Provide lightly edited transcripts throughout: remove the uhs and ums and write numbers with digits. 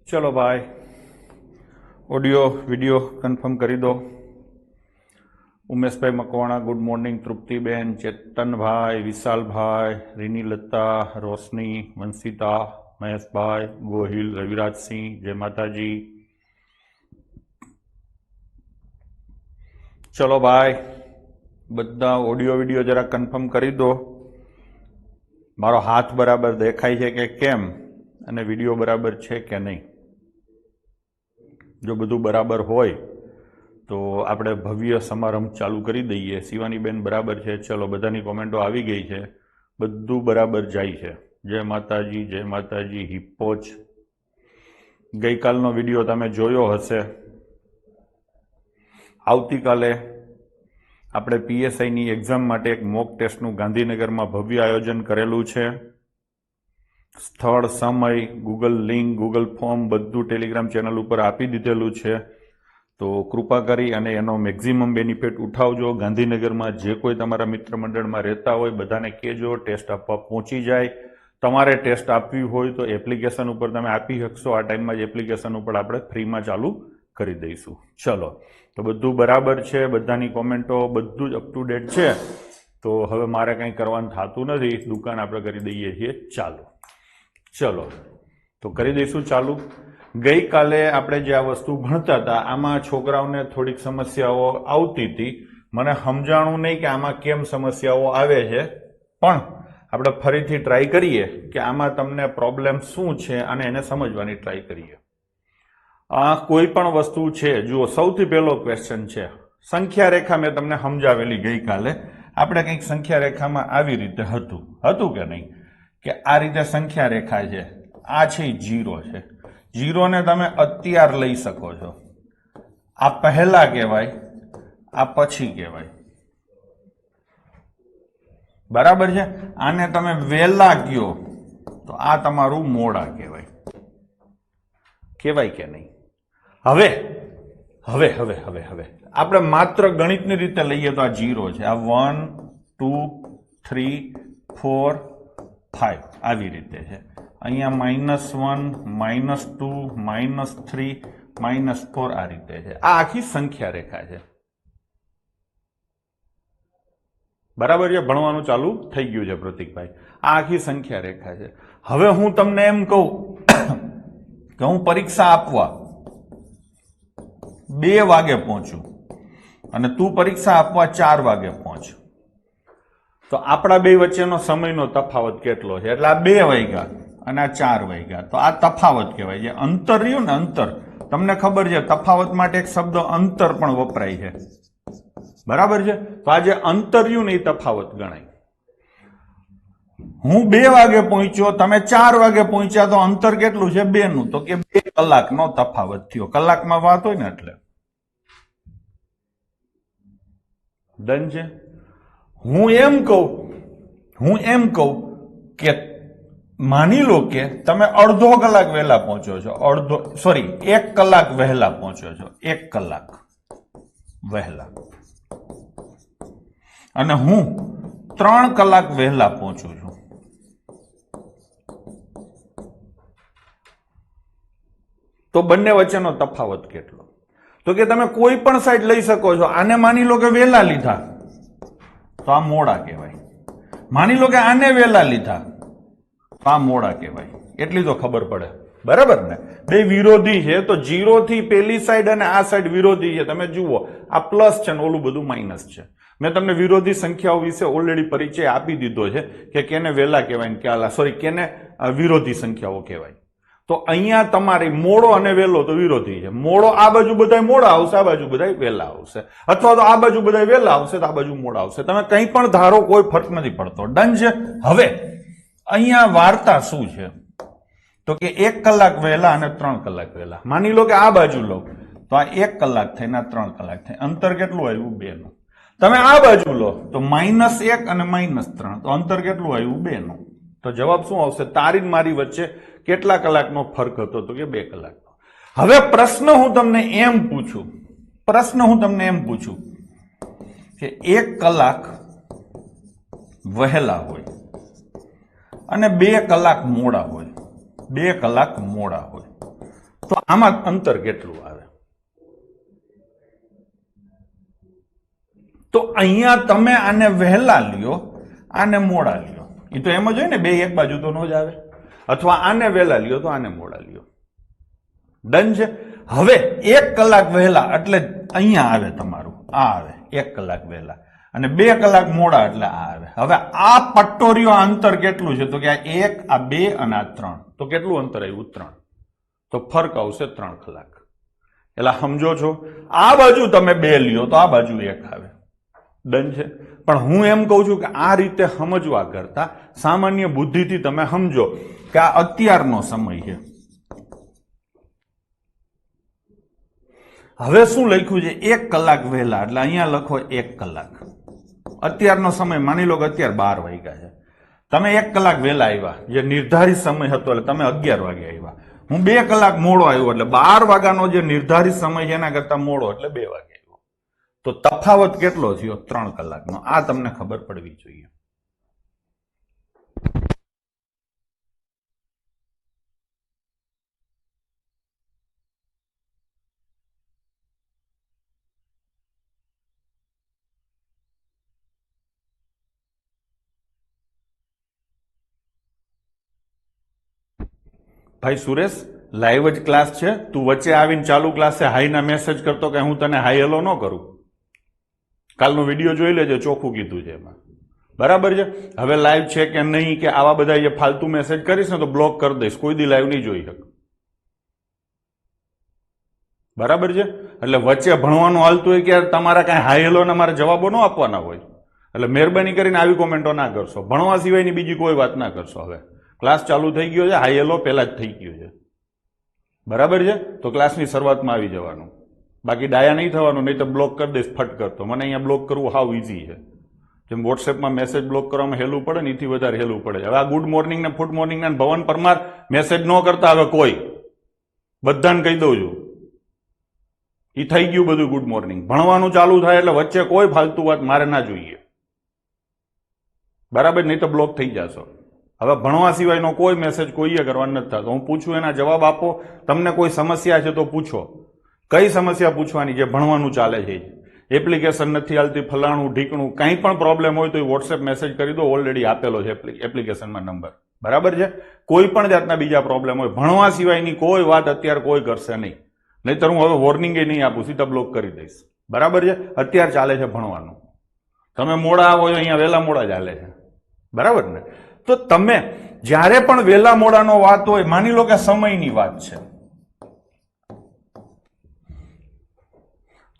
चलो भाई audio video confirm करी दो। उमेश भाई मकवाणा, गुड मॉर्निंग। तृप्तिबेन, चेतन भाई, विशाल भाई, रीनी लता, रोशनी, वंशिता, महेश भाई, गोहिल, रविराज सिंह, जय माताजी। चलो भाई बधा ऑडियो वीडियो जरा कन्फर्म करी दो। मारो हाथ बराबर देखाय छे के केम अने वीडियो बराबर छे के नहीं। जो बधु बराबर होय तो आपणे भव्य समारंभ चालू करी दईए। शिवानी बेन बराबर है। चलो बधानी कॉमेंटो आवी गई है, बधु बराबर जाय है। जय माताजी, जय माताजी। हिप्पोच गई कालनो विडियो तमे जोयो हशे। आवती काले आपणे पीएसआई नी एक्जाम माटे एक मॉक टेस्टनु गांधीनगरमां भव्य आयोजन करेलुं छे। स्थळ, समय, गूगल लिंक, गूगल फॉर्म बधु टेलिग्राम चेनल पर आपी दीधेलुं छे। तो कृपा करी अने एनो मेक्सिमम बेनिफिट उठावजो। गांधीनगरमां जे कोई तमारा मित्र मंडळमां रहेता होय बधाने कहेजो टेस्ट आपवा पहोंची जाय। तमारे टेस्ट आपवी होय तो एप्लिकेशन उपर तमे आपी शकशो। आ टाइममां ज एप्लिकेशन उपर आपणे फ्रीमां चालू करी दईशुं। चलो तो बधु बराबर छे, बधानी कॉमेंटो बधुं ज अप टू डेट छे। तो हवे मारे कंई करवानुं थતું નથી। दुकान आपणे करी दઈએ છીએ चालू। चलो तो करी दईशुं चालू। गई काले आपणे जे आ वस्तु भणता हता आमां छोकराओने थोड़ीक समस्याओ आवती हती। मने समजाणुं नहीं कि आमां केम समस्याओ आवे छे, पण आपणे फरीथी ट्राय करीए कि आमां तमने प्रॉब्लम शुं छे अने एने समजवानी ट्राय करीए। आ कोई पण वस्तु छे, जुओ सौथी पहेलो क्वेश्चन छे संख्या रेखा। मैं तमने समजावेली गई काले। आपणे कंईक संख्या रेखामां आवी रीते हतुं के नहीं कि आ रीते संख्या रेखा छे। आ छे जीरो छे। जीरो ने तमे अत्यार लई सको छो। आ पहला कहेवाय, आ पछी कहेवाय। बराबर छे। आने तमे वेला कहो तो आ तमारुं मोड़ा कहेवाय। कहेवाय के नहीं? हवे हवे हवे हवे हवे आपणे मात्र गणितनी रीते लईए तो आ जीरो छे। आ 1 2 3 4 5 આવી રીતે છે। અહીંયા -1 -2 -3 -4 આ રીતે છે। આ આખી સંખ્યા રેખા છે। બરાબર છે। ભણવાનું ચાલુ થઈ ગયું છે પ્રતીકભાઈ। આ આખી સંખ્યા રેખા છે। હવે હું તમને એમ કહું કે હું પરીક્ષા આપવા 2 વાગે પહોંચું અને તું પરીક્ષા આપવા 4 વાગે પહોંચ, तो आपड़ा बे वच्चेनो समयनो तफावत केटलो छे? એટલે આ 2 વાગ્યા અને આ 4 વાગ્યા। तो आ तफावत कहेवाय। जे अंतर रह्युं ने अंतर, तमने खबर छे तफावत माटे एक शब्द अंतर पण वपराय छे। बराबर छे। तो आ जे अंतर रह्युं ने ए तफावत गणाय। હું 2 વાગે પહોંચ્યો, તમે 4 વાગે પહોંચ્યા, તો અંતર કેટલું છે? 2 નું। તો કે 2 કલાકનો તફાવત થયો। કલાકમાં વાત હોય ને એટલે ડન છે। હું એમ કહું કે માની લો કે તમે અડધો કલાક વહેલા પહોંચો છો, 1 કલાક વહેલા પહોંચો છો, 1 કલાક વહેલા, અને હું 3 કલાક વહેલા પહોંચું છું। તો બંને વચ્ચેનો તફાવત કેટલો? તો કે તમે કોઈ પણ સાઈડ લઈ શકો છો। આને માની લો કે વહેલા લીધા तो आ मोड़ा कहेवाय। मानी लो कि आने वेला लीधा तो आ मोड़ा कहेवाय। एटली तो खबर पड़े। बराबर ने? बे विरोधी है तो जीरो थी पेली साइड अने आ साइड विरोधी है। तमे जुओ आ प्लस छे ने ओलुं बधुं माइनस छे। मैं तमने विरोधी संख्याओं विषे ऑलरेडी परिचय आपी दीधो छे कि केने वेला कहेवाय ने केने विरोधी संख्याओं कहेवाय। तो अहींया तमारे मोड़ो अने वेलो तो विरोधी है। मोड़ो आ बाजू बधाय मोड़ा आवशे, आ बाजू बधाय वेला आवशे, अथवा तो आ बाजू बधाय वेला आवशे तो आ बाजू मोड़ा आवशे। तमे कंई पण धारो, कोई फर्क नहीं पड़तो। डन छे। हवे अहींया वार्ता शुं छे? तो के 1 कलाक वहेला अने 3 कलाक वहेला। मानी लो कि आ बाजू लो तो आ 1 कलाक थईने 3 कलाक थाय। अंतर केटलुं आव्युं? 2 नुं। तमे आ बाजू लो तो -1 अने -3, तो अंतर केटलुं आव्युं? 2 नुं। तो जवाब शुं आवशे? तारी ने मारी वच्चे કેટલા કલાકનો ફરક હતો? તો કે 2 કલાકનો। હવે પ્રશ્ન હું તમને એમ પૂછું કે 1 કલાક વહેલા હોય અને 2 કલાક મોડા હોય, 2 કલાક મોડા હોય, તો આમાં અંતર કેટલું આવે? તો અહીંયા તમે આને વહેલા લ્યો, આને મોડા લ્યો. એ તો એમ જ હોય ને, બે એક બાજુ તો નો જ આવે. અથવા આને વહેલા લ્યો તો આને મોડા લ્યો. ડન છે. હવે 1 કલાક વહેલા એટલે અહીંયા આવે તમારું, આ આવે 1 કલાક વહેલા, અને 2 કલાક મોડા એટલે આ આવે. હવે આ પટ્ટોરીઓ અંતર કેટલું છે? તો કે આ 1, આ 2 અને આ 3. તો કેટલું અંતર આવ્યું? 3. તો ફરક આવશે 3 કલાક. એટલે સમજો છો? આ બાજુ તમે 2 લ્યો તો આ બાજુ 1 આવે. ડન છે. પણ હું એમ કહું છું કે આ રીતે સમજવા કરતા સામાન્ય બુદ્ધિથી તમે સમજો કે આ અત્યારનો સમય છે. હવે શું લખ્યું છે? 1 કલાક વહેલા એટલે અહીંયા લખો 1 કલાક. અત્યારનો સમય માની લો કે અત્યારે 12 વાગ્યા છે. તમે 1 કલાક વહેલા આવ્યા, જે નિર્ધારિત સમય હતો એટલે તમે 11 વાગે આવ્યા. હું 2 કલાક મોડો આવ્યો એટલે 12 વાગ્યાનો જે નિર્ધારિત સમય છે એના કરતા મોડો એટલે 2 વાગે આવ્યો. તો તફાવત કેટલો થયો? 3 કલાકનો. આ તમને ખબર પડવી જોઈએ. ભાઈ સુરેશ, લાઈવ જ ક્લાસ છે, તું વચ્ચે આવીને ચાલુ ક્લાસે હાઈના મેસેજ કરતો કે હું તને હાઈ હેલો ન કરું. કાલનો વિડીયો જોઈ લેજો, ચોખ્ખું કીધું છે એમાં. બરાબર છે? હવે લાઈવ છે કે નહીં, કે આવા બધા જે ફાલતુ મેસેજ કરીશ ને તો બ્લોક કરી દઈશ, કોઈ દી લાઈવ નહીં જોઈ શકે. બરાબર છે? એટલે વચ્ચે ભણવાનું હાલતું હોય કે તમારા કાંઈ હાઈ હેલો ને મારે જવાબો ન આપવાના હોય, એટલે મહેરબાની કરીને આવી કોમેન્ટો ના કરશો. ભણવા સિવાયની બીજી કોઈ વાત ના કરશો. હવે ક્લાસ ચાલુ થઈ ગયો છે, હાઈ હેલો પહેલા જ થઈ ગયો છે. બરાબર છે? તો ક્લાસની શરૂઆતમાં આવી જવાનું, બાકી ડાયા નહીં થવાનું, નહીં તો બ્લોક કરી દઈશ ફટ કરતો. મને અહીંયા બ્લોક કરવું હાવ ઇઝી છે. જેમ વોટ્સએપમાં મેસેજ બ્લોક કરવામાં હેલું પડે ને, એથી વધારે હેલું પડે છે. હવે આ ગુડ મોર્નિંગ ને ફૂડ મોર્નિંગ ને ભવન પરમાર મેસેજ ન કરતા હવે કોઈ, બધાને કહી દઉં છું, એ થઈ ગયું બધું ગુડ મોર્નિંગ. ભણવાનું ચાલુ થાય એટલે વચ્ચે કોઈ ફાલતુ વાત મારે ના જોઈએ. બરાબર? નહીં તો બ્લોક થઈ જશો. હવે ભણવા સિવાયનો કોઈ મેસેજ કોઈએ કરવાનો નથી થતો. હું પૂછું એના જવાબ આપો. તમને કોઈ સમસ્યા છે તો પૂછો. કઈ સમસ્યા પૂછવાની? જે ભણવાનું ચાલે છે. એપ્લિકેશન નથી હાલતી, ફલાણું ઢીકણું, કંઈ પણ પ્રોબ્લેમ હોય તો એ વોટ્સએપ મેસેજ કરી દો, ઓલરેડી આપેલો છે એપ્લિકેશનમાં નંબર. બરાબર છે? કોઈ પણ જાતના બીજા પ્રોબ્લેમ હોય, ભણવા સિવાયની કોઈ વાત અત્યારે કોઈ કરશે નહીં. નહીતર હું હવે વોર્નિંગ એ નહીં આપું, સીધા બ્લોક કરી દઈશ. બરાબર છે? અત્યારે ચાલે છે ભણવાનું. તમે મોડા આવો અહીંયા વહેલા મોડા ચાલે છે. બરાબર ને? તો તમે જ્યારે પણ વહેલા મોડાનો વાત હોય, માની લો કે સમયની વાત છે,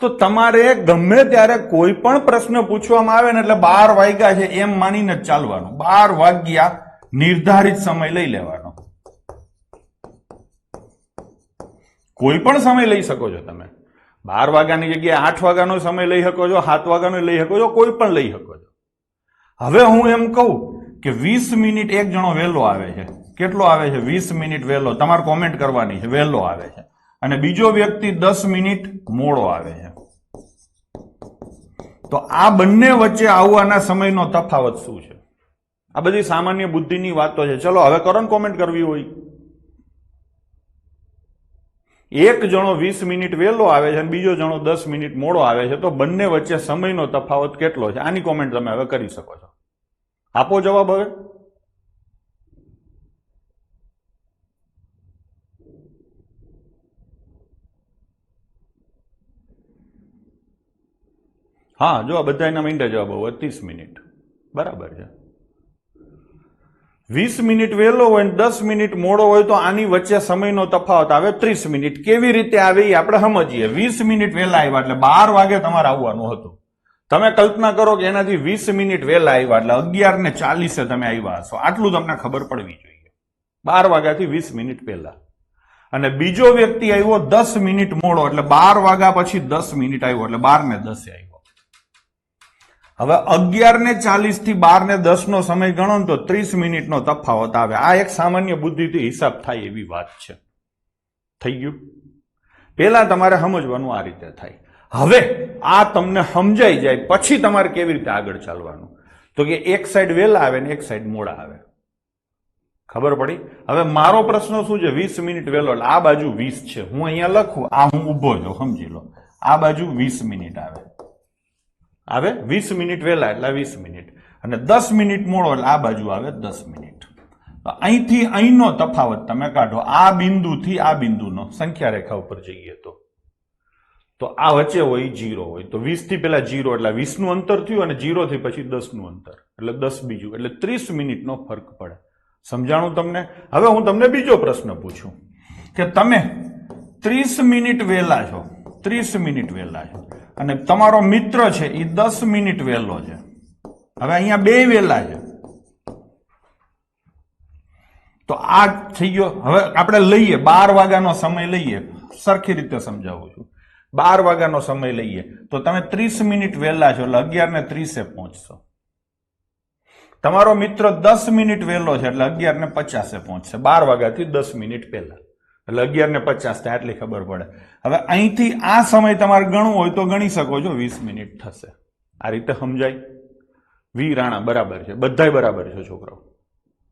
તો તમારે ગમે ત્યારે કોઈ પણ પ્રશ્ન પૂછવામાં આવે ને એટલે 12 વાગ્યા છે એમ માનીને જ ચાલવાનું. 12 વાગ્યા નિર્ધારિત સમય લઈ લેવાનો. કોઈ પણ સમય લઈ શકો છો તમે. 12 વાગ્યાની જગ્યાએ 8 વાગ્યાનો સમય લઈ શકો છો, 7 વાગ્યાનો લઈ શકો છો, કોઈ પણ લઈ શકો છો. હવે હું એમ કહું કે 20 મિનિટ એક જણો વહેલો આવે છે. કેટલો આવે છે? 20 મિનિટ વહેલો. તમારે કોમેન્ટ કરવાની છે, વહેલો આવે છે. અને બીજો વ્યક્તિ 10 મિનિટ મોડો આવે છે. તો આ બંને વચ્ચે આવવાના સમયનો તફાવત શું છે? આ બધી સામાન્ય બુદ્ધિની વાતો છે. ચલો હવે કરો ને કોમેન્ટ કરવી હોય. એક જણો 20 મિનિટ વહેલો આવે છે અને બીજો જણો 10 મિનિટ મોડો આવે છે, તો બંને વચ્ચે સમયનો તફાવત કેટલો છે? આની કોમેન્ટ તમે હવે કરી શકો છો. આપો જવાબ હવે. હા, જો આ બધા એના મિનિટે જવાબ આવે 30 મિનિટ. બરાબર છે. 20 મિનિટ વહેલો હોય ને 10 મિનિટ મોડો હોય તો આની વચ્ચે સમયનો તફાવત આવે 30 મિનિટ. કેવી રીતે આવે એ આપણે સમજીએ. 20 મિનિટ વહેલા આવ્યા એટલે 12 વાગે તમારે આવવાનું હતું. તમે કલ્પના કરો કે એનાથી 20 મિનિટ વહેલા આવ્યા એટલે 11:40 તમે આવ્યા હશો. આટલું તમને ખબર પડવી જોઈએ. 12 વાગ્યાથી 20 મિનિટ પહેલા. અને બીજો વ્યક્તિ આવ્યો 10 મિનિટ મોડો એટલે 12 વાગ્યા પછી 10 મિનિટ આવ્યો એટલે 12:10 આવ્યો. હવે 11:40 થી 12:10 નો સમય ગણો તો 30 મિનિટનો તફાવત આવે. આ એક સામાન્ય બુદ્ધિથી હિસાબ થાય એવી વાત છે. થઈ ગયું? પેલા તમારે સમજવાનું આ રીતે થાય. હવે આ તમને સમજાઈ જાય પછી તમારે કેવી રીતે આગળ ચાલવાનું, તો કે એક સાઈડ વહેલા આવે ને એક સાઈડ મોડા આવે. ખબર પડી? હવે મારો પ્રશ્ન શું છે? 20 મિનિટ વહેલો એટલે આ બાજુ 20 છે, હું અહીંયા લખું, આ હું ઊભો છું, સમજી લો, આ બાજુ 20 મિનિટ આવે 20 મિનિટ વહેલા એટલે 20 મિનિટ, અને 10 મિનિટ મોડો એટલે આ બાજુ આવે 10 મિનિટ. અહીંથી અહીંનો તફાવત તમે કાઢો, આ બિંદુથી આ બિંદુનો સંખ્યા રેખા ઉપર જઈએ તો આ વચ્ચે હોય 0 હોય, તો 20 થી પેલા 0 એટલે 20 નું અંતર થયું, અને 0 થી પછી 10 નું અંતર એટલે 10 બીજું, એટલે 30 મિનિટનો ફરક પડે. સમજાણું તમને? હવે હું તમને બીજો પ્રશ્ન પૂછું કે તમે 30 મિનિટ વહેલા છો, 30 મિનિટ વહેલા છો, અને તમારો મિત્ર છે એ 10 મિનિટ વહેલો છે. હવે અહીંયા બે વહેલા છે, તો આ થઈ ગયો. હવે આપણે લઈએ 12 વાગ્યાનો સમય લઈએ, સરખી રીતે સમજાવું છું. 12 વાગ્યાનો સમય લઈએ તો તમે 30 મિનિટ વહેલા છો એટલે 11:30 પહોંચશો. તમારો મિત્ર 10 મિનિટ વહેલો છે એટલે 11:50 પહોંચશે, 12 વાગ્યાથી 10 મિનિટ પહેલા, એટલે 11:50 થાય, આટલી ખબર પડે. હવે અહીંથી આ સમય તમારે ગણવો હોય તો ગણી શકો છો, 20 મિનિટ થશે. આ રીતે સમજાય? વી રાણા બરાબર છે, બધાય બરાબર છે છોકરાઓ,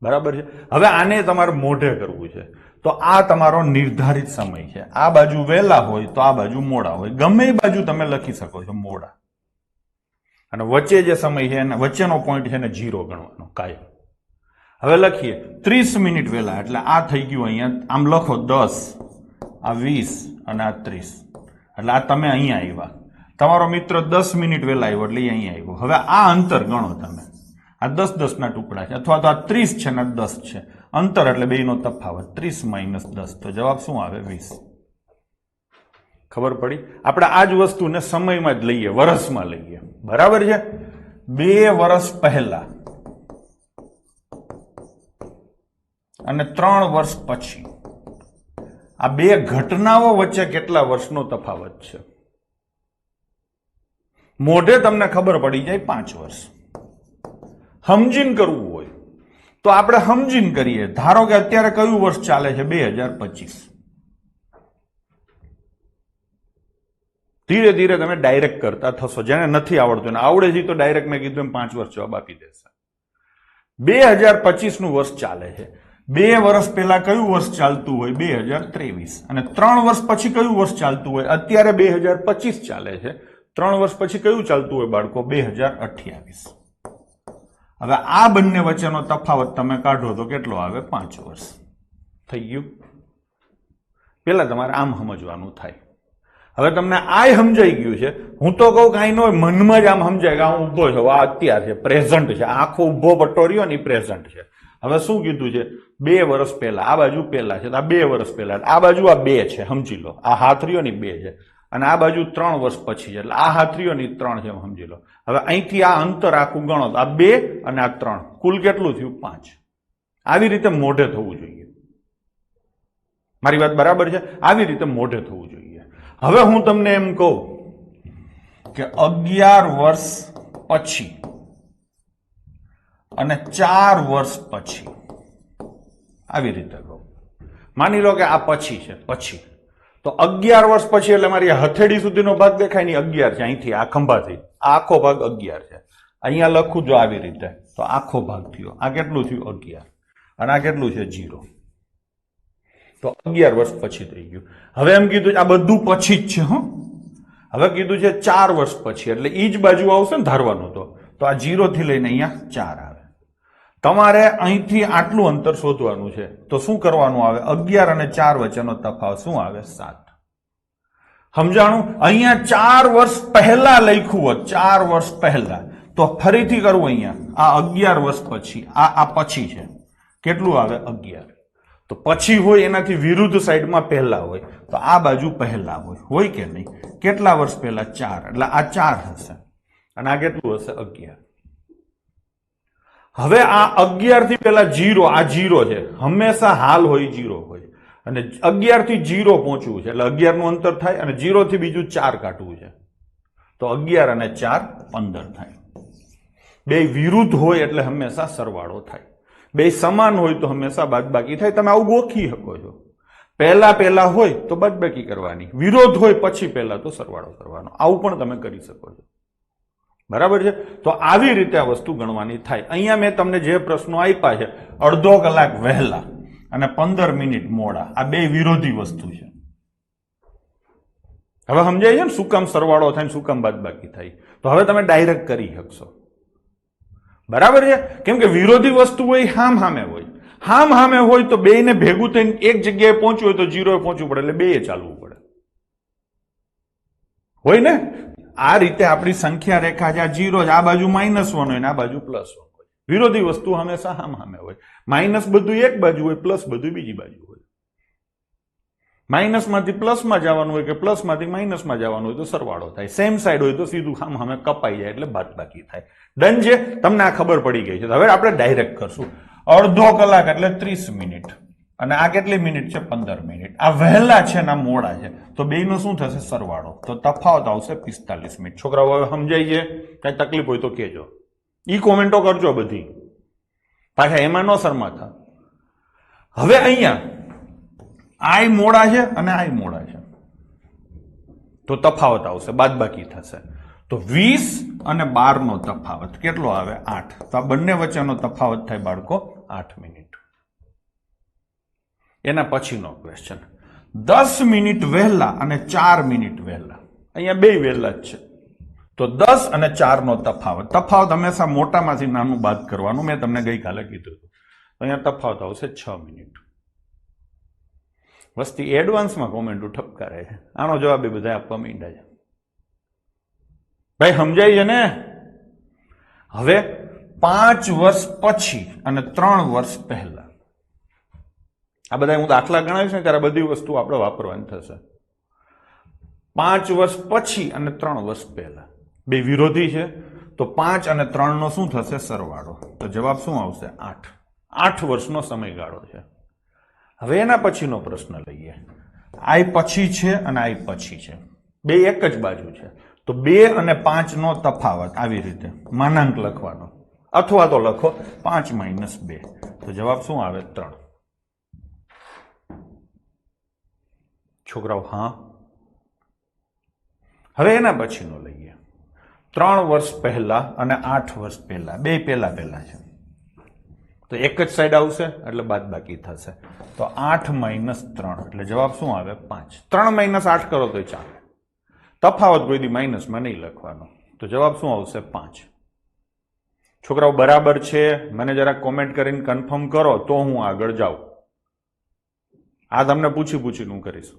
બરાબર છે. હવે આને તમારે મોઢે કરવું છે, તો આ તમારો નિર્ધારિત સમય છે. આ બાજુ વહેલા હોય તો આ બાજુ મોડા હોય, ગમે એ બાજુ તમે લખી શકો છો મોડા, અને વચ્ચે જે સમય છે એને વચ્ચેનો પોઈન્ટ છે ને 0 ગણવાનો કાયમ. હવે લખીએ 30 મિનિટ વહેલા એટલે આ થઈ ગયું, અહીંયા આમ લખો 10, આ 20 અને આ 30, એટલે આ તમે અહીંયા આવ્યા. તમારો મિત્ર 10 મિનિટ વહેલા આવ્યો એટલે અહીંયા આવ્યો. હવે આ અંતર ગણો તમે, આ 10 ના ટુકડા છે, અથવા તો આ 30 છે ને 10 છે, અંતર એટલે બેયનો તફાવત, 30 - 10, તો જવાબ શું આવે? 20. ખબર પડી? આપણે આ જ વસ્તુને સમયમાં જ લઈએ, વર્ષમાં લઈએ, બરાબર છે. 2 વર્ષ પહેલા અને 3 વર્ષ પછી, આ બે ઘટનાઓ વચ્ચે કેટલા વર્ષનો તફાવત છે? મોઢે તમને ખબર પડી જાય 5 વર્ષ. સમજીને કરવું હોય તો આપણે સમજીને કરીએ. ધારો કે અત્યારે કયું વર્ષ ચાલે છે? 2025. ધીરે ધીરે તમે ડાયરેક્ટ કરતા થશો. જેને નથી આવડતું, આવડે છે તો ડાયરેક્ટ મેં કીધું એમ 5 વર્ષ જવાબ આપી દેશે. 2025 નું વર્ષ ચાલે છે. 2 વર્ષ પહેલા કયું વર્ષ ચાલતું હોય? 2023. અને 3 વર્ષ પછી કયું વર્ષ ચાલતું હોય? અત્યારે 2025 ચાલે છે. 3 વર્ષ પછી કયું ચાલતું હોય બાળકો? 2028. હવે આ બંને વચ્ચેનો તફાવત તમે કાઢો તો કેટલો આવે? 5 વર્ષ. થઈ ગયું? પેલા તમારે આમ સમજવાનું થાય. હવે તમને આ સમજાઈ ગયું છે. હું તો કહું કાંઈ ન હોય, મનમાં જ આમ સમજાય કે હું ઉભો છું, આ અત્યાર છે, પ્રેઝન્ટ છે, આખો ઉભો પટ્ટો રહ્યો ને એ પ્રેઝન્ટ છે. હવે શું કીધું છે? 2 વર્ષ પહેલા, આ બાજુ પહેલા છે, આ 2 વર્ષ પહેલા, આ બાજુ આ 2 છે, સમજી લો, આ હાથ રહ્યો ને 2 છે, અને આ બાજુ 3 વર્ષ પછી છે, એટલે આ હાથ રહ્યો ને 3 છે, સમજી લો. હવે અહીંથી આ અંતર આખું ગણો, આ 2 અને આ 3, કુલ કેટલું થયું? 5. આવી રીતે મોઢે થવું જોઈએ. મારી વાત બરાબર છે? આવી રીતે મોઢે થવું જોઈએ. હવે હું તમને એમ કહું કે 11 વર્ષ પછી અને 4 વર્ષ પછી, આવી રીતે કહું. માની લો કે આ પછી છે, પછી તો 11 વર્ષ પછી એટલે મારી હથેળી સુધીનો ભાગ દેખાય ને 11 છે. અહીંથી આ ખંભાથી આ આખો ભાગ 11 છે. અહીંયા લખું જો આવી રીતે, તો આખો ભાગ થયો. આ કેટલું થયું? 11. અને આ કેટલું છે? 0. તો 11 વર્ષ પછી થઈ ગયું. હવે એમ કીધું આ બધું પછી જ છે. હવે કીધું છે 4 વર્ષ પછી, એટલે એ જ બાજુ આવશે ને ધારવાનું, તો આ 0 થી લઈને અહીંયા 4 આવે. તમારે અહીંથી આટલું અંતર શોધવાનું છે, તો શું કરવાનું આવે? 11 અને 4 વચ્ચેનો તફાવત શું આવે? 7. સમજાણું? અહીંયા 4 વર્ષ પહેલા લખ્યું હોત, 4 વર્ષ પહેલા, તો ફરીથી કરવું. અહીંયા આ 11 વર્ષ પછી, આ પછી છે, કેટલું આવે? 11. તો પછી હોય એનાથી વિરુદ્ધ સાઈડમાં પહેલા હોય, તો આ બાજુ પહેલા હોય કે નહીં? કેટલા વર્ષ પહેલા? 4. એટલે આ 4 હશે, અને આ કેટલું હશે? 11. હવે આ 11 થી પેલા 0, આ 0 છે, હંમેશા હાલ હોય 0 હોય, અને 11 થી 0 પહોંચવું છે એટલે 11 નું અંતર થાય, અને 0 થી બીજું 4 કાઢવું છે, તો 11 અને 4 15 થાય. બે વિરુદ્ધ હોય એટલે હંમેશા સરવાળો થાય, બે સમાન હોય તો હંમેશા બાદબાકી થાય. તમે આવું ગોખી શકો છો. પહેલા હોય તો બાદબાકી કરવાની, વિરોધ હોય પછી પહેલા તો સરવાળો કરવાનો. આવું પણ તમે કરી શકો છો. બરાબર છે? તો આવી રીતે આ વસ્તુ ગણવાની થાય. અહીંયા મેં તમને જે પ્રશ્નો આપ્યા છે, અડધો કલાક વહેલા અને 15 મિનિટ મોડા, આ બે વિરોધી વસ્તુ છે. હવે સમજાય છે ને શું કામ સરવાળો થાય ને શું કામ બાદબાકી થાય? તો હવે તમે ડાયરેક્ટ કરી શકશો. બરાબર છે? કેમ કે વિરોધી વસ્તુ હોય હામ હામે હોય. હામ હામે હોય તો બેયને ભેગું થઈને એક જગ્યાએ પહોંચવું હોય તો 0 પહોંચવું પડે, એટલે બેય ચાલવું પડે. હોય ને? આ રીતે આપણી સંખ્યા રેખા છે, આ 0 આ બાજુ -1 હોય ને આ બાજુ +1 હોય. વિરોધી વસ્તુ હંમેશા હામ હામે હોય. માઇનસ બધું એક બાજુ હોય, પ્લસ બધું બીજી બાજુ હોય. માઇનસમાંથી પ્લસમાં જવાનું હોય કે પ્લસમાંથી માઇનસમાં જવાનું હોય તો સરવાળો થાય. સેમ સાઈડ હોય તો સીધું હામ હામે કપાઈ જાય એટલે બાદબાકી થાય. ડન છે? તમને આ ખબર પડી ગઈ છે. હવે આપણે ડાયરેક્ટ કરશું. અડધો કલાક એટલે 30 મિનિટ અને આ કેટલી મિનિટ છે? 15 મિનિટ. આ વહેલા છે ને આ મોડા છે, તો બેયનો શું થશે? સરવાળો. તો તફાવત આવશે 45 મિનિટ. છોકરાઓ હવે સમજાય છે? કઈ તકલીફ હોય તો કહેજો. ઈ કોમેન્ટો કરજો બધી, પાછા એમાં ન શરમાતા. હવે અહીંયા આય મોડા છે અને આય મોડા છે, તો તફાવત આવશે, બાદબાકી થશે. તો 20 અને 12 નો તફાવત કેટલો આવે? 8. તો આ બંને વચ્ચેનો તફાવત થાય બાળકો 8 મિનિટ. એના પછીનો ક્વેશ્ચન, 10 મિનિટ વહેલા અને 4 મિનિટ વહેલા. અહીંયા બે વહેલા જ છે, તો 10 અને 4 નો તફાવત હંમેશા મોટામાંથી નાનું બાદ કરવાનું. મેં તમને ગઈકાલે કીધું હતું. અહીંયા તફાવત આવશે 6 મિનિટ. વસ્તી એડવાન્સમાં કોમેન્ટો ઠપકારે છે. આનો જવાબ એ બધા આપવા માંડ્યા છે. ભાઈ સમજાય છે ને? હવે 5 વર્ષ પછી અને 3 વર્ષ પહેલા, આ બધા હું દાખલા ગણાવીશ ને ત્યારે બધી વસ્તુ આપણે વાપરવાની થશે. 5 વર્ષ પછી અને 3 વર્ષ પહેલા બે વિરોધી છે, તો 5 અને 3 નો શું થશે? સરવાળો. તો જવાબ શું આવશે? 8. 8 વર્ષનો સમયગાળો છે. હવે એના પછીનો પ્રશ્ન લઈએ. આય પછી છે અને આય પછી છે, બે એક જ બાજુ છે, તો 2 અને 5 નો તફાવત આવી રીતે માનાંક લખવાનો, અથવા તો લખો 5 - 2. તો જવાબ શું આવે? 3. છોકરાઓ હા? હવે એના પછીનો લઈએ. 3 વર્ષ પહેલા અને 8 વર્ષ પહેલા, બે પહેલા છે, તો એક જ સાઈડ આવશે એટલે બાદબાકી થશે. તો 8 - 3 એટલે જવાબ શું આવે? 5. 3 - 8 કરો તો ચાલે, તફાવત કોઈ દી માઇનસમાં નહીં લખવાનો. તો જવાબ શું આવશે? 5. છોકરાઓ બરાબર છે? મને જરા કોમેન્ટ કરીને કન્ફર્મ કરો તો હું આગળ જાઉં. આ તમને પૂછીને હું કરીશ.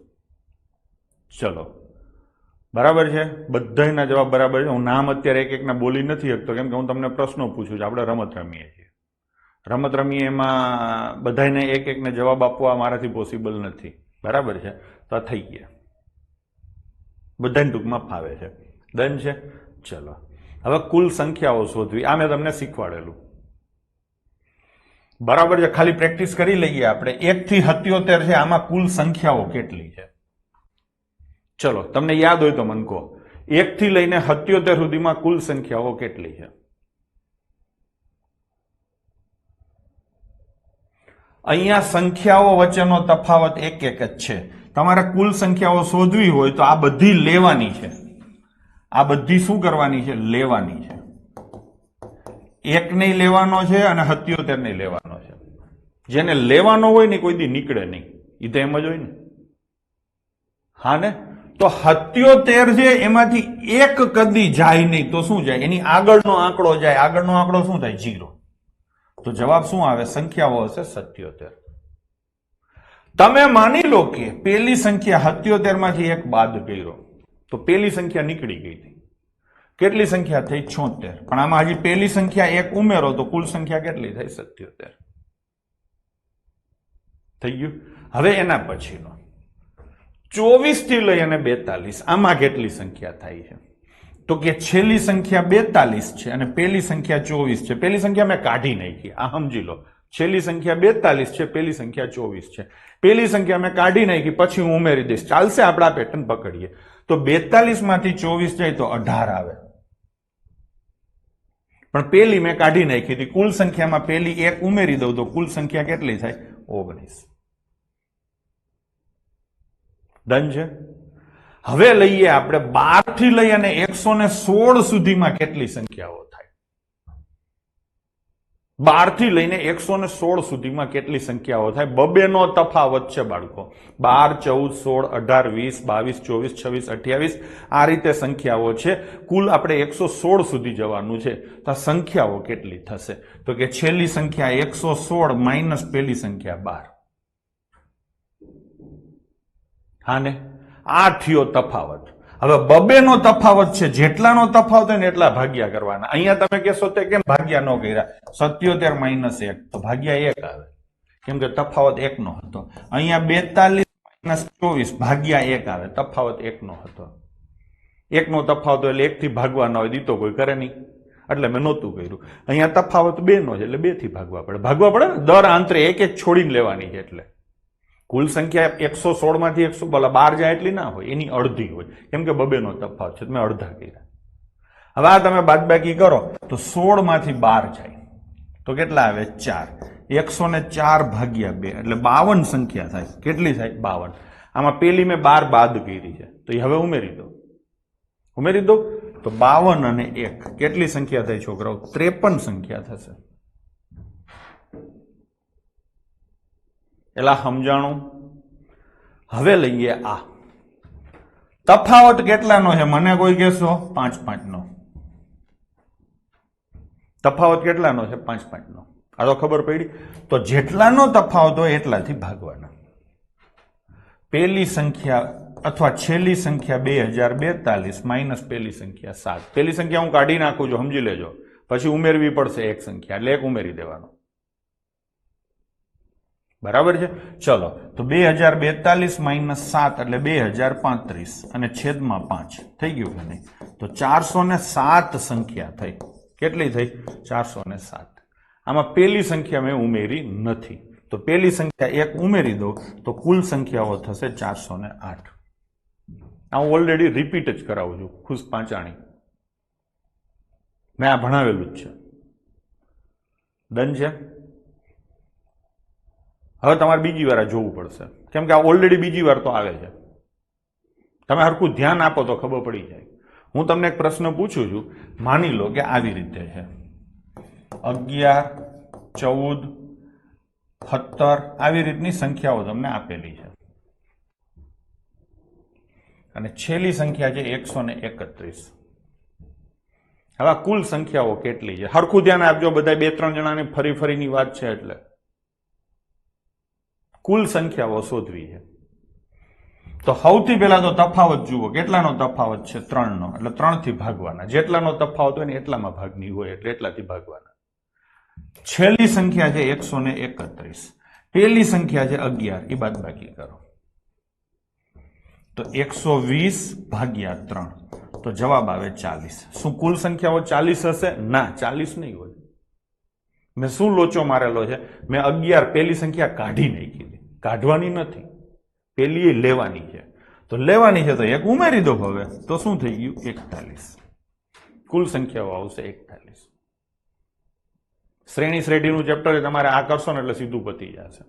ચલો, બરાબર છે? બધાના જવાબ બરાબર છે. હું નામ અત્યારે એક એકના બોલી નથી શકતો, કેમ કે હું તમને પ્રશ્નો પૂછું છું. આપણે રમત રમીએ છીએ. રમત રમીએ એમાં બધાને એક એકને જવાબ આપવા મારાથી પોસિબલ નથી. બરાબર છે? તો આ થઈ ગયા. બધાને ટૂંકમાં ફાવે છે. ડન છે? ચલો, હવે કુલ સંખ્યાઓ શોધવી. આ મેં તમને શીખવાડેલું. બરાબર છે? ખાલી પ્રેક્ટિસ કરી લઈએ આપણે. 1 થી 77 છે, આમાં કુલ સંખ્યાઓ કેટલી છે? ચલો, તમને યાદ હોય તો મને કહો. 1 થી લઈને 77 સુધીમાં કુલ સંખ્યાઓ કેટલી છે? અહીંયા સંખ્યાઓ વચ્ચેનો તફાવત એક જ છે. તમારે કુલ સંખ્યાઓ શોધવી હોય તો આ બધી લેવાની છે. આ બધી શું કરવાની છે? લેવાની છે. 1 નહીં લેવાનો છે અને 77 નહીં લેવાનો છે. જેને લેવાનો હોય ને કોઈ દી નીકળે નહીં. એ તો એમ જ હોય ને. હા ને? તો 77 છે, એમાંથી એક કદી જાય નહીં તો શું જાય? એની આગળનો આંકડો જાય. આગળનો આંકડો શું થાય? 0. તો જવાબ શું આવે? સંખ્યાઓ હશે 77. તમે માની લો કે પેલી સંખ્યા 77 માંથી એક બાદ કર્યો, તો પેલી સંખ્યા નીકળી ગઈ હતી. કેટલી સંખ્યા થઈ? 76. પણ આમાં હજી પેલી સંખ્યા એક ઉમેરો તો કુલ સંખ્યા કેટલી થઈ? 77. થઈ ગયું? હવે એના પછીનો 24 થી લઈ અને 42, આમાં કેટલી સંખ્યા થાય છે? તો કે છેલ્લી સંખ્યા 42 છે અને પેલી સંખ્યા 24 છે. પેલી સંખ્યા મેં કાઢી નાખી, આ સમજી લો. છેલ્લી સંખ્યા 42 છે, પેલી સંખ્યા 24 છે. પેલી સંખ્યા મેં કાઢી નાખી, પછી હું ઉમેરી દઈશ. ચાલશે? આપણે આ પેટર્ન પકડીએ. તો 42 માંથી 24 જાય તો 18 આવે. પણ પેલી મેં કાઢી નાખી હતી. કુલ સંખ્યામાં પેલી એક ઉમેરી દઉં તો કુલ સંખ્યા કેટલી થાય? 19. ડન છે? હવે લઈએ આપણે 12 થી લઈ અને 116 સુધીમાં કેટલી સંખ્યાઓ થાય? 12 થી લઈને 116 સુધીમાં કેટલી સંખ્યાઓ થાય? બબેનો તફાવત છે બાળકો. 12, 14, 16, 18, 22, 24, 26, 28 આ રીતે સંખ્યાઓ છે. કુલ આપણે 116 સુધી જવાનું છે. તો આ સંખ્યાઓ કેટલી થશે? તો કે છેલ્લી સંખ્યા 116 માઇનસ પહેલી સંખ્યા 12. હા ને, આ થયો તફાવત. હવે બબેનો તફાવત છે, જેટલાનો તફાવત હોય ને એટલા ભાગ્યા કરવાના. અહીંયા તમે કહેશો તે કેમ ભાગ્યા ન કર્યા? 77 માઇનસ 1 તો ભાગ્યા 1 આવે, કેમ કે તફાવત 1 નો હતો. અહીંયા 42 માઇનસ 24 ભાગ્યા 1 આવે, તફાવત 1 નો હતો. 1 નો તફાવત એટલે 1 થી ભાગવાનો હોય, દીતો કોઈ કરે નહીં, એટલે મેં નહોતું કર્યું. અહીંયા તફાવત 2 નો છે એટલે 2 થી ભાગવા પડે. ભાગવા પડે ને, દર આંતરે એક એક છોડીને લેવાની છે. એટલે કુલ સંખ્યા 116 માંથી 112 જાય એટલી ના હોય, એની અડધી હોય, કેમ કે બબેનો તફાવત છે. તમે અડધા કર્યા. હવે આ તમે બાદબાકી કરો તો 16 માંથી 12 જાય તો કેટલા આવે? 4. 104 ભાગ્યા 2 એટલે 52 સંખ્યા થાય. કેટલી થાય? 52. આમાં પેલી મેં 12 બાદ કરી છે તો એ હવે ઉમેરી દો. તો 52 અને 1 કેટલી સંખ્યા થઈ છોકરાઓ? 53 સંખ્યા થશે. એલા સમજાણું? હવે લઈએ આ તફાવત કેટલાનો છે? મને કોઈ કહેશો 5-5 નો તફાવત. કેટલાનો છે? 5-5 નો. આ તો ખબર પડી. તો જેટલાનો તફાવત હોય એટલાથી ભાગવાના. પેલી સંખ્યા અથવા છેલ્લી સંખ્યા 2042 માઇનસ પેલી સંખ્યા 7. પેલી સંખ્યા હું કાઢી નાખું છું, સમજી લેજો. પછી ઉમેરવી પડશે એક સંખ્યા, એટલે એક ઉમેરી દેવાનો. બરાબર છે? ચલો, તો 2042 માઇનસ 7 એટલે 2035 અને છેદમાં 5 થઈ ગયું કે નહીં? તો 407 સંખ્યા થઈ. કેટલી થઈ? 407. આમાં પેલી સંખ્યા મેં ઉમેરી નથી, તો પેલી સંખ્યા 1 ઉમેરી દો તો કુલ સંખ્યાઓ થશે 408. હું ઓલરેડી રિપીટ જ કરાવું છું, ખુશ પાંચાણી. મેં આ ભણાવેલું જ છે. ડન છે? હવે તમારે બીજી વાર જોવું પડશે, કેમ કે આ ઓલરેડી બીજી વાર તો આવે છે. તમે હરખું ધ્યાન આપો તો ખબર પડી જાય. હું તમને એક પ્રશ્ન પૂછું છું, માની લો કે આવી રીતે છે 11, 14, 17 આવી રીતની સંખ્યાઓ તમને આપેલી છે અને છેલ્લી સંખ્યા છે 131. હવે આ કુલ સંખ્યાઓ કેટલી છે? હરખું ધ્યાન આપજો બધા. 2-3 જણાની ફરીની વાત છે એટલે કુલ સંખ્યાઓ શોધવી છે. તો સૌથી પહેલા તો તફાવત જુઓ. કેટલાનો તફાવત છે? 3 નો. એટલે 3 થી ભાગવાના. જેટલાનો તફાવત હોય ને એટલામાં ભાગની હોય એટલે એટલાથી ભાગવાના. છેલ્લી સંખ્યા છે 131. પેલી સંખ્યા છે 11, એ બાદબાકી કરો તો 120 ભાગ્યા 3 તો જવાબ આવે 40. શું કુલ સંખ્યાઓ 40 હશે? ના, 40 નહીં હોય. મેં શું લોચો મારેલો છે? મેં 11 પેલી સંખ્યા કાઢી નાખી. કાઢવાની નથી, પેલી એ લેવાની છે. તો લેવાની છે તો 1 ઉમેરી દો. હવે તો શું થઈ ગયું? 41. કુલ સંખ્યાઓ આવશે 41. શ્રેણીનું ચેપ્ટર તમારે આ કરશો ને એટલે સીધું પતી જશે.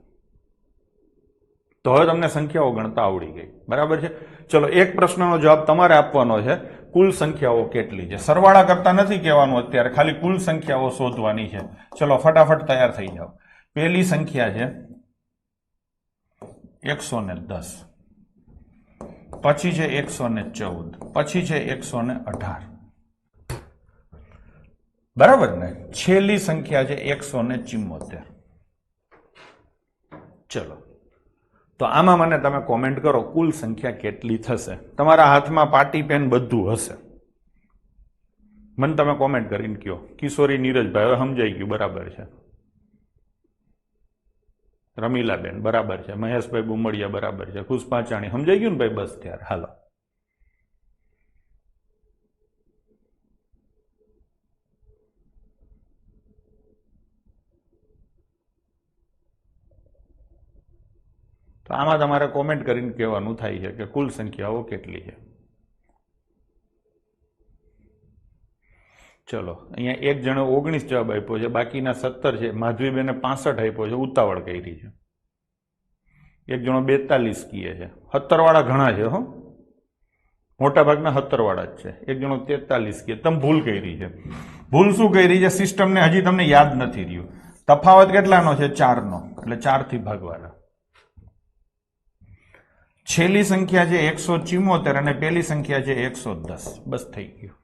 તો હવે તમને સંખ્યાઓ ગણતા આવડી ગઈ. બરાબર છે? ચલો, એક પ્રશ્નનો જવાબ તમારે આપવાનો છે. કુલ સંખ્યાઓ કેટલી છે? સરવાળા કરતા નથી કહેવાનું અત્યારે, ખાલી કુલ સંખ્યાઓ શોધવાની છે. ચલો ફટાફટ તૈયાર થઈ જાઓ. પહેલી સંખ્યા છે 110, પછી છે 114, પછી છે 118. બરાબર ને? છેલ્લી સંખ્યા છે 174. ચલો, તો આમાં મને તમે કોમેન્ટ કરો કુલ સંખ્યા કેટલી થશે. તમારા હાથમાં પાટી પેન બધું હશે, મને તમે કોમેન્ટ કરીને કહો. કિશોરી નીરજભાઈ હવે સમજાઈ ગયું, બરાબર છે. રમીલાબેન બરાબર છે. મહેશભાઈ બુમડિયા બરાબર છે. ખુશ પાંચાણી સમજાઈ ગયું ને ભાઈ? બસ ત્યારે હાલો. તો આમાં તમારે કોમેન્ટ કરીને કહેવાનું થાય છે કે કુલ સંખ્યાઓ કેટલી છે. ચલો, અહીંયા એક જણે 19 જવાબ આપ્યો છે, બાકીના 17 છે. માધવીબેને 65 આપ્યો છે, ઉતાવળ કરી છે. એક જણો 42 કહે છે. 17 વાળા ઘણા છે હો. મોટાભાગના 17 વાળા જ છે. એક જણો 43 કે તમે ભૂલ કરી છે. ભૂલ શું કરી છે? સિસ્ટમને હજી તમને યાદ નથી રહ્યું. તફાવત કેટલાનો છે? 4 નો, એટલે 4 થી ભાગવાના. છેલ્લી સંખ્યા છે 174 અને પહેલી સંખ્યા છે 110. બસ થઈ ગયું.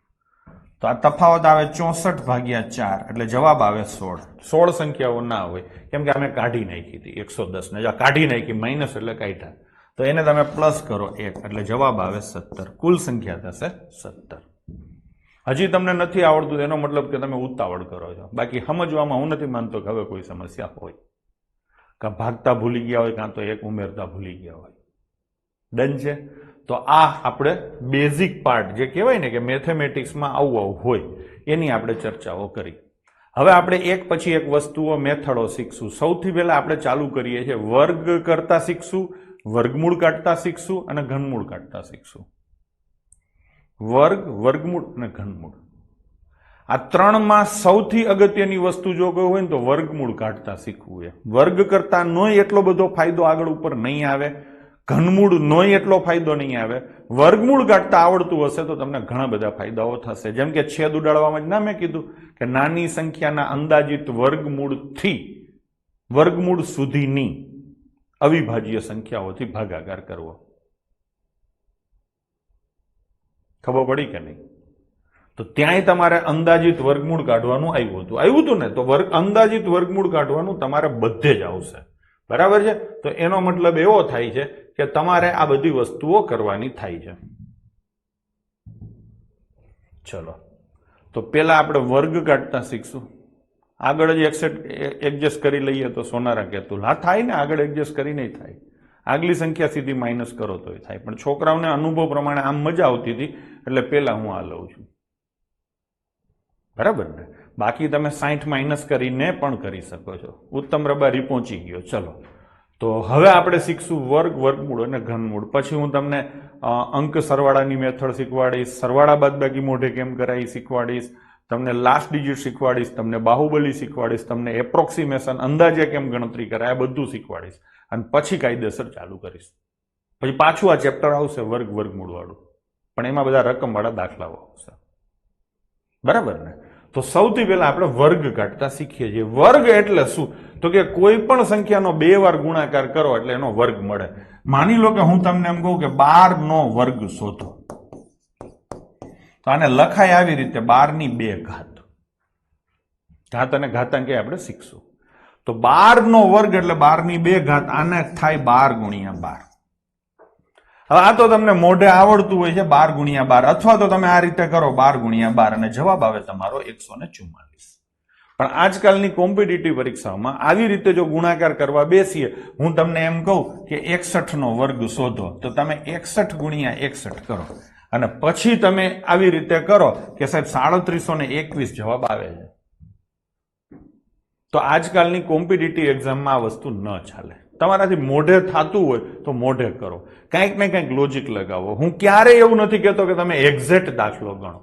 તો આ તફાવત આવે 64 ભાગ્યા 4, એટલે જવાબ આવે 16. 16 સંખ્યાઓ ના હોય કેમ કે અમે કાઢી નાખી હતી 110 ને. કાઢી નાખી, માઇનસ એટલે કાઢ્યા, તો એને તમે પ્લસ કરો 1, એટલે જવાબ આવે 17. કુલ સંખ્યા થશે 17. હજી તમને નથી આવડતું એનો મતલબ કે તમે ઉતાવળ કરો છો. બાકી સમજવામાં હું નથી માનતો કે હવે કોઈ સમસ્યા હોય. કાં ભાગતા ભૂલી ગયા હોય, કાં તો એક ઉમેરતા ભૂલી ગયા હોય. ડન છે? તો આ આપણે બેઝિક પાર્ટ જે કહેવાય ને કે મેથેમેટિક્સમાં આવું હોય એની આપણે ચર્ચાઓ કરી. હવે આપણે એક પછી એક વસ્તુઓ, મેથડો શીખશું. સૌથી પહેલા આપણે ચાલુ કરીએ છીએ વર્ગ કરતા શીખશું, વર્ગમૂળ કાઢતા શીખશું અને ઘનમૂળ કાઢતા શીખશું. વર્ગ, વર્ગમૂળ અને ઘનમૂળ, આ ત્રણમાં સૌથી અગત્યની વસ્તુ જો કોઈ હોય ને તો વર્ગમૂળ કાઢતા શીખવું. એ વર્ગ કરતા નોય એટલો બધો ફાયદો આગળ ઉપર નહીં આવે, ઘનમૂળ નોય એટલો ફાયદો નહીં આવે. વર્ગમૂળ કાઢતા આવડતું હશે તો તમને ઘણા બધા ફાયદાઓ થશે. જેમ કે છેદ ઉડાડવામાં જ ના મેં કીધું કે નાની સંખ્યાના અંદાજિત વર્ગમૂળથી વર્ગમૂળ સુધીની અવિભાજ્ય સંખ્યાઓથી ભાગાકાર કરવો. ખબર પડી કે નહીં? તો ત્યાંય તમારે અંદાજિત વર્ગમૂળ કાઢવાનું આવ્યું હતું ને? તો અંદાજિત વર્ગમૂળ કાઢવાનું તમારે બધે જ આવશે. બરાબર છે? તો એનો મતલબ એવો થાય છે કે તમારે આ બધી વસ્તુઓ કરવાની થાય છે. ચલો, તો પેલા આપણે વર્ગ કાઢતા શીખશું. આગળ જ એડજસ્ટ કરી લઈએ તો સોનારા કેતુલ. હા થાય ને, આગળ એડજસ્ટ કરી નહીં થાય. આગલી સંખ્યા સીધી માઇનસ કરો તોય થાય, પણ છોકરાઓને અનુભવ પ્રમાણે આમ મજા આવતી હતી એટલે પેલા હું આ લઉં છું. બરાબર ને? બાકી તમે 60 માઇનસ કરીને પણ કરી શકો છો. ઉત્તમ રબારી પહોંચી ગયો. ચલો, તો હવે આપણે શીખશું વર્ગ, વર્ગમૂળ અને ઘનમૂળ. પછી હું તમને અંક સરવાળાની મેથડ શીખવાડીશ, સરવાળા બાદબાકી મોઢે કેમ કરાય શીખવાડીશ, તમને લાસ્ટ ડિજિટ શીખવાડીશ, તમને બાહુબલી શીખવાડીશ, તમને એપ્રોક્સિમેશન, અંદાજે કેમ ગણતરી કરાય, આ બધું શીખવાડીશ. અને પછી કાયદેસર ચાલુ કરીશ. પછી પાછું આ ચેપ્ટર આવશે વર્ગ, વર્ગમૂળ વાળું, પણ એમાં બધા રકમ વાળા દાખલાઓ આવશે. બરાબર ને? તો સૌથી પહેલા આપણે વર્ગ કાઢતા શીખીએ છીએ. વર્ગ એટલે શું? તો કે કોઈ પણ સંખ્યાનો 2 વાર ગુણાકાર કરો એટલે એનો વર્ગ મળે. માની લો કે હું તમને એમ કહું કે 12 નો વર્ગ શોધો, તો આને લખાય આવી રીતે 12 ની 2 ઘાત. ઘાત અને ઘાતાંક આપણે શીખશું. તો 12 નો વર્ગ એટલે 12 ની 2 ઘાત, આને થાય 12 ગુણ્યા 12. હવે આ તો તમને મોઢે આવડતું હોય છે 12 ગુણ્યા 12, અથવા તો તમે આ રીતે કરો 12 ગુણ્યા 12 અને જવાબ આવે તમારો 144. પણ આજકાલની કોમ્પિટિટિવ પરીક્ષાઓમાં આવી રીતે જો ગુણાકાર કરવા બેસીએ, હું તમને એમ કહું કે 61 નો વર્ગ શોધો, તો તમે 61 ગુણ્યા 61 કરો અને પછી તમે આવી રીતે કરો કે સાહેબ 3721 જવાબ આવે છે. તો આજકાલની કોમ્પિટિટિવ એક્ઝામમાં આ વસ્તુ ન ચાલે. તમારાથી મોઢે થતું હોય તો મોઢે કરો, કંઈક ને કંઈક લોજિક લગાવો. હું ક્યારેય એવું નથી કહેતો કે તમે એક્ઝેક્ટ દાખલો ગણો.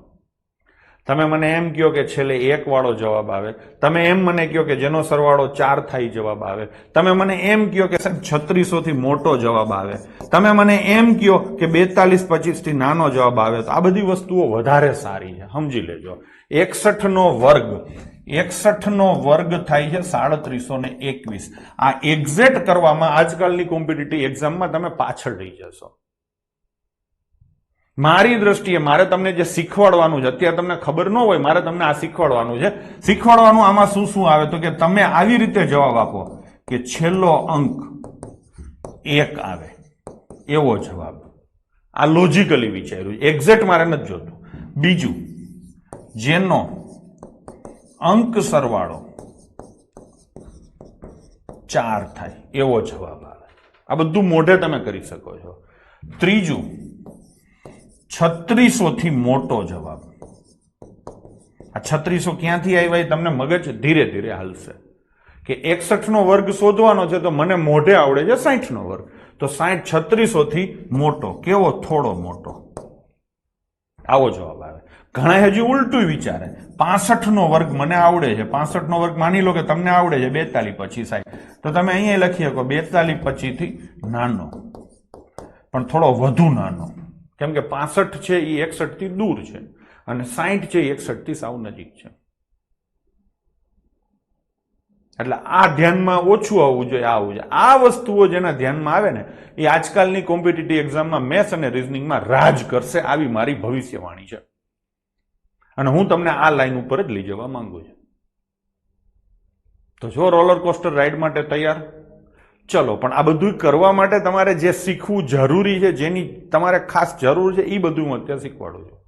તમે મને એમ કહો કે છેલ્લે 1 વાળો જવાબ આવે, તમે એમ મને કહો કે જેનો સરવાળો 4 થાય જવાબ આવે, તમે મને એમ કહો કે સાહેબ 3600 થી મોટો જવાબ આવે, તમે મને એમ કહો કે 4225 થી નાનો જવાબ આવે, તો આ બધી વસ્તુઓ વધારે સારી છે. સમજી લેજો, 61 નો વર્ગ, 61 નો વર્ગ થાય છે 3721. આ એક્ઝેક્ટ કરવામાં આજકાલની કોમ્પિટિટિવ એક્ઝામમાં તમે પાછળ રહી જશો. મારી દ્રષ્ટિએ મારે તમને જે શીખવાડવાનું છે, અત્યારે તમને ખબર ન હોય, મારે તમને આ શીખવાડવાનું છે. શીખવાડવાનું આમાં શું શું આવે તો કે તમે આવી રીતે જવાબ આપો કે છેલ્લો અંક 1 આવે એવો જવાબ. આ લોજિકલી વિચાર્યું, એક્ઝેક્ટ મારે નથી જોતું. બીજું, જેનો અંક સરવાળો 4 થાય એવો જવાબ આવે. આ બધું મોઢે તમે કરી શકો છો. ત્રીજું, 3600 થી મોટો જવાબ. આ 3600 ક્યાંથી આવ્યા એ તમને મગજ ધીરે ધીરે હાલશે કે 61 નો વર્ગ શોધવાનો છે, તો મને મોઢે આવડે છે 60 નો વર્ગ, તો 3600 થી મોટો કેવો? થોડો મોટો. આવો જવાબ આવે. ઘણા હજી ઉલટું વિચારે, 65 નો વર્ગ મને આવડે છે, 65 નો વર્ગ માની લો કે તમને આવડે છે 4225 સાહેબ, તો તમે અહીંયા લખી શકો 4225 થી નાનો, પણ થોડો વધુ નાનો. કેમ કે 65 છે એ 61 થી દૂર છે અને 60 છે એ 61 થી સાવ નજીક છે. એટલે આ ધ્યાનમાં ઓછું આવવું જોઈએ, આવવું જોઈએ. આ વસ્તુઓ જેના ધ્યાનમાં આવે ને એ આજકાલની કોમ્પિટિટિવ એક્ઝામમાં મેથ્સ અને રિઝનિંગમાં રાજ કરશે, આવી મારી ભવિષ્યવાણી છે. અને હું તમને આ લાઈન ઉપર જ લઈ જવા માંગુ છું. તો જો રોલર કોસ્ટર રાઈડ માટે તૈયાર? ચલો, પણ આ બધું કરવા માટે તમારે જે શીખવું જરૂરી છે, જેની તમારે ખાસ જરૂર છે, એ બધું હું અત્યારે શીખવાડું છું.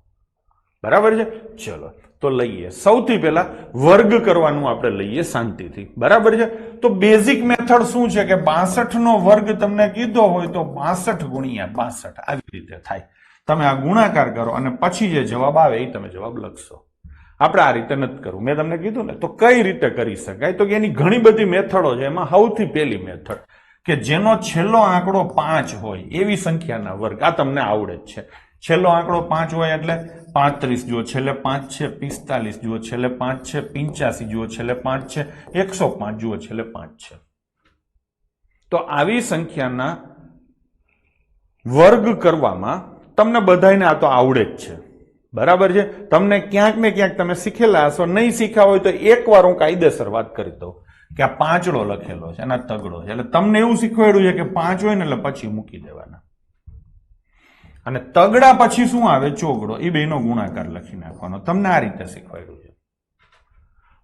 બરાબર છે? ચલો તો લઈએ. સૌથી પહેલા વર્ગ કરવાનું આપણે લઈએ શાંતિથી. બરાબર છે? તો બેઝિક મેથડ શું છે કે 62 નો વર્ગ તમને કીધો હોય તો 62 ગુણ્યા 62 આવી રીતે થાય. તમે આ ગુણાકાર કરો અને પછી જે જવાબ આવે એ તમે જવાબ લખશો. આપણે આ રીતે નથી કરવું. મેં તમને કીધું ને, તો કઈ રીતે કરી શકાય? તો કે એની ઘણી બધી મેથડો છે. એમાં સૌથી પહેલી મેથડ કે જેનો છેલ્લો આંકડો 5 હોય એવી સંખ્યાના વર્ગ. આ તમને આવડે જ છે. છેલ્લો આંકડો 5 હોય એટલે 35 જુઓ છેલ્લે 5 છે, 45 જુઓ છેલ્લે 5 છે, 85 જુઓ છેલ્લે 5 છે, 105 જુઓ છેલ્લે 5 છે. તો આવી સંખ્યાના વર્ગ કરવામાં તમને બધાને આ તો આવડે જ છે. બરાબર છે? તમને ક્યાંક ને ક્યાંક તમે શીખેલા હશો. નહીં શીખ્યા હોય તો એકવાર હું કાયદેસર વાત કરી દઉં કે આ પાંચડો લખેલો છે અને આ તગડો છે. એટલે તમને એવું શીખવાડ્યું છે કે 5 હોય ને એટલે પછી મૂકી દેવાના. અને તગડા પછી શું આવે? ચોગડો. એ બેનો ગુણાકાર લખી નાખવાનો. તમને આ રીતે શીખવાડ્યું છે.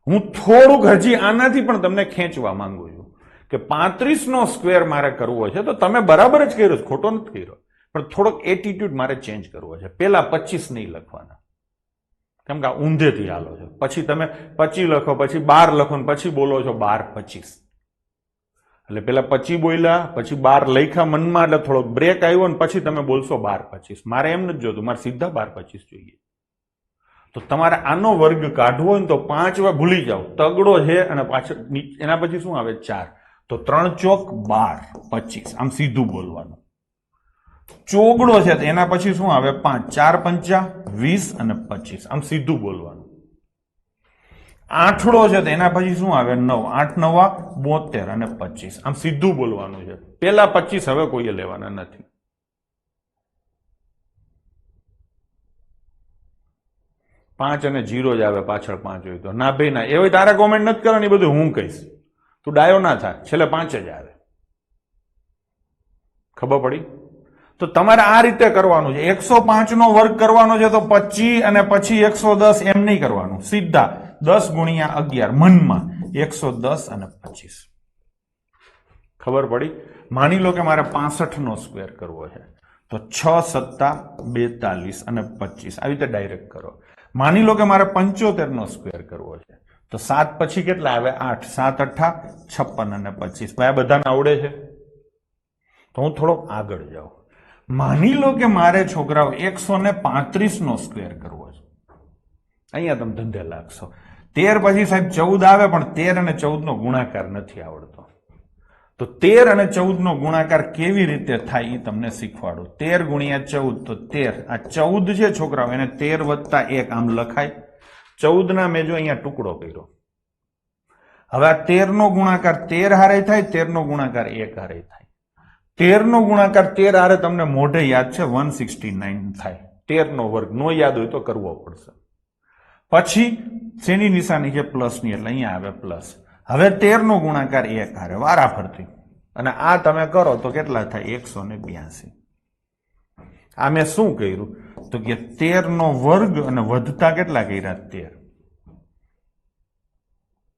હું થોડુંક હજી આનાથી પણ તમને ખેંચવા માંગુ છું કે 35 નો સ્ક્વેર મારે કરવો છે તો તમે બરાબર જ કર્યો, ખોટો નથી કર્યો, પણ થોડોક એટીટ્યુડ મારે ચેન્જ કરવો છે. પેલા 25 નહીં લખવાના, કેમ કે આ ઊંધેથી હાલો છે. પછી તમે 25 લખો, પછી 12 લખો, પછી બોલો છો 12 25. એટલે પેલા 25 બોલ્યા, પછી 12 લખ્યા મનમાં, એટલે થોડોક બ્રેક આવ્યો ને પછી તમે બોલશો 12 25. મારે એમ નથી જોતું, મારે સીધા 12 25 જોઈએ. તો તમારે આનો વર્ગ કાઢવો હોય ને તો 5 વાર ભૂલી જાઓ. તગડો છે અને પાછળ એના પછી શું આવે? 4. તો 3 ચોક 12 25. આમ સીધું બોલવાનું. ચોગડો છે તો એના પછી શું આવે? 5. 4 પંચા 20 અને 25. આમ સીધું બોલવાનું. આઠડો છે તો એના પછી શું આવે? 9. 8 9 72 અને 25. આમ સીધું બોલવાનું છે. પેલા 25 હવે કોઈએ લેવાના નથી. પાંચ અને 0 જ આવે પાછળ 5 હોય તો. ના ભાઈ ના, એવી તારે કોમેન્ટ નથી કરવાની, બધું હું કહીશ. તું ડાયો ના થાય, છેલ્લે 5 જ આવે. ખબર પડી? તો તમારે આ રીતે કરવાનું છે. 105 નો વર્ગ કરવાનો છે તો 25 અને પછી 110 એમ નહીં કરવાનું. સીધા 10 ગુણ્યા 11 મનમાં 110 અને 25. ખબર પડી? માની લો કે મારે 65 નો સ્ક્વેર કરવો છે તો 6 સત્તા 42 અને 25. આવી રીતે ડાયરેક્ટ કરો. માની લો કે મારે 75 નો સ્ક્વેર કરવો છે તો 7 પછી કેટલા આવે? 8. 7 8 56 અને 25. ભાઈ આ બધાને આવડે છે? તો હું થોડોક આગળ જાઉં. માની લો કે મારે છોકરાઓ 135 નો સ્ક્વેર કરવો છે. અહીંયા તમે ધંધે લાગશો. 13 પછી સાહેબ 14 આવે, પણ 13 અને 14 નો ગુણાકાર નથી આવડતો. તો 13 અને 14 નો ગુણાકાર કેવી રીતે થાય એ તમને શીખવાડું. 13 ગુણ્યા 14 તો 13. આ 14 છે છોકરાઓ, એને 13 વત્તા 1 આમ લખાય. 14 ના મેં જો અહીંયા ટુકડો કર્યો. હવે આ 13 નો ગુણાકાર 13 હારે થાય, 13 નો ગુણાકાર 1 હારે થાય. 13 નો ગુણાકાર 13 હારે તમને મોઢે યાદ છે 169 થાય. 13 નો વર્ગ નો યાદ હોય તો કરવો પડશે. પછી શેની નિશાની છે? પ્લસની, એટલે અહીંયા આવે પ્લસ. હવે 13 નો ગુણાકાર 1 હારે વારા ફરતી, અને આ તમે કરો તો કેટલા થાય? 182. આ મેં શું કર્યું તો કે 13 નો વર્ગ અને વધતા કેટલા કર્યા? 13.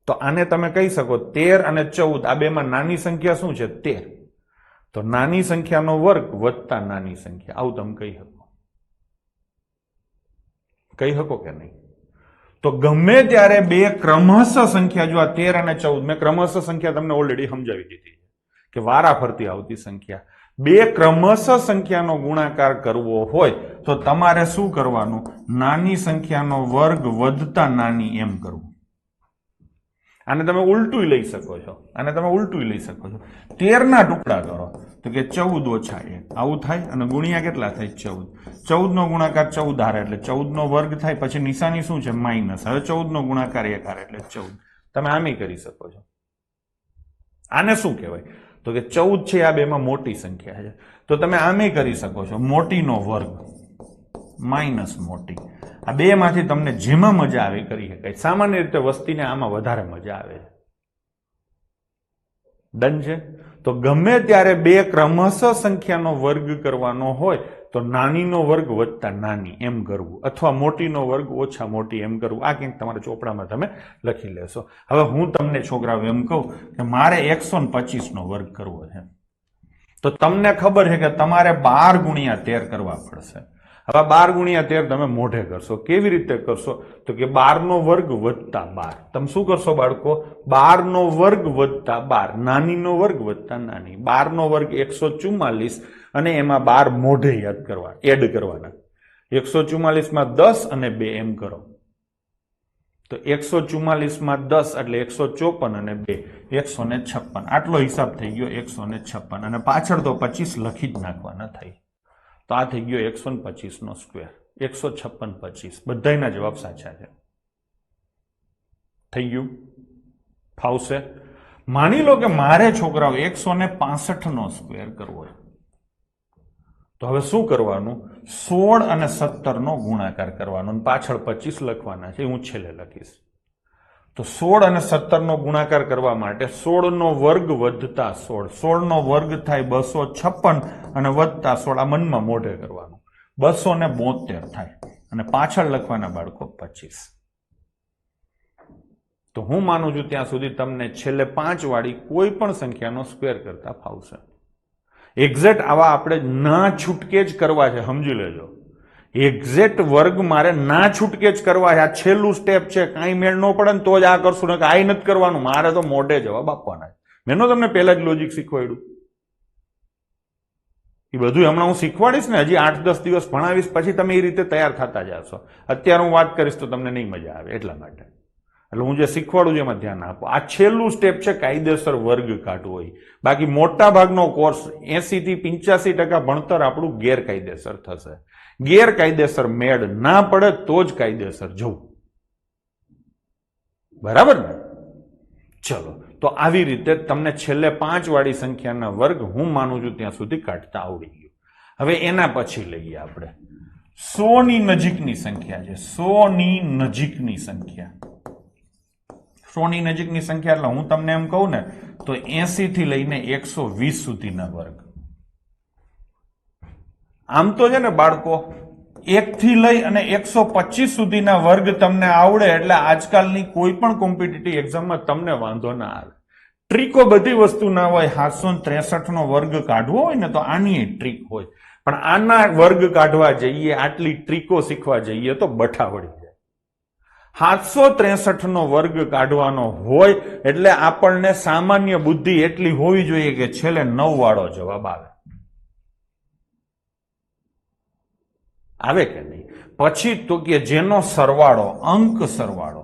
તો આને તમે કહી શકો 13 અને 14 આ બેમાં નાની સંખ્યા શું છે? 13. તો નાની સંખ્યાનો વર્ગ વત્તા નાની સંખ્યા, આવું તમે કહી શકો. કહી શકો કે નહીં? તો ગમે ત્યારે બે ક્રમશઃ સંખ્યા, જો આ 13 અને 14 મેં ક્રમશઃ સંખ્યા તમને ઓલરેડી સમજાવી દીધી કે વારા ફરતી આવતી સંખ્યા. બે ક્રમશઃ સંખ્યાનો ગુણાકાર કરવો હોય તો તમારે શું કરવાનું? નાની સંખ્યાનો વર્ગ વધતા નાની એમ કરવું. આને તમે ઉલટું લઈ શકો છો. આને તમે ઉલટું લઈ શકો છો. 13 ના ટુકડા કરો તો કે 14 ઓછા 1 આવું થાય, અને ગુણ્યા કેટલા થાય? 14. 14 નો ગુણાકાર 14 હારે એટલે 14 નો વર્ગ થાય. પછી નિશાની શું છે? માઇનસ. હવે 14 નો ગુણાકાર 1 હારે એટલે 14. તમે આમ કરી શકો છો. આને શું કહેવાય? તો કે 14 છે આ બેમાં મોટી સંખ્યા છે, તો તમે આમે કરી શકો છો મોટીનો વર્ગ. માઇનસ મોટી. આ બેમાંથી તમને જેમાં મજા આવે કરી શકાય. સામાન્ય રીતે વસ્તીને આમાં વધારે મજા આવે છે. ડન છે. તો ગમે ત્યારે બે ક્રમશઃ સંખ્યાનો વર્ગ કરવાનો હોય તો નાનીનો વર્ગ વત્તા નાની એમ કરવું, અથવા મોટીનો વર્ગ ઓછા મોટી એમ કરવું. આ કંઈક તમારા ચોપડામાં તમે લખી લેશો. હવે હું તમને છોકરાઓ એમ કહું કે મારે 125 નો વર્ગ કરવો છે, તો તમને ખબર છે કે તમારે 12 ગુણ્યા 13 કરવા પડશે. હવે 12 ગુણ્યા 13 તમે મોઢે કરશો. કેવી રીતે કરશો? તો કે 12 નો વર્ગ વત્તા 12. તમે શું કરશો બાળકો? 12 નો વર્ગ વત્તા 12, નાનીનો વર્ગ વત્તા નાની. 12 નો વર્ગ 144 અને એમાં 12 મોઢે યાદ કરવા, એડ કરવાના. 144 માં 10 અને 2 એમ કરો તો 144 માં 10 એટલે 154 અને 2 156. આટલો હિસાબ થઈ ગયો 156, અને પાછળ તો 25 લખી જ નાખવાના થઈ. તો આ થઈ ગયો 125 નો સ્ક્વેર. 156 25 બધાયના જવાબ સાચા છે. થઈ ગયું? ફાવશે? માની લો કે મારે છોકરાઓ 165 નો સ્ક્વેર કરવો છે, તો હવે શું કરવાનું? 16 અને 17 નો ગુણાકાર કરવાનો, પાછળ 25 લખવાના છે, હું છેલ્લે લખીશ. તો 16 અને 17 નો ગુણાકાર કરવા માટે 16 નો વર્ગ વત્તા 16, 16 નો વર્ગ થાય 256 અને વત્તા 16, આ મનમાં મોઢે કરવાનું, 272 થાય, અને પાછળ લખવાના બાળકો 25. તો હું માનું છું ત્યાં સુધી તમને છેલ્લે 5 વાળી કોઈ પણ સંખ્યાનો સ્ક્વેર કરતા ફાવશે. એક્ઝેક્ટ આવા આપણે ના છૂટકે જ કરવા છે, સમજી લેજો. એક્ઝેક્ટ વર્ગ મારે ના છૂટકે જ કરવા છે. આ છેલ્લું સ્ટેપ છે. કાંઈ મેળ ન પડે ને તો જ આ કરશું, ને આ નથી કરવાનું. મારે તો મોઢે જવાબ આપવાના છે. મેં તમને પહેલા જ લોજિક શીખવાડ્યું. એ બધું હમણાં હું શીખવાડીશ ને, હજી 8-10 દિવસ ભણાવીશ, પછી તમે એ રીતે તૈયાર થતા જશો. અત્યારે હું વાત કરીશ તો તમને નહીં મજા આવે, એટલા માટે. એટલે હું જે શીખવાડું છું એમાં ધ્યાન આપો. આ છેલ્લું સ્ટેપ છે કાયદેસર વર્ગ કાઢવો હોય. બાકી મોટા ભાગનો કોર્સ 80 થી 85% ભણતર આપણું ગેરકાયદેસર થશે. ગેરકાયદેસર મેળ ના પડે તો જ કાયદેસર જવું. બરાબર ને? ચલો, તો આવી રીતે તમને છેલ્લે 5 વાળી સંખ્યાના વર્ગ હું માનું છું ત્યાં સુધી કાઢતા આવડી ગયું. હવે એના પછી લઈએ આપણે 100 ની નજીકની સંખ્યા છે. 100 ની નજીકની સંખ્યા, 100 ની નજીકની સંખ્યા એટલે હું તમને એમ કહું ને તો 80 થી લઈને 120 સુધીના વર્ગ. આમ તો છે ને બાળકો 1 થી લઈ અને 125 સુધીના વર્ગ તમને આવડે એટલે આજકાલની કોઈ પણ કોમ્પિટિટિવ એક્ઝામમાં તમને વાંધો ના આવે. ટ્રીકો બધી વસ્તુ ના હોય. 763 નો વર્ગ કાઢવો હોય ને તો આની ટ્રીક હોય, પણ આના વર્ગ કાઢવા જઈએ, આટલી ટ્રીકો શીખવા જઈએ તો બઠા વળી જાય. 763 નો વર્ગ કાઢવાનો હોય એટલે આપણને સામાન્ય બુદ્ધિ એટલી હોવી જોઈએ કે છેલ્લે 9 વાળો જવાબ આવે. આવે કે નહીં? પછી તો કે જેનો સરવાળો, અંક સરવાળો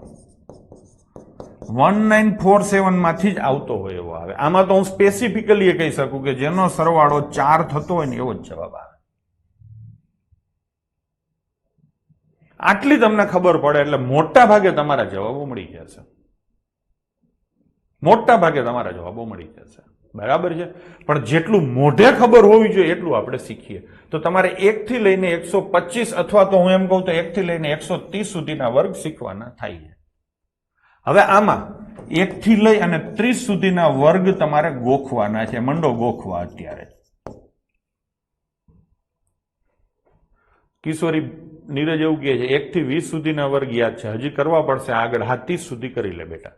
1947 માંથી જ આવતો હોય એવો આવે. આમાં તો હું સ્પેસિફિકલી કહી શકું કે જેનો સરવાળો 4 થતો હોય ને એવો જ જવાબ આવે. આટલી તમને ખબર પડે એટલે મોટા ભાગે તમારા જવાબો મળી જશે. મોટા ભાગે તમારા જવાબો મળી જશે. બરાબર છે? પણ જેટલું મોઢે ખબર હોવી જોઈએ એટલું આપણે શીખીએ. તો તમારે 1 થી લઈને 125 અથવા તો હું એમ કહું તો 1 થી લઈને 130 સુધીના વર્ગ શીખવાના થાય છે. હવે આમાં 1 થી લઈ અને 30 સુધીના વર્ગ તમારે ગોખવાના છે. મંડો ગોખવા અત્યારે. કિશોરી નીરજ એવું કહે છે 1 થી 20 સુધીના વર્ગ યાદ છે, હજી કરવા પડશે આગળ. 30 સુધી કરી લે બેટા.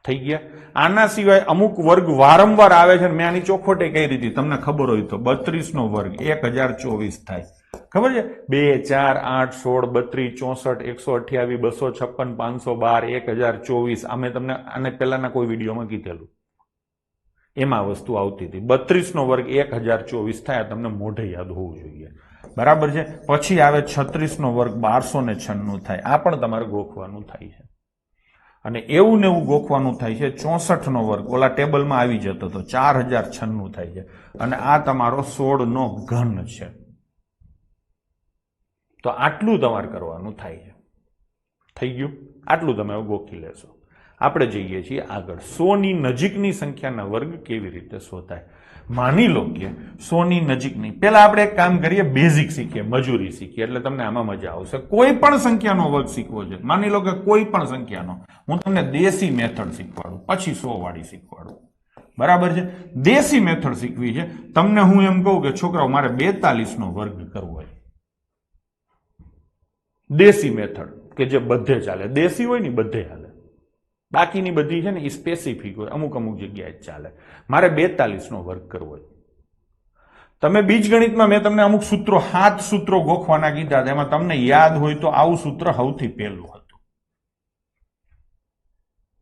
થઈ ગયા? આના સિવાય અમુક વર્ગ વારંવાર આવે છે. મેં આની ચોખવટે કઈ રીતે તમને ખબર હોય તો 32 નો વર્ગ 1024 થાય. ખબર છે? 2, 4, 8, 16, 32, 64, 128, 256, 512, 1024. આ મેં તમને આને પહેલાના કોઈ વિડીયોમાં કીધેલું. એમાં વસ્તુ આવતી હતી. 32 નો વર્ગ 1024 થાય. તમને મોઢે યાદ હોવું જોઈએ. બરાબર છે? પછી આવે 36 નો વર્ગ 1296 થાય. આ પણ તમારે ગોખવાનું થાય છે. અને એવું ને એવું ગોખવાનું થાય છે. 64 નો વર્ગ ઓલા ટેબલમાં આવી જતો તો 4096 થાય છે. અને આ તમારો 16 નો ઘન છે. તો આટલું તમારે કરવાનું થાય છે. થઈ ગયું? આટલું તમે ગોખી લેશો. આપણે જઈએ છીએ આગળ. 100 ની નજીકની સંખ્યાના વર્ગ કેવી રીતે શોધાય? માની લો કે 100 ની નજીકની, પેલા આપણે એક કામ કરીએ, બેઝિક શીખીએ, મજૂરી શીખીએ, એટલે તમને આમાં મજા આવશે. કોઈ પણ સંખ્યાનો વર્ગ શીખવો છે, માની લો કે કોઈ પણ સંખ્યાનો, હું તમને દેશી મેથડ શીખવાડું, પછી 100 વાળી શીખવાડું. બરાબર છે? દેશી મેથડ શીખવી છે. તમને હું એમ કહું કે છોકરાઓ મારે 42 નો વર્ગ કરવો હોય, દેશી મેથડ કે જે બધે ચાલે, દેશી હોય ને બધે ચાલે, બાકીની બધી છે ને એ સ્પેસિફિક હોય, અમુક અમુક જગ્યાએ જ ચાલે. મારે 42 નો વર્ગ કરવો હોય. તમે બીજગણિતમાં મેં તમને અમુક સૂત્રો, 7 સૂત્રો ગોખવાના કીધા, એમાં તમને યાદ હોય તો આવું સૂત્ર સૌથી પહેલું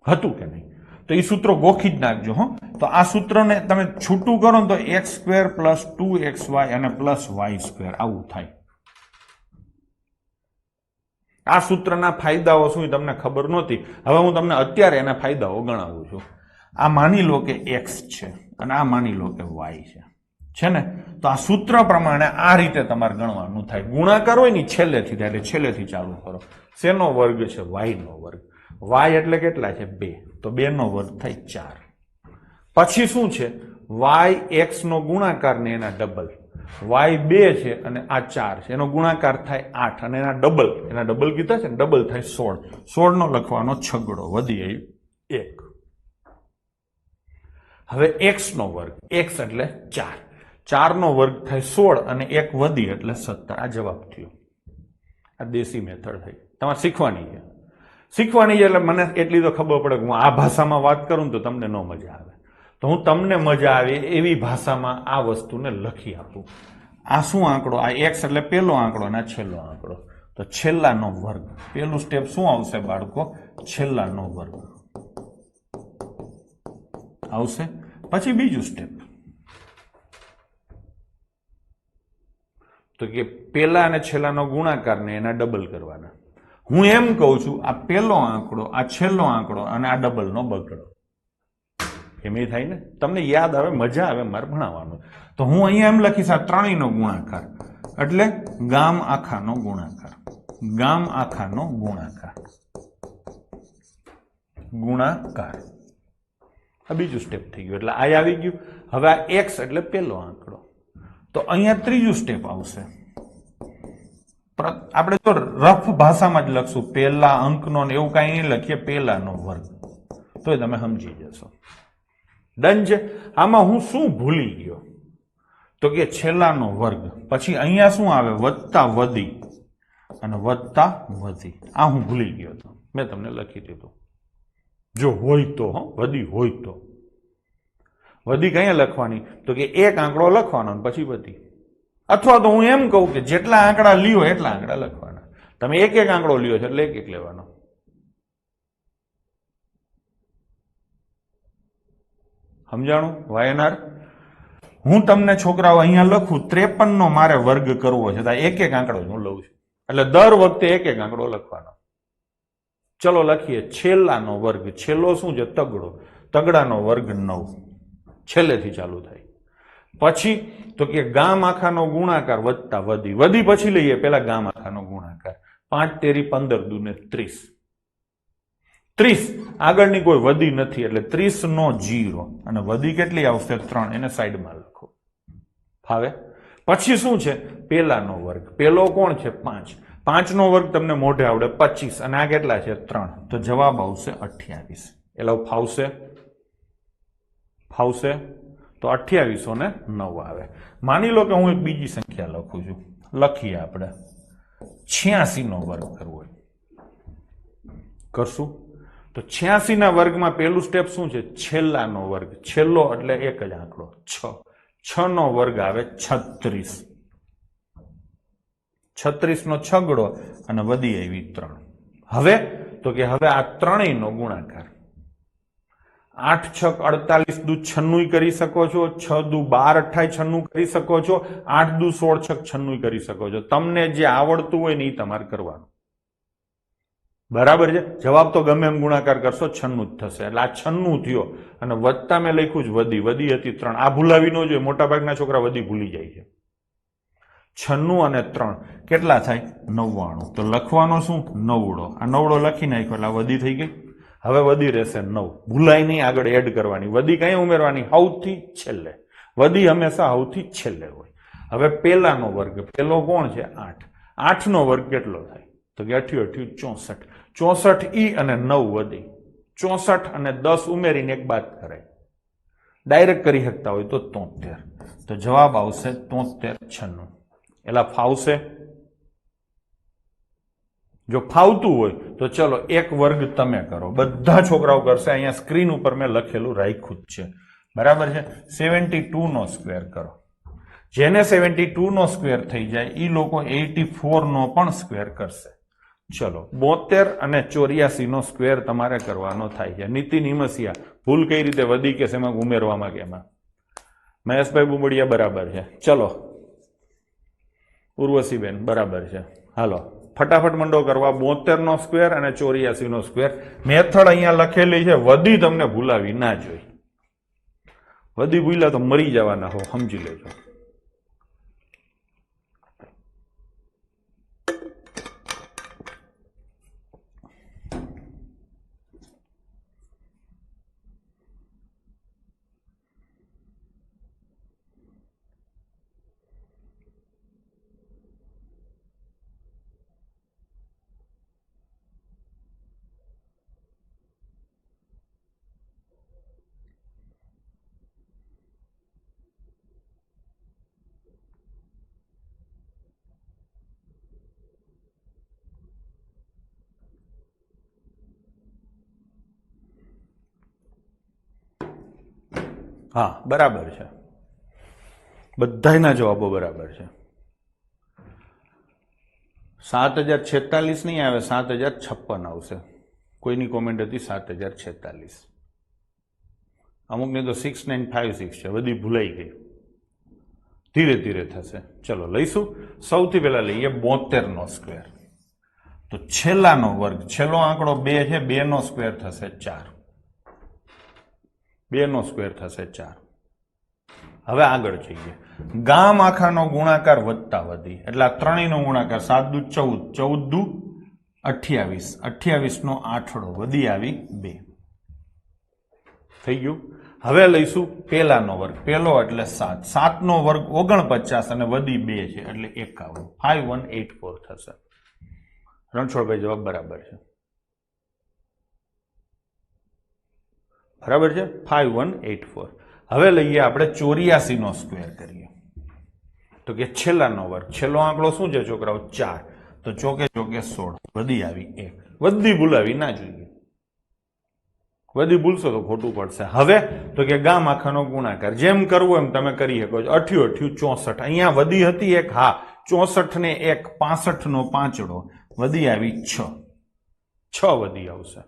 હતું કે નહીં? તો એ સૂત્રો ગોખી જ નાખજો. હો, તો આ સૂત્રને તમે છૂટું કરો ને તો x² + 2xy અને +y², આવું થાય. આ સૂત્રના ફાયદાઓ શું તમને ખબર નહોતી, હવે હું તમને અત્યારે એના ફાયદાઓ ગણાવું છું. આ માની લો કે x છે અને આ માની લો કે y છે ને? તો આ સૂત્ર પ્રમાણે આ રીતે તમારે ગણવાનું થાય. ગુણાકાર હોય ને છેલ્લેથી થાય, એટલે છેલ્લેથી ચાલુ કરો. શેનો વર્ગ છે? y નો વર્ગ. y એટલે કેટલા છે? 2. તો 2 નો વર્ગ થાય 4. પછી શું છે? y x નો ગુણાકાર ને એના ડબલ. y 2 છે અને આ 4 છે, એનો ગુણાકાર થાય 8 અને એના ડબલ કીધા છે ને, ડબલ થાય 16. 16 નો લખવાનો છગડો, વધી આવ્યું 1. હવે x નો વર્ગ, x એટલે 4, 4 નો વર્ગ થાય 16 અને 1 વધી એટલે 17. આ જવાબ થયો. આ દેશી મેથડ થઈ. તમારે શીખવાની છે. એટલે મને એટલી તો ખબર પડે કે હું આ ભાષામાં વાત કરું તો તમને ન મજા આવે, તો હું તમને મજા આવે એવી ભાષામાં આ વસ્તુને લખી આપું. આ શું આંકડો? આ x એટલે પેલો આંકડો અને આ છેલ્લો આંકડો. તો છેલ્લાનો વર્ગ. પેલું સ્ટેપ શું આવશે બાળકો? છેલ્લાનો વર્ગ આવશે. પછી બીજું સ્ટેપ, તો કે પેલા અને છેલ્લાનો ગુણાકાર ને એના ડબલ કરવાના. હું એમ કહું છું આ પેલો આંકડો, આ છેલ્લો આંકડો અને આ ડબલ નો બગડો. એમ થાય ને? તમને યાદ આવે, મજા આવે મારે ભણાવવાનું. તો હું અહીંયા એમ લખીશ આ ત્રણેયનો ગુણાકાર, એટલે ગામ આખાનો ગુણાકાર. ગામ આખાનો ગુણાકાર. ગુણાકાર. આ બીજું સ્ટેપ થઈ ગયું, એટલે આ આવી ગયું. હવે આ x એટલે પેલો આંકડો. તો અહીંયા ત્રીજું સ્ટેપ આવશે. આપણે તો રફ ભાષામાં જ લખશું, પેલા અંકનો ને એવું કઈ નહીં લખીએ, પેલાનો વર્ગ, તોય તમે સમજી જશો. ડન છે? આમાં હું શું ભૂલી ગયો? તો કે છેલ્લાનો વર્ગ. પછી અહીંયા શું આવે? વત્તા વધી અને વત્તા વધી. આ હું ભૂલી ગયો હતો, મેં તમને લખી દીધું. જો હોય તો, વધી હોય તો. વધી કઈ લખવાની? તો કે એક આંકડો લખવાનો પછી વધી. અથવા તો હું એમ કહું કે જેટલા આંકડા લ્યો એટલા આંકડા લખવાના. તમે એક એક આંકડો લ્યો છો એટલે એક એક લેવાનો. સમજાણું? વાયનાર. હું તમને છોકરાઓ અહીંયા લખું 53 નો મારે વર્ગ કરવો છે, એક એક આંકડો હું લઉં છું, એટલે દર વખતે એક એક આંકડો લખવાનો. ચલો લખીએ. છેલ્લાનો વર્ગ. છેલ્લો શું છે? તગડો. તગડાનો વર્ગ 9. છેલ્લેથી ચાલુ થાય. પછી તો કે ગામ આખાનો ગુણાકાર વત્તા વધી. વધી પછી લઈએ પેલા ગામ આખાનો ગુણાકાર. 5 તેરી 15 દુને 30. 30 આગળની કોઈ વધી નથી, એટલે 30 નો 0 અને વધી કેટલી આવશે? 3. એને સાઈડમાં લખો. ફાવે? પછી શું છે? પેલાનો વર્ગ. પેલો કોણ છે? 5. 5 નો વર્ગ તમને મોઢે આવડે 25 અને આ કેટલા છે? 3. તો જવાબ આવશે 28. એટલે ફાવશે? ફાવશે? તો 2809 આવે. માની લો કે હું એક બીજી સંખ્યા લખું છું. લખીએ આપણે 86 નો વર્ગ કરવો હોય. કરશું? તો 86 ના વર્ગમાં પેલું સ્ટેપ શું છે? છેલ્લાનો વર્ગ. છેલ્લો એટલે એક જ આંકડો 6. 6 નો વર્ગ આવે 36. 36 નો છગડો અને વધી આવી 3. હવે તો કે હવે આ ત્રણેયનો ગુણાકાર. 8 6 48 દુ 96 કરી શકો છો. 6 દુ 12 28 96 કરી શકો છો. 8 દુ 16 6 96 કરી શકો છો. તમને જે આવડતું હોય ને એ તમારે કરવાનું. બરાબર છે? જવાબ તો ગમે એમ ગુણાકાર કરશો 96 જ થશે. એટલે આ 96 થયો અને વત્તા મેં લખ્યું જ વધી. વધી હતી 3. આ ભૂલાવી ન જોઈએ, મોટા ભાગના છોકરા વધી ભૂલી જાય છે. 96 અને 3 કેટલા થાય? 99. તો લખવાનો શું? 9. આ 9 લખી નાખ્યો એટલે વધી થઈ ગઈ. હવે વધી રહેશે 9. ભૂલાય નહીં, આગળ એડ કરવાની. વધી કઈ ઉમેરવાની? સૌથી છેલ્લે. વધી હંમેશા સૌથી છેલ્લે હોય. હવે પેલાનો વર્ગ, પેલો કોણ છે? 8. 8 નો વર્ગ કેટલો થાય? તો કે 8 × 8 = 64. 64 ઈ અને 9 વધી, 64 અને 10 ઉમેરીને એક બાદ કરાય. ડાયરેક્ટ કરી શકતા હોય તો 73. તો જવાબ આવશે 73×96. એલા ફાવશે? જો ફાવતું હોય તો ચલો એક વર્ગ તમે કરો, બધા છોકરાઓ કરશે. અહીંયા સ્ક્રીન ઉપર મેં લખેલું રાખ્યું જ છે, બરાબર છે. 72 નો સ્ક્વેર કરો. જેને 72 નો સ્ક્વેર થઈ જાય એ લોકો 84 નો પણ સ્ક્વેર કરશે. ચલો 72 અને 84 નો સ્ક્વેર તમારે કરવાનો થાય છે. નીતિ નિમસિયા, ભૂલ કઈ રીતે વધી કે એમાં ઉમેરવામાં કે એમાં? મહેશભાઈ બુમડિયા બરાબર છે. ચલો ઉર્વશીબેન બરાબર છે. હાલો ફટાફટ મંડો કરવા. 72 નો સ્ક્વેર અને 84 નો સ્ક્વેર. મેથડ અહીંયા લખેલી છે, વધી તમને ભૂલાવી ના જોઈ. વધી ભૂલ્યા તો મરી જવાના હો, સમજી લેજો. હા બરાબર છે, બધાયના જવાબો બરાબર છે. 7046 નહીં આવે, 7056 આવશે. કોઈની કોમેન્ટ હતી 7046. અમુકની તો 6956 છે, બધી ભૂલાઈ ગઈ. ધીરે ધીરે થશે. ચલો લઈશું. સૌથી પહેલા લઈએ 72 નો સ્ક્વેર. તો છેલ્લાનો વર્ગ, છેલ્લો આંકડો 2 છે, 2 નો સ્ક્વેર થશે 4. 2 નો સ્ક્વેર થશે 4. હવે આગળ જઈએ. ગામ આખાનો ગુણાકાર વધતા વધી, એટલે આ ત્રણેયનો ગુણાકાર 7 દુ 14, 14 દુ 28, 28 નો આઠડો વધી આવી 2. થઈ ગયું. હવે લઈશું પેલાનો વર્ગ. પેલો એટલે 7, 7 નો વર્ગ 49 અને વધી 2 છે એટલે 51. 5184 થશે. રણછોડભાઈ જવાબ બરાબર છે. બરાબર છે 5184. હવે લઈએ આપણે 84 નો સ્ક્વેર કરીએ. તો કે છેલ્લાનો વર્ગ, છેલ્લો આંકડો શું છે છોકરાઓ? 4. તો ચોકે ચોકે 16 વધી આવી 1. વધી ભૂલાવી ના જોઈએ, વધી ભૂલશો તો ખોટું પડશે. હવે તો કે ગામ આખાનો ગુણાકાર, જેમ કરવું એમ તમે કરી શકો છો. 88 64. અહીંયા વધી હતી 1, હા 64 ને 1 65 નો પાંચડો વધી આવી 6. 6 વધી આવશે.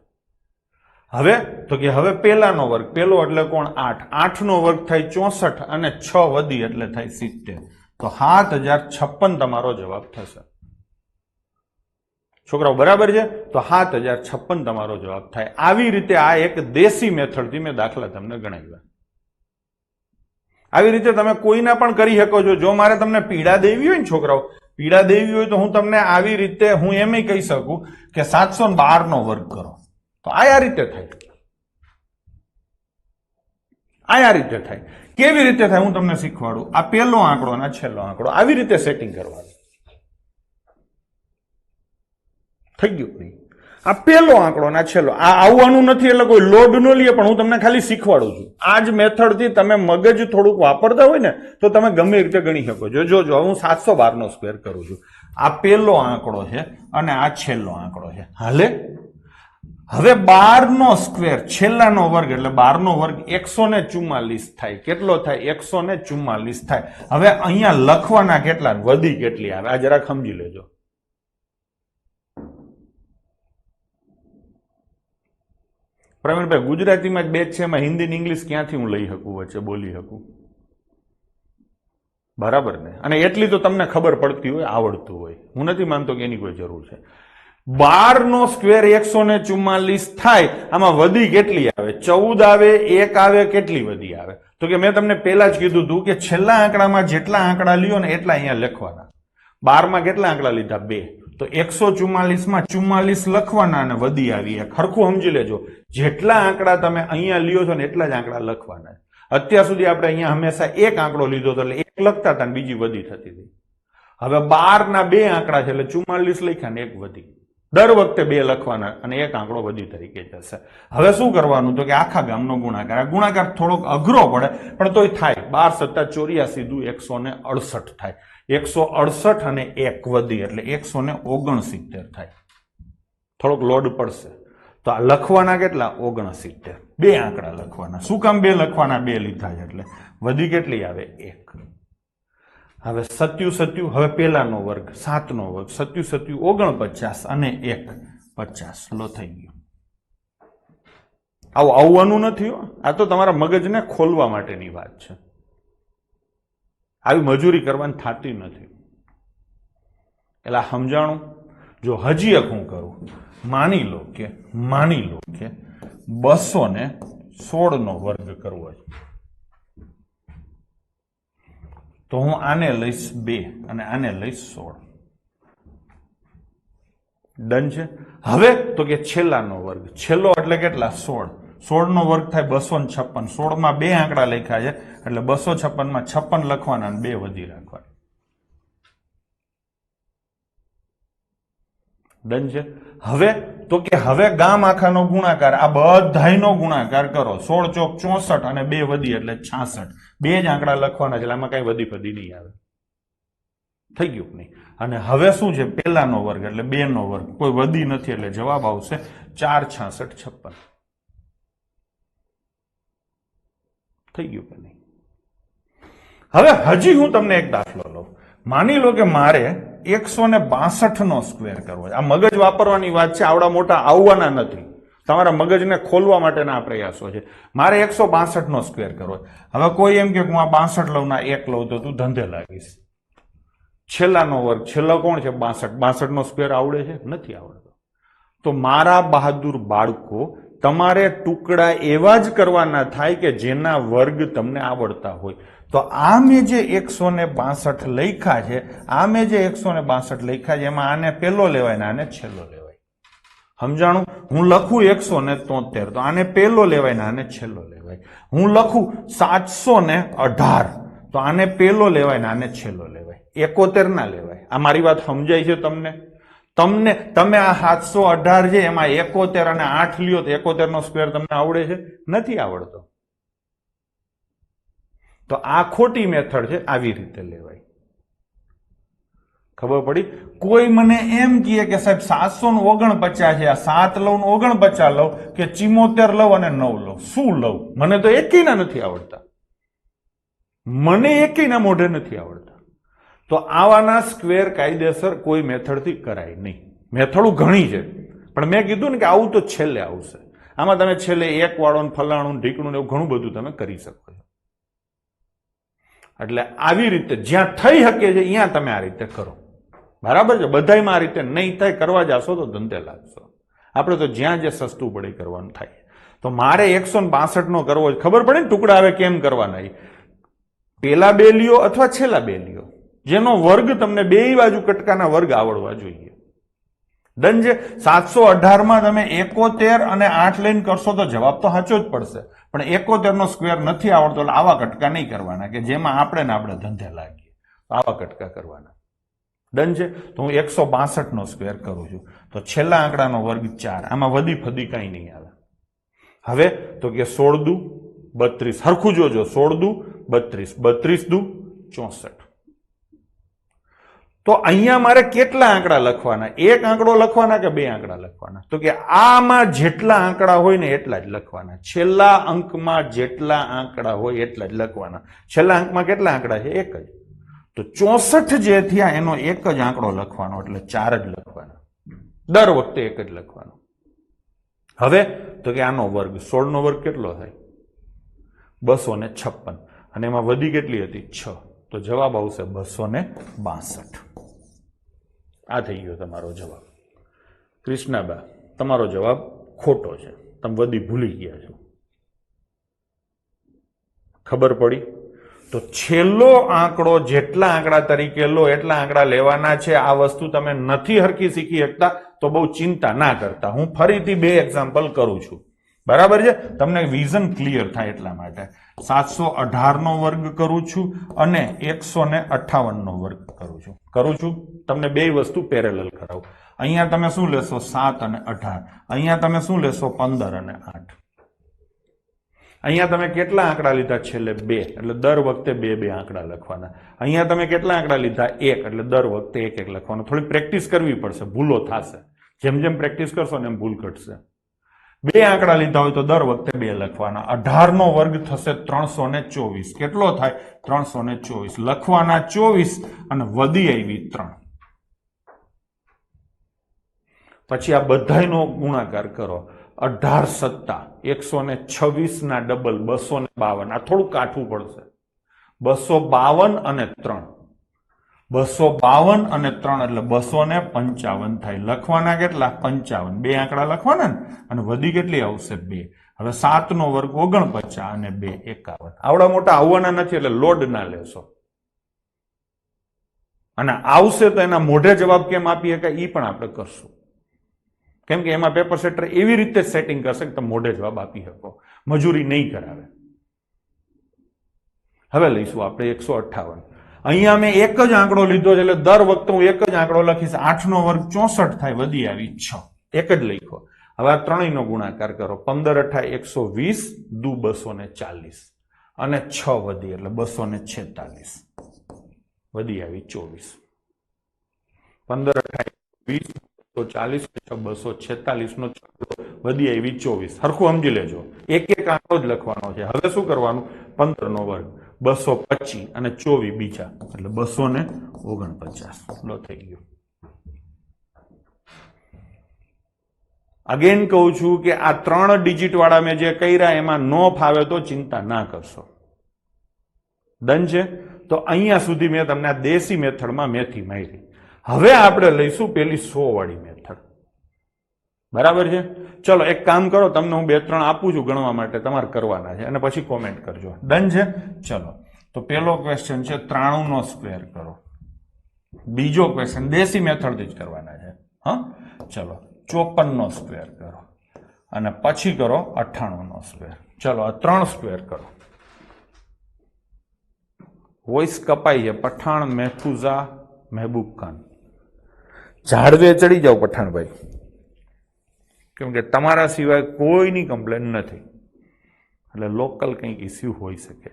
હવે તો કે હવે પેલાનો વર્ગ, પેલો એટલે કોણ? 8. 8 નો વર્ગ થાય 64 અને 6 વધી એટલે થાય 70. તો 7056 તમારો જવાબ થશે. છોકરાઓ બરાબર છે? તો 7056 તમારો જવાબ થાય. આવી રીતે આ એક દેશી મેથડથી મેં દાખલા તમને ગણાવ્યા. આવી રીતે તમે કોઈના પણ કરી શકો છો. જો મારે તમને પીડા દેવી હોય ને છોકરાઓ, પીડા દેવી હોય તો હું તમને આવી રીતે હું એમ કહી શકું કે 712 નો વર્ગ કરો. તો આ રીતે થાય, આ રીતે થાય. કેવી રીતે થાય હું તમને શીખવાડું. આ પેલો આંકડો અને છેલ્લો આંકડો આવી રીતે સેટિંગ કરવાનું. થઈ ગયું નહીં? આ પેલો આંકડો ના છેલ્લો, આ આવવાનું નથી એટલે કોઈ લોડ ન લે, પણ હું તમને ખાલી શીખવાડું છું. આ જ મેથડથી તમે મગજ થોડુંક વાપરતા હોય ને તો તમે ગમે રીતે ગણી શકો છો. જો હું 712 નો સ્ક્વેર કરું છું. આ પેલો આંકડો છે અને આ છેલ્લો આંકડો છે. હાલે હવે 12 નો સ્ક્વેર, છેલ્લાનો વર્ગ એટલે 12 નો વર્ગ 144 થાય. કેટલો થાય? 144 થાય. હવે અહીંયા લખવાના કેટલા, વધી કેટલી આવે આ જરા સમજી લેજો. પ્રવીણભાઈ ગુજરાતીમાં જ બેચ છે, એમાં હિન્દી ને ઇંગ્લિશ ક્યાંથી હું લઈ શકું, વચ્ચે બોલી શકું? બરાબર ને? અને એટલી તો તમને ખબર પડતી હોય, આવડતું હોય. હું નથી માનતો કે એની કોઈ જરૂર છે. 12 નો સ્ક્વેર 144 થાય. આમાં વધી કેટલી આવે? 14 આવે, 1 આવે, કેટલી વધી આવે? તો કે મેં તમને પહેલા જ કીધું હતું કે છેલ્લા આંકડામાં જેટલા આંકડા લ્યો ને એટલા અહીંયા લખવાના. 12 માં કેટલા આંકડા લીધા? 2. તો 144 માં 44 લખવાના અને વધી આવી 1. ખરખું સમજી લેજો. જેટલા આંકડા તમે અહીંયા લ્યો છો ને એટલા જ આંકડા લખવાના. અત્યાર સુધી આપણે અહીંયા હંમેશા એક આંકડો લીધો હતો એટલે એક લખતા હતા ને બીજી વધી થતી હતી. હવે 12 ના 2 આંકડા છે એટલે 44 લખ્યા ને એક વધી. દર વખતે 2 લખવાના અને એક આંકડો વધી તરીકે જશે. હવે શું કરવાનું તો કે આખા ગામનો ગુણાકાર. આ ગુણાકાર થોડોક અઘરો પડે પણ તોય થાય. 12 × 7 = 168 થાય. 168 અને 1 વધી એટલે 169 થાય. થોડોક લોડ પડશે તો આ લખવાના કેટલા 69. 2 આંકડા લખવાના. શું કામ 2 લખવાના? 2 લીધા છે એટલે વધી કેટલી આવે 1. હવે 77 હવે પેલાનો વર્ગ 7 નો વર્ગ 77 49 અને 1 50 લો થઈ ગયું. આવું આવવાનું નથી. આ તો તમારા મગજને ખોલવા માટેની વાત છે. આવી મજૂરી કરવાની થતી નથી એટલે સમજાણું. જો હજી એક હું કરું, માની લો કે 216 નો વર્ગ કરવો છે તો હું આને લઈશ 2 અને આને લઈશ 16. ડન છે. હવે તો કે છેલ્લાનો વર્ગ. છેલ્લો એટલે કેટલા 16. 16 નો વર્ગ થાય 256. 16 માં 2 આંકડા લખ્યા છે એટલે 256 માં 56 લખવાના અને 2 વધી રાખવાના. ડન છે. હવે તો કે હવે ગામ આખાનો ગુણાકાર, આ બધાયનો ગુણાકાર કરો. 16 ચોક 64 અને 2 વધી એટલે 66. 2 જ આંકડા લખવાના છે એટલે આમાં કઈ વધી ફધી નહીં આવે. થઈ ગયું નહીં. અને હવે શું છે? પેલાનો વર્ગ એટલે 2 નો વર્ગ. કોઈ વધી નથી એટલે જવાબ આવશે 4 66 56. થઈ ગયું કે નહીં? હવે હજી હું તમને એક દાખલો લઉં. માની લો કે મારે 162 નો સ્ક્વેર કરવો છે. આ મગજ વાપરવાની વાત છે. આવડા મોટા આવવાના નથી. તમારા મગજને ખોલવા માટેના પ્રયાસો છે. મારે 162 નો સ્ક્વેર કરવો. હવે કોઈ એમ કે હું આ 62 લઉં ના 1 લઉં તો તું ધંધે લાગીશ. છેલ્લાનો વર્ગ. છેલ્લો કોણ છે? 62. 62 નો સ્ક્વેર આવડે છે? નથી આવડતો. તો મારા બહાદુર બાળકો, તમારે ટુકડા એવા જ કરવાના થાય કે જેના વર્ગ તમને આવડતા હોય. તો આ મેં જે 162 લખ્યા છે, એમાં આને પેલો લેવાય ને આને છેલ્લો લેવાય. સમજાણું? હું લખું 173 તો આને પેલો લેવાય ને આને છેલ્લો લેવાય. હું લખું 718 તો આને પેલો લેવાય ને આને છેલ્લો લેવાય. 71 ના લેવાય. આ મારી વાત સમજાય છે તમને? તમે આ 718 છે એમાં 71 અને 8 લ્યો તો 71 નો સ્ક્વેર તમને આવડે છે? નથી આવડતો. તો આ ખોટી મેથડ છે. આવી રીતે લેવાય. ખબર પડી? કોઈ મને એમ કહે કે સાહેબ 749 છે, આ 7 લઉં 49 લઉં કે 74 લઉં અને 9 લઉં, શું લઉં? મને તો એકેયના નથી આવડતા. મોઢે નથી આવડતા. તો આવાના સ્ક્વેર કાયદેસર કોઈ મેથડથી કરાય નહીં. મેથડો ઘણી છે પણ મેં કીધું ને કે આવું તો છેલ્લે આવશે. આમાં તમે છેલ્લે 1 વાળો ને ફલાણું ઢીકણું એવું ઘણું બધું તમે કરી શકો છો. એટલે આવી રીતે જ્યાં થઈ શકે છે ત્યાં તમે આ રીતે કરો. બરાબર છે? બધાયમાં આ રીતે નહીં થાય. કરવા જશો તો ધંધે લાગશો. આપણે તો જ્યાં જે સસ્તું પડે કરવાનું થાય. તો મારે 162 નો કરવો છે. ખબર પડે ને ટુકડા હવે કેમ કરવાના? પેલા 2 લ્યો અથવા છેલ્લા 2 લ્યો, જેનો વર્ગ તમને બે બાજુ કટકાના વર્ગ આવડવા જોઈએ. ડન છે? 718 માં તમે 71 અને 8 લઈને કરશો તો જવાબ તો સાચો જ પડશે. પણ 71 નો સ્ક્વેર નથી આવડતો એટલે આવા કટકા નહીં કરવાના કે જેમાં આપણે ધંધે લાગીએ. આવા કટકા કરવાના. ડન છે? તો હું 162 નો સ્ક્વેર કરું છું તો છેલ્લા આંકડાનો વર્ગ 4. આમાં વધી ફધી કઈ નહીં આવે. હવે તો કે 16 દુ 32. હરખું જોજો. 16 દુ 32, 32 દુ 64. તો અહીંયા મારે કેટલા આંકડા લખવાના? એક આંકડો લખવાના કે 2 આંકડા લખવાના? તો કે આમાં જેટલા આંકડા હોય ને એટલા જ લખવાના. છેલ્લા અંકમાં જેટલા આંકડા હોય એટલા જ લખવાના. છેલ્લા અંકમાં કેટલા આંકડા છે? 1 જ. તો 64 જે થયા એનો 1 જ આંકડો લખવાનો એટલે 4 જ લખવાના. દર વખતે 1 જ લખવાનો. હવે તો કે આનો વર્ગ 16 નો વર્ગ કેટલો થાય? 256. અને એમાં વધી કેટલી હતી? 6. તો જવાબ આવશે 262. આ થઈ ગયો તમારો જવાબ. કૃષ્ણાબા, તમારો જવાબ ખોટો છે. તમે વધી ભૂલી ગયા છો. ખબર પડી? તો છેલ્લો આંકડો જેટલા આંકડા તરીકે લો એટલા આંકડા લેવાના છે. આ વસ્તુ તમે નથી હરખી શીખી શકતા તો બહુ ચિંતા ના કરતા. હું ફરીથી 2 એક્ઝામ્પલ કરું છું. બરાબર છે, તમને વિઝન ક્લિયર થાય એટલા માટે 718 નો વર્ગ કરું છું અને 158 નો વર્ગ કરું છું તમને બે વસ્તુ પેરેલલ કરાવું. અહીંયા તમે શું લેશો 7 અને 18, અહીંયા તમે શું લેશો 15 અને 8. અહીંયા તમે કેટલા આંકડા લીધા છેલ્લે 2, એટલે દર વખતે 2 આંકડા લખવાના. અહીંયા તમે કેટલા આંકડા લીધા 1, એટલે દર વખતે 1 લખવાનું. થોડી પ્રેક્ટિસ કરવી પડશે, ભૂલો થશે. જેમ જેમ પ્રેક્ટિસ કરશો ને એમ ભૂલ ઘટશે. 2 આંકડા લીધા હોય તો દર વખતે 2 લખવાના. 18 નો વર્ગ થશે 324. કેટલો થાય 324. લખવાના 24 અને વધી આવી 3. પછી આ બધાયનો ગુણાકાર કરો. 18 સત્તા 126 ના ડબલ 252. આ થોડું કાઠું પડશે. 252 અને 3, 252 અને 3 એટલે 255 થાય. લખવાના કેટલા 55. 2 આંકડા લખવાના ને, અને વધી કેટલી આવશે 2. હવે 7 નો વર્ગ 49 અને 2 51. આવડા મોટા આવવાના નથી એટલે લોડ ના લેશો. અને આવશે તો એના મોઢે જવાબ કેમ આપી શકાય એ પણ આપણે કરશું. કેમ કે એમાં પેપર સેટર એવી રીતે સેટિંગ કરશે કે તમે મોઢે જવાબ આપી શકો, મજૂરી નહીં કરાવે. હવે લઈશું આપણે 158. અહીંયા મેં એક જ આંકડો લીધો છે એટલે દર વખતે હું એક જ આંકડો લખીશ. 8 નો વર્ગ 64 થાય, વધી આવી 6. એક જ લખ્યો. હવે આ ત્રણેયનો ગુણાકાર કરો. 15 × 120 દુ 240 અને 6 વધી એટલે 246, વધી આવી 24. 15 × 20 240 246 નો વધી આવી 24. હરખું સમજી લેજો, એક એક આંકડો જ લખવાનો છે. હવે શું કરવાનું 15 નો વર્ગ 225 અને 24 બીજા એટલે 249 લો થઈ ગયું. અગેન કહું છું કે આ 3 ડિજિટ વાળા મેં જે કર્યા એમાં નો ફાવે તો ચિંતા ના કરશો. ડન છે. તો અહીંયા સુધી મેં તમને આ દેશી મેથડમાં મેથી મારી. હવે આપણે લઈશું પેલી 100 વાળી મેથડ. બરાબર છે. ચલો એક કામ કરો, તમને હું 2-3 આપું છું ગણવા માટે, તમારે કરવાના છે અને પછી કોમેન્ટ કરજો. ડન છે. ચલો તો પેલો ક્વેશ્ચન છે 93 નો સ્ક્વેર કરો. બીજો ક્વેશ્ચન દેશી મેથડથી જ કરવાના છે. હા ચલો 54 નો સ્ક્વેર કરો અને પછી કરો 98 નો સ્ક્વેર. ચલો આ 3 સ્ક્વેર કરો. વોઇસ કપાઈ છે. પઠાણ મહેફુઝા મહેબૂબ ખાન, ઝાડવે ચડી જાઓ પઠાણભાઈ, કેમ કે તમારા સિવાય કોઈની કમ્પ્લેન નથી, એટલે લોકલ કંઈક ઇસ્યુ હોઈ શકે.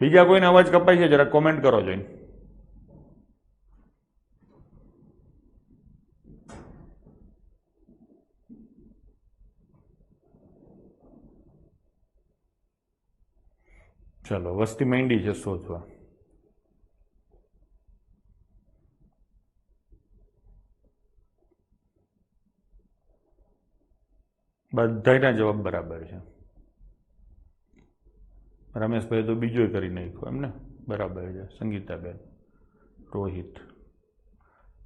બીજા કોઈને અવાજ કપાય છે જરા કોમેન્ટ કરો જોઈને. ચલો વસ્તી માંડી છે શોધવા. બધાના જવાબ બરાબર છે. રમેશભાઈ તો બીજો કરી નાખ્યો એમને, બરાબર છે. સંગીતાબેન, રોહિત,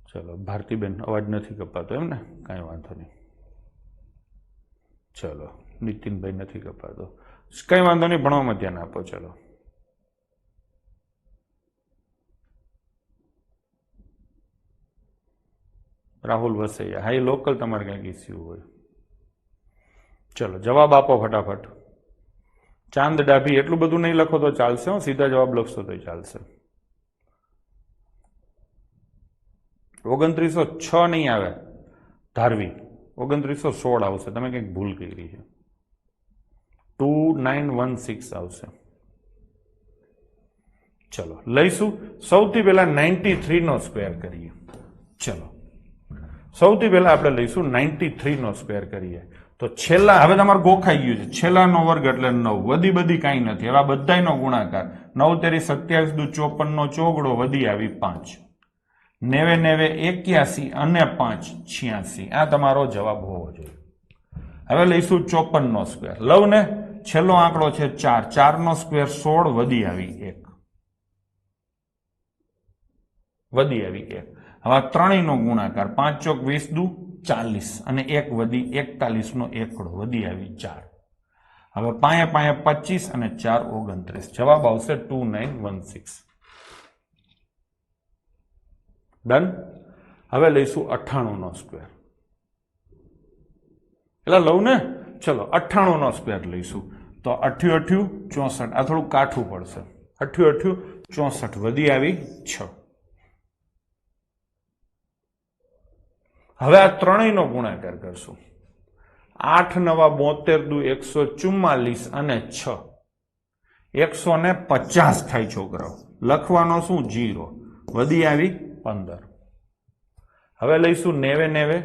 ચલો ભારતીબેન અવાજ નથી કપાતો એમને, કાંઈ વાંધો નહીં. ચલો નીતિનભાઈ નથી કપાતો, કઈ વાંધો નહીં, ભણવામાં ધ્યાન આપો. ચલો રાહુલ વસૈયા, હા એ લોકલ તમારે કંઈક ઇસ્યુ હોય. ચલો જવાબ આપો ફટાફટ. ચાંદ ડાભી, એટલું બધું નહીં લખો તો ચાલશે, સીધા જવાબ લખશો તો ચાલશે. 2906 નહીં આવે ધારવી, 2916 આવશે. તમે કંઈક ભૂલ કરી છે. 2916 આવશે. ચલો લઈશું. સૌથી પહેલા 93 નો સ્ક્વેર કરીએ. ચલો સૌથી પહેલા આપણે લઈશું 93 નો સ્ક્વેર કરીએ. તો છેલ્લા, હવે તમારે ગોખાઈ ગયું છે, છેલ્લાનો વર્ગ એટલે 9, વધી બધી કાંઈ નથી. હવે આ બધાનો ગુણાકાર 9 તેરી 27 દુ 54 નો ચોગડો વધી આવી 5. 9 81 અને 5 86. આ તમારો જવાબ હોવો જોઈએ. હવે લઈશું 54 નો સ્ક્વેર. લવ ને, છેલ્લો આંકડો છે 4, 4 નો સ્ક્વેર 16 વધી આવી 1, વધી આવી 1. હવે ત્રણેયનો ગુણાકાર 5 ચોક 20 દુ 40 અને 1 વધી 41 નો એકડો વધી આવી 4. હવે પાયા 25 અને 4 29. જવાબ આવશે 2916. ડન. હવે લઈશું 98 નો સ્ક્વેર. એટલે લઉં ને, ચલો 98 નો સ્ક્વેર લઈશું તો 88 64. આ થોડું કાઠું પડશે. 88 64 વધી આવી 6. હવે આ ત્રણેયનો ગુણાકાર કરશું. 8 નવા 72 દુ 144 અને 6 150 થાય છોકરાઓ. લખવાનો શું? 0. વધી આવી 15. હવે લઈશું 90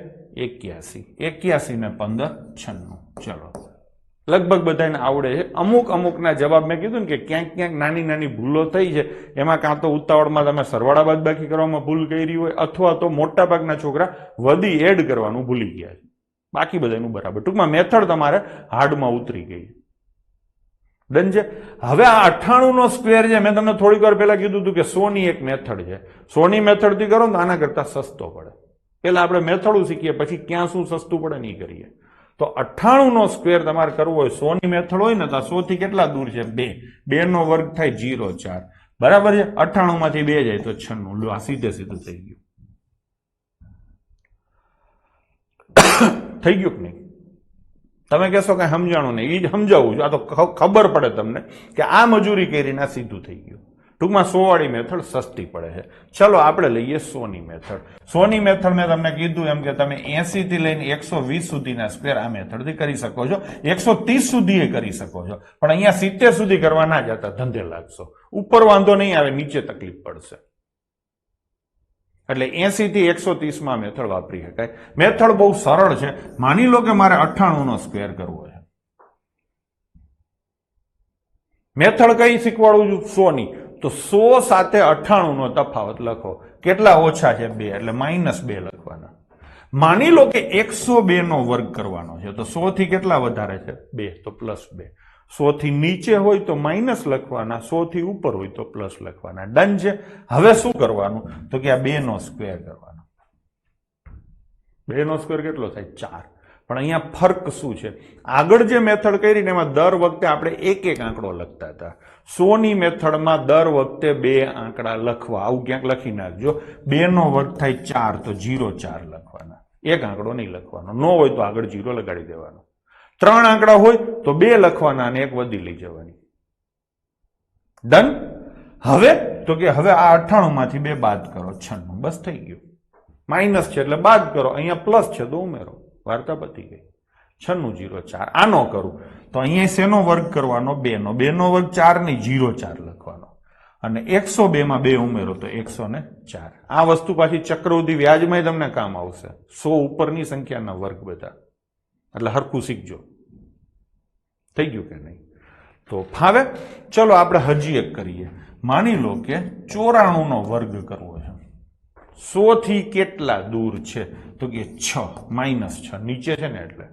81. 81 ને 15 96. ચલો લગભગ બધાને આવડે છે. અમુકના જવાબ મેં કીધું ને કે ક્યાંક નાની નાની ભૂલો થઈ છે. એમાં કાં તો ઉતાવળમાં તમે સરવાળા બાદબાકી કરવામાં ભૂલ કરી હોય અથવા તો મોટા ભાગના છોકરા વધી એડ કરવાનું ભૂલી ગયા છે. બાકી બધાનું બરાબર. ટૂંકમાં મેથડ તમારે હાર્ડમાં ઉતરી ગઈ. ડન છે. હવે આ 98 નો સ્ક્વેર છે, મેં તમને થોડીક વાર પહેલા કીધું હતું કે 100 ની એક મેથડ છે. 100 ની મેથડ થી કરો તો આના કરતા સસ્તો પડે. પેલા આપણે મેથડું શીખીએ પછી ક્યાં શું સસ્તું પડે નહીં કરીએ. તો 98 નો સ્ક્વેર તમારે કરવો હોય 100 ની મેથડ હોય ને તો 100 થી કેટલા દૂર છે? 2. 2 નો વર્ગ થાય 0 4. બરાબર છે. 98 માંથી 2 જાય તો 96. લો આ સીધે સીધું થઈ ગયું. થઈ ગયું કે નહીં? તમે કહેશો કે સમજાણું નહીં, એ જ સમજાવું છું. આ તો ખબર પડે તમને કે આ મજૂરી કરીને આ સીધું થઈ ગયું. ટૂંકમાં 100 વાળી મેથડ સસ્તી પડે છે. ચલો આપણે લઈએ 100 ની મેથડ. 100 ની મેથડ મેં તમને કીધું એમ કે તમે 80 થી લઈને 120 સુધીના સ્ક્વેર આ મેથડથી કરી શકો છો. 130 સુધી કરી શકો છો. પણ અહીંયા 70 સુધી કરવા ના જતા, ધંધે લાગશો. ઉપર વાંધો નહીં આવે, નીચે તકલીફ પડશે. એટલે 80 થી 130 માં મેથડ વાપરી શકાય. મેથડ બહુ સરળ છે. માની લો કે મારે 98 નો સ્ક્વેર કરવો છે. મેથડ કઈ શીખવાડું છું? 100 ની. તો 100 સાથે 98 નો તફાવત લખો. કેટલા ઓછા છે? 2. એટલે -2 લખવાના. માની લો કે 102 નો વર્ગ કરવાનો છે તો 100 થી કેટલા વધારે છે? 2. તો +2. 100 થી નીચે હોય તો માઇનસ લખવાના, 100 થી ઉપર હોય તો પ્લસ લખવાના. ડન છે. હવે શું કરવાનું? તો કે આ 2 નો સ્ક્વેર કરવાનો. 2 નો સ્ક્વેર કેટલો થાય? 4. પણ અહીંયા ફર્ક શું છે? આગળ જે મેથડ કરી ને એમાં દર વખતે આપણે એક આંકડો લખતા હતા. 100 ની મેથડમાં દર વખતે 2 આંકડા લખવા. આવું ક્યાંક લખી નાખજો. 2 નો વર્ગ થાય 4 તો 0 4 લખવાના. એક આંકડો નહીં લખવાનો. ન હોય તો આગળ 0 લગાડી દેવાનો. 3 આંકડા હોય તો 2 લખવાના અને એક વધી લઈ જવાની. ડન. હવે તો કે હવે આ 98 માંથી 2 બાદ કરો, 96. બસ થઈ ગયું. માઇનસ છે એટલે બાદ કરો, અહીંયા પ્લસ છે તો ઉમેરો. વાર્તા પતી ગઈ. 96 0 4. આનો કરું તો અહીંયા શેનો વર્ગ કરવાનો? 2 નો. 2 નો વર્ગ 4 ની 0 4 લખવાનો. અને 102 માં 2 ઉમેરો તો 104. આ વસ્તુ પાછી ચક્રવૃદ્ધિ વ્યાજમાં તમને કામ આવશે. 100 ઉપરની સંખ્યાના વર્ગ બધા. એટલે હરખું શીખજો. થઈ ગયું કે નહીં? તો ફાવે. ચલો આપણે હજી એક કરીએ. માની લો કે 94 નો વર્ગ કરવો છે. 100 થી કેટલા દૂર છે? તો કે 6 -6 નીચે છે ને, એટલે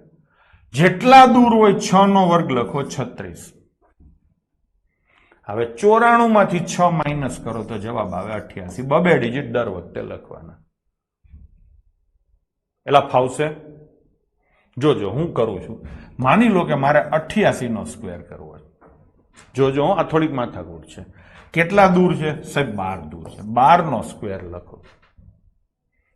જેટલા દૂર હોય 6 નો વર્ગ લખો 36. હવે 94 માંથી 6 માઇનસ કરો તો જવાબ આવે 88. 2 ડિજિટ દર વખતે લખવાના. એટલે ફાવશે? જોજો હું કરું છું. માની લો કે મારે 88 નો સ્ક્વેર કરવો છે. જોજો આ થોડીક માથાકૂટ છે. કેટલા દૂર છે? સાહેબ 12 દૂર છે. 12 નો સ્ક્વેર લખો.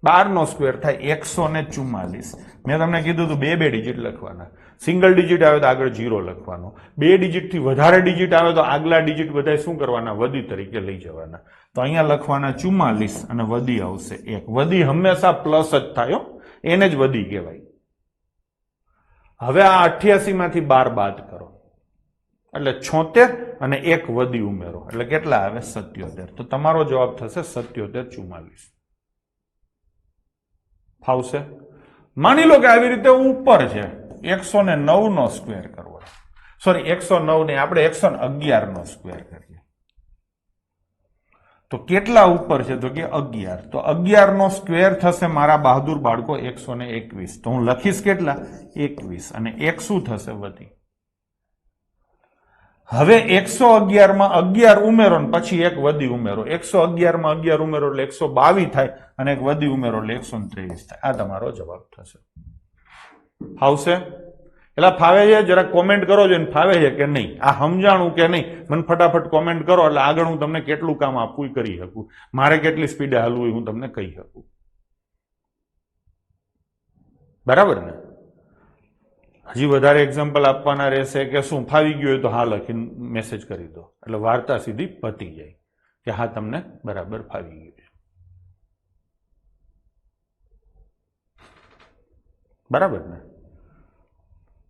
12 નો સ્ક્વેર થાય 144. મેં તમને કીધું હતું 2 ડિજિટ લખવાના. સિંગલ ડિજિટ આવે તો આગળ 0 લખવાનો. 2 ડિજિટ થી વધારે ડિજિટ આવે તો આગલા ડિજિટ બધા શું કરવાના? વધી તરીકે લઈ જવાના. તો અહીંયા લખવાના 44 અને વધી આવશે 1. વધી હંમેશા પ્લસ જ થાય, એને જ વધી કહેવાય. હવે આ 88 માંથી 12 બાદ કરો એટલે 76 અને 1 વધી ઉમેરો એટલે કેટલા આવે? 77. તો તમારો જવાબ થશે 77 44. ફાવશે? માની લો કે આવી રીતે ઉપર છે. 109 નો સ્ક્વેર કરવો. સોરી 109 ને આપણે 111 નો સ્ક્વેર કરીએ તો કેટલા ઉપર છે? તો કે 11. તો 11 નો સ્ક્વેર થશે મારા બહાદુર બાળકો 121. તો હું લખીશ કેટલા? 21. અને 1 શું થશે? વધી. હવે 111 માં 11 ઉમેરો ને પછી 1 વધી ઉમેરો. 111 માં 11 ઉમેરો એટલે 122 થાય અને 1 વધી ઉમેરો એટલે 123 થાય. આ તમારો જવાબ થશે. ફાવશે? એટલે ફાવે છે? જરા કોમેન્ટ કરો છો ફાવે છે કે નહીં, આ સમજાણું કે નહીં. મને ફટાફટ કોમેન્ટ કરો એટલે આગળ હું તમને કેટલું કામ આપવું કરી શકું. મારે કેટલી સ્પીડે હાલવું હું તમને કહી શકું. બરાબર ને? હજી વધારે એક્ઝામ્પલ આપવાના રહેશે કે શું ફાવી ગયું હોય તો હા લખીને મેસેજ કરી દો, એટલે વાર્તા સીધી પતી જાય કે હા તમને બરાબર ફાવી ગયું છે. બરાબર ને?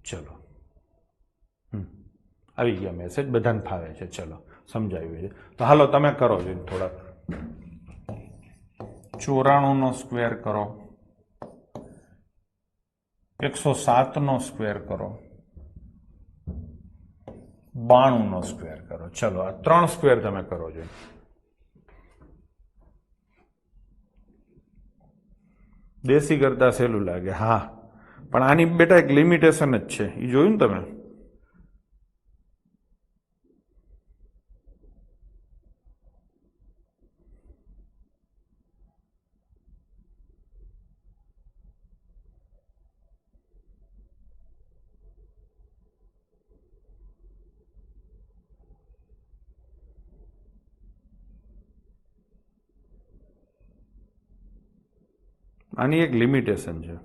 ચલો, આવી ગયા મેસેજ, બધાને ફાવે છે. ચલો, સમજાવ્યું છે. તો હાલો તમે કરો છો થોડાક. 94 નો સ્ક્વેર કરો, 107 નો સ્ક્વેર કરો, 92 નો સ્ક્વેર કરો. ચલો, આ 3 સ્ક્વેર તમે કરો છો. દેશી કરતા સહેલું લાગે, હા, પણ આની બેટા એક લિમિટેશન જ છે. એ જોયું ને તમે? આની એક લિમિટેશન છે.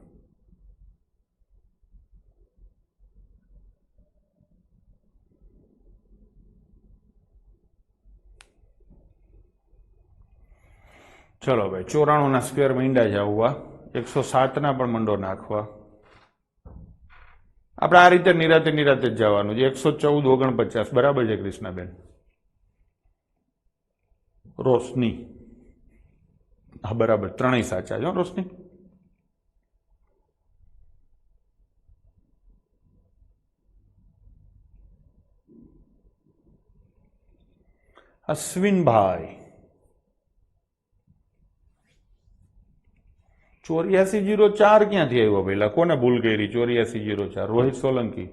ચલો ભાઈ, 94 ના સ્ક્વેર માંડ્યા છે આવવા, 107 ના પણ મંડો નાખવા. આપણે આ રીતે નિરાતે નિરાતે જ જવાનું છે. 114 49 બરાબર છે કૃષ્ણાબેન? રોશની, હા બરાબર, ત્રણેય સાચા છે રોશની. અશ્વિનભાઈ 8404 ક્યાંથી આવ્યો પેલા? કોને ભૂલ કરી? 8404 રોહિત સોલંકી.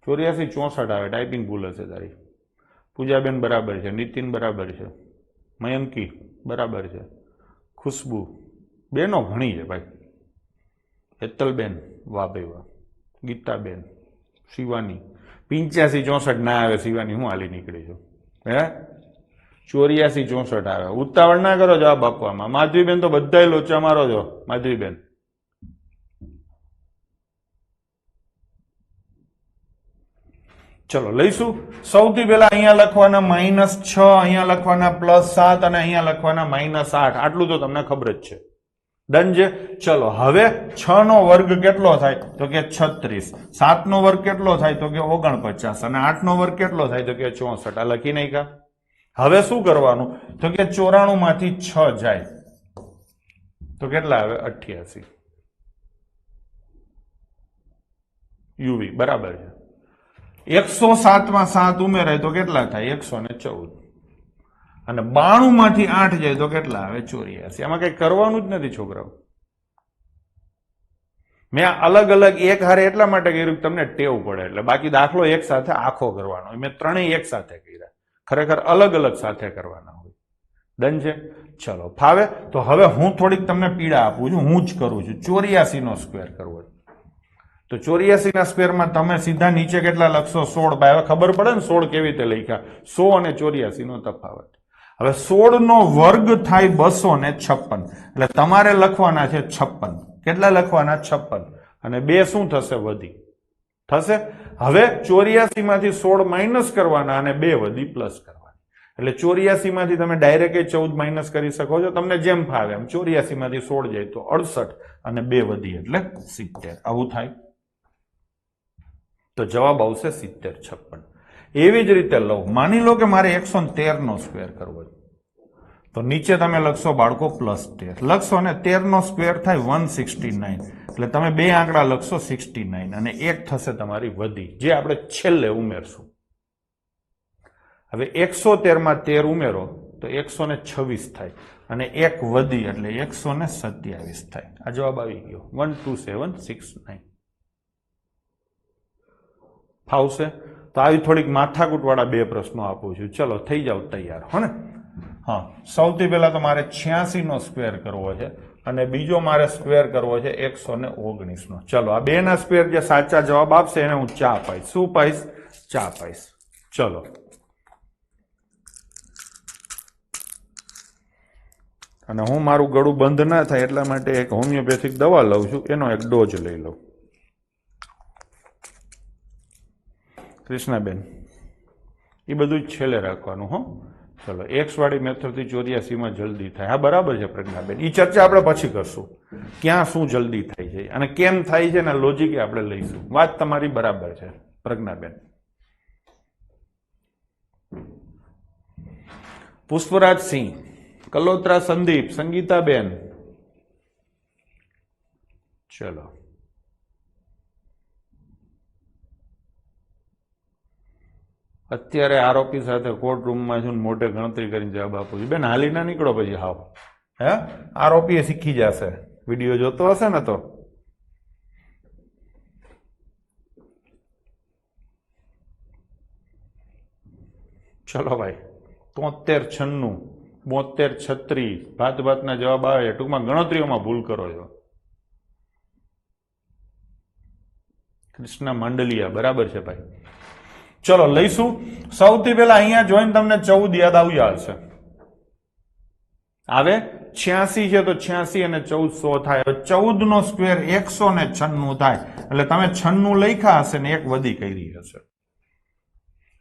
8464 આવે, ટાઈપિંગ ભૂલ હશે તારી. પૂજાબેન બરાબર છે, નીતિન બરાબર છે, મયંકી બરાબર છે, ખુશ્બુ બેનો ઘણી છે ભાઈ, હેતલબેન વાહ ભાઈ વાહ, ગીતાબેન, શિવાની. 8564 ના આવે શિવાની, હું હાલી નીકળી છું હે? 8464 આવે. ઉતાવળ ના કરો જવાબ આપવામાં. માધવીબેન તો બધા લોચા મારો છો. માધવીબેન ચલો લઈશું. સૌથી પહેલા અહીંયા લખવાના -6, અહીંયા લખવાના +7 અને અહીંયા લખવાના -8. આટલું તો તમને ખબર જ છે. ડન છે. ચલો હવે 6 નો વર્ગ કેટલો થાય? તો કે 36. 7 નો વર્ગ કેટલો થાય? તો કે 49. અને 8 નો વર્ગ કેટલો થાય? તો કે 64. આ લખી નાખ્યા. હવે શું કરવાનું? તો કે 94 માંથી 6 જાય તો કેટલા આવે? 88 યુવી બરાબર છે. 107 માં 7 ઉમેરાય તો કેટલા થાય? 114. અને 92 માંથી 8 જાય તો કેટલા આવે? 84. આમાં કઈ કરવાનું જ નથી છોકરાઓ. મેં અલગ અલગ એક હારે એટલા માટે કર્યું કે તમને ટેવ પડે એટલે, બાકી દાખલો એક સાથે આખો કરવાનો. મેં ત્રણેય એક સાથે કર્યા, ખરેખર અલગ અલગ સાથે કરવાના હોય. ડન છે. ચલો ફાવે તો હવે હું થોડીક તમને પીડા આપું છું, હું જ કરું છું. 84 નો સ્ક્વેર કરવો તો 84 ના સ્ક્વેરમાં તમે સીધા નીચે કેટલા લખશો? 16. ભાઈ હવે ખબર પડે ને 16 કેવી રીતે લખ્યા? 100 અને 84 નો તફાવત. હવે 16 નો વર્ગ થાય 256, એટલે તમારે લખવાના છે 56. કેટલા લખવાના? 56. અને 2 શું થશે? વધી થશે. હવે 84 માંથી 16 માઇનસ કરવાના અને 2 વધી પ્લસ કરવાના. એટલે 84 માંથી તમે ડાયરેક્ટ 14 માઇનસ કરી શકો છો, તમને જેમ ફાવે એમ. 84 માંથી 16 જાય તો 68 અને 2 વધી એટલે 70. આવું થાય તો જવાબ આવશે 70 56. એવી જ રીતે લઉં, માની લો કે મારે 113 નો સ્ક્વેર કરવો છે, તો નીચે તમે લખશો બાળકો +13 લખશો ને 13 નો સ્ક્વેર થાય 169, એટલે તમે બે આંકડા લખશો 69 અને 1 થશે તમારી વધી, જે આપણે છેલ્લે ઉમેરશું. હવે 113 માં 13 ઉમેરો તો 126 થાય અને 1 વધી એટલે 127 થાય. આ જવાબ આવી ગયો 12769. ફાવશે? તો આવી થોડીક માથાકૂટ વાળા બે પ્રશ્નો આપું છું. ચલો થઈ જાવ તૈયાર, હો ને? હા, સૌથી પહેલા તો મારે 86 નો સ્ક્વેર કરવો છે અને બીજો મારે સ્ક્વેર કરવો છે 119 નો. ચલો આ બે ના સ્ક્વેર જે સાચા જવાબ આપશે એને હું ચા પાઈશ. શું પાઈશ? ચા પાઈશ. ચલો અને હું મારું ગળું બંધ ના થાય એટલા માટે એક હોમિયોપેથિક દવા લઉં છું, એનો એક ડોઝ લઈ લઉં. કૃષ્ણાબેન, એ બધું જ છેલ્લે રાખવાનું હો. ચલો, એક્સ વાળી મેથડથી 84માં જલ્દી થાય. હા, બરાબર છે પ્રજ્ઞાબેન, એ ચર્ચા આપણે પછી કરશું, ક્યાં શું જલ્દી થાય છે અને કેમ થાય છે ને લોજિક આપણે લઈશું. વાત તમારી બરાબર છે પ્રજ્ઞાબેન. પુષ્પરાજસિંહ, કલોત્રા સંદીપ, સંગીતાબેન, ચલો. અત્યારે આરોપી સાથે કોર્ટ રૂમમાં છું, મોટે ગણતરી કરીને જવાબ આપું છું. બેન, હાલી ના નીકળો પછી. હાવ હે, આરોપી એ શીખી જશે, વિડીયો જોતો હશે ને તો. ચલો ભાઈ, 73 96 72 36 ભાતના જવાબ આવે. ટૂંકમાં ગણતરીઓમાં ભૂલ કરો છો. કૃષ્ણ માંડલિયા, બરાબર છે ભાઈ. ચલો લઈશું. સૌથી પહેલા અહીંયા જોઈને તમને 14 યાદ આવી જશે. આવે 86 છે તો 86 અને 14 100 થાય. 14 નો સ્ક્વેર 196 થાય. એટલે તમે 96 લખ્યા હશે ને એક વધી કરી હશે.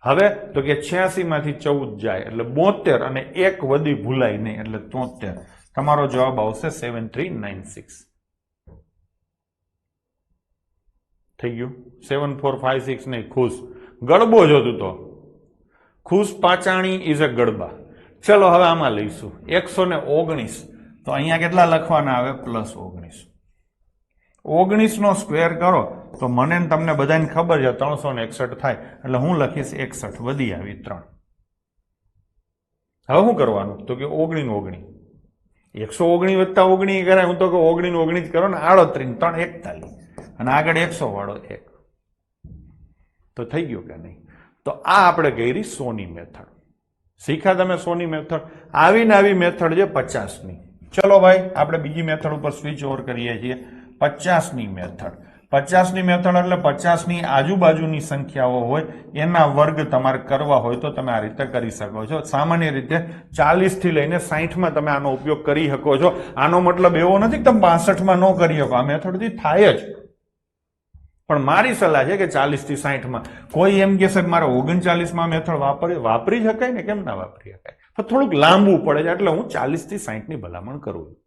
હવે તો કે 86 માંથી 14 જાય એટલે 72 અને એક વધી ભૂલાય નહીં એટલે 73. તમારો જવાબ આવશે 7396. થઈ ગયું. 7456 નહીં, ખુશ. ગડબો જ હતું તો ખુશ પાચાણી ઇઝ અ ગડબા. ચલો હવે આમાં લઈશું 119. તો અહીંયા કેટલા લખવાના આવે? +19. 19 નો સ્ક્વેર કરો તો મને તમને બધાને ખબર છે 361 થાય. એટલે હું લખીશ 61, વધી આવી 3. હવે શું કરવાનું? તો કે 19 119 વત્તા 19 કરાય. હું તો કે 19 જ કરો ને. 38 3 41 અને આગળ 100 વાળો 1. તો થઈ ગયું કે નહીં? તો આ આપણે કરી સોની મેથડ. શીખ્યા તમે સોની મેથડ? આવીને આવી મેથડ છે 50ની. ચલો ભાઈ, આપણે બીજી મેથડ ઉપર સ્વિચ ઓવર કરીએ છીએ. 50ની મેથડ. 50ની મેથડ એટલે 50ની આજુબાજુની સંખ્યાઓ હોય એના વર્ગ તમારે કરવા હોય તો તમે આ રીતે કરી શકો છો. સામાન્ય રીતે 40 થી લઈને 60માં તમે આનો ઉપયોગ કરી શકો છો. આનો મતલબ એવો નથી કે તમે 65માં ન કરી શકો. આ મેથડથી થાય જ, પણ મારી સલાહ છે કે 40 થી 60માં. કોઈ એમ કે સાહેબ મારે 39માં મેથડ વાપરી શકાય ને? કેમ ના વાપરી શકાય? તો થોડુંક લાંબુ પડે છે એટલે હું 40 થી 60ની ભલામણ કરું છું.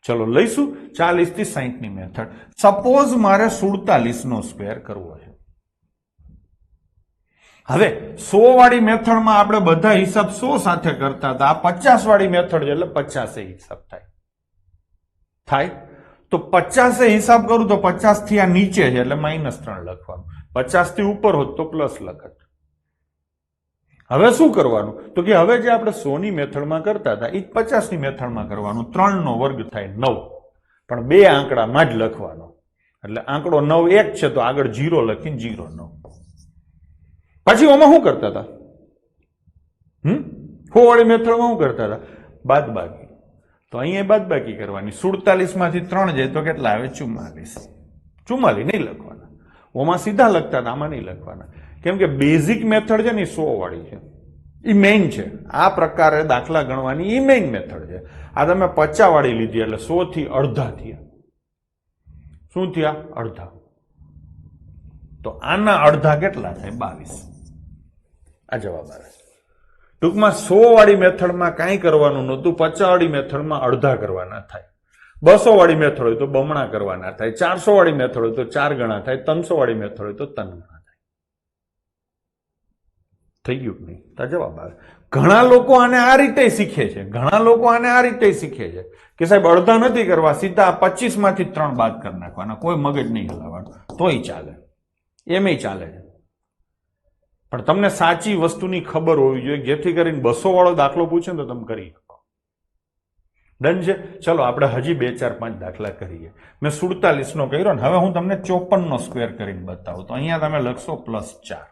ચલો લઈશું 40 થી 60ની મેથડ. સપોઝ મારે 47 નો સ્ક્વેર કરવો છે. હવે 100 વાળી મેથડમાં આપણે બધા હિસાબ 100 સાથે કરતા હતા. આ 50 વાળી મેથડ છે એટલે 50 હિસાબ થાય. તો 50 હિસાબ કરું તો 50 થી આ નીચે છે એટલે -3 લખવાનું. 50 થી ઉપર હોત તો પ્લસ લખત. હવે શું કરવાનું? તો કે હવે જે આપણે 100ની મેથડમાં કરતા હતા એ 50ની મેથડમાં કરવાનું. 3 નો વર્ગ થાય 9, પણ બે આંકડામાં જ લખવાનો. એટલે આંકડો 9 એક છે તો આગળ 0 લખીને 0 9. પછી આમાં શું કરતા હતા? 100 વાળી મેથડમાં શું કરતા હતા? બાદબાકી. તો અહીંયા બાદબાકી કરવાની. 47 માંથી 3 જાય તો કેટલા આવે? 44. 44 નહીં લખવાના. ઓમાં સીધા લખતા હતા, આમાં નહીં લખવાના. કેમ કે બેઝિક મેથડ છે ને એ 100 વાળી છે, એ મેઇન છે. આ પ્રકારે દાખલા ગણવાની એ મેઇન મેથડ છે. આ તમે 50 વાળી લીધી એટલે 100 થી અડધા થયા. શું થયા? અડધા. તો આના અડધા કેટલા થાય? 22. આ જવાબ આવે. ટૂંકમાં 100 વાળી મેથડમાં કાંઈ કરવાનું નહોતું. 50 વાળી મેથડમાં અડધા કરવાના થાય. 200 વાળી મેથડ હોય તો બમણા કરવાના થાય. 400 વાળી મેથડ હોય તો 4 ગણા થાય. 300 વાળી મેથડ હોય તો 3 ગણા થાય. થઈ ગયું કે નહીં? તો જવાબ આવે. ઘણા લોકો આને આ રીતે શીખે છે. કે સાહેબ અડધા નથી કરવા, સીધા 25 માંથી 3 બાદ કરી નાખવાના, કોઈ મગજ નહીં હલાવવાનું, તોય ચાલે. એમય ચાલે છે. પણ તમને સાચી વસ્તુની ખબર હોવી જોઈએ, જેથી કરીને 200 વાળો દાખલો પૂછે ને તો તમે કરી શકો. ડન છે? ચલો આપણે હજી 2 4 5 દાખલા કરીએ. મેં 47 નો કર્યો ને, હવે હું તમને 54 નો સ્ક્વેર કરીને બતાવું. તો અહીંયા તમે લખશો +4.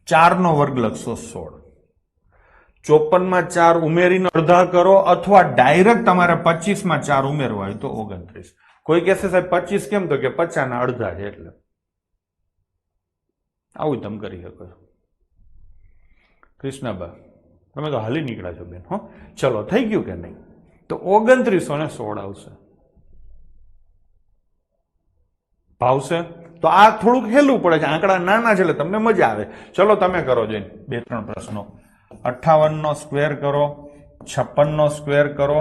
4 નો વર્ગ લખશો 16. 54 માં 4 ઉમેરીને અડધા કરો, અથવા ડાયરેક્ટ તમારે 25 માં 4 ઉમેરવા હોય તો 29. કોઈ કહેશે સાહેબ 25 કેમ? તો કે 50 ના અડધા છે એટલે. આવું તમે કરી શકો છો. કૃષ્ણબા, તમે તો હાલી નીકળ્યા છો બેન. હો ચલો થઈ ગયું કે નહીં? તો 2916 આવશે. ભાવશે? તો આ થોડુંક હેલું પડે છે, આંકડા નાના છે એટલે તમને મજા આવે. ચલો તમે કરો જઈને 2-3 પ્રશ્નો. 58 નો સ્ક્વેર કરો, 56 નો સ્ક્વેર કરો,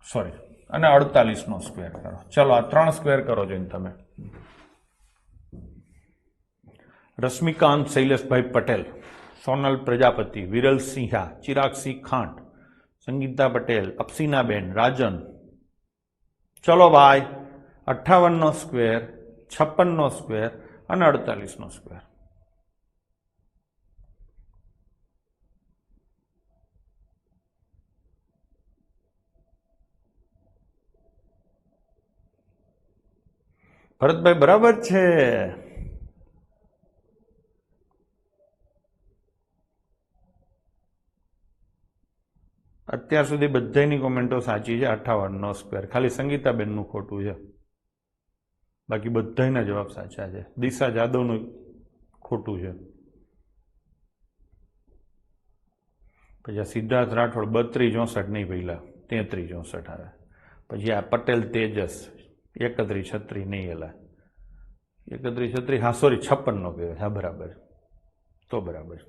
સોરી, અને 48 નો સ્ક્વેર કરો. ચલો આ 3 સ્ક્વેર કરો જઈને તમે. રશ્મિકાંત શૈલેષભાઈ પટેલ, સોનલ પ્રજાપતિ, વિરલ સિંહા, ચિરાગસિંહ ખાંટ, સંગીતા પટેલ, અપ્સિનાબેન, રાજન. ચલો ભાઈ, 58 નો સ્ક્વેર, 56 નો સ્ક્વેર અને 48 નો સ્ક્વેર. ભરતભાઈ બરાબર છે. અત્યાર સુધી બધાની કોમેન્ટો સાચી છે. 58 નો સ્ક્વેર, ખાલી સંગીતાબેનનું ખોટું છે, બાકી બધાના જવાબ સાચા છે. દિશા જાદવનું ખોટું છે. પછી આ સિદ્ધાર્થ રાઠોડ 3264 નહીં, પહેલા 3364 આવે. પછી આ પટેલ તેજસ 3136 નહીં, એલા 3136, હા સોરી 56 નો કહેવાય. હા બરાબર, તો બરાબર.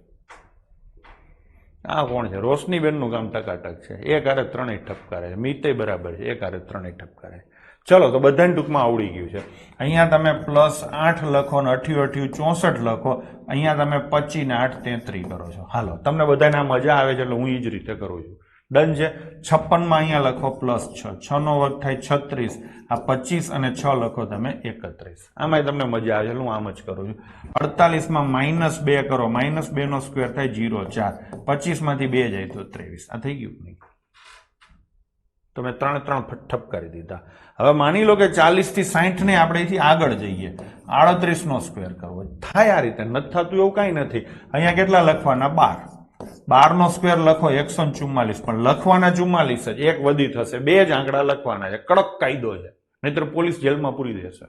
આ કોણ છે? રોશનીબેનનું કામ ટકાટક છે. એક હારે ત્રણેય ઠપકારે છે. મિતે બરાબર છે, એક હારે ત્રણેય ઠપકારે. ચલો તો બધાને ટૂંકમાં આવડી ગયું છે. અહીંયા તમે +8 લખો ને 88 64 લખો. અહીંયા તમે 25 ને 8 33 કરો છો. હાલો, તમને બધાને આ મજા આવે છે એટલે હું એ જ રીતે કરું છું. ડન છે. 56 માં અહીંયા લખો +6, 6 નો વર્ગ થાય 36, આ 25 અને 6 લખો તમે 31. આમાં તમને મજા આવે છે, હું આમ જ કરું છું. 48 માં -2 કરો, -2 નો સ્ક્વેર થાય 0, 4, 25 માંથી 2 જાય તો 23. આ થઈ ગયું નહીં? તમે 3 ઠપકારી દીધા. હવે માની લો કે 40 થી 60 ને આપણે અહીંથી આગળ જઈએ, 38 નો સ્ક્વેર કરવો થાય. આ રીતે નથી થતું એવું કઈ નથી. અહીંયા કેટલા લખવાના? 12. 12 નો સ્ક્વેર લખો 144, પણ લખવાના 44 જ, એક વધી થશે. 2 જ આંકડા લખવાના છે. કડક કાયદો છે, નહીતર પોલીસ જેલમાં પૂરી દેશે.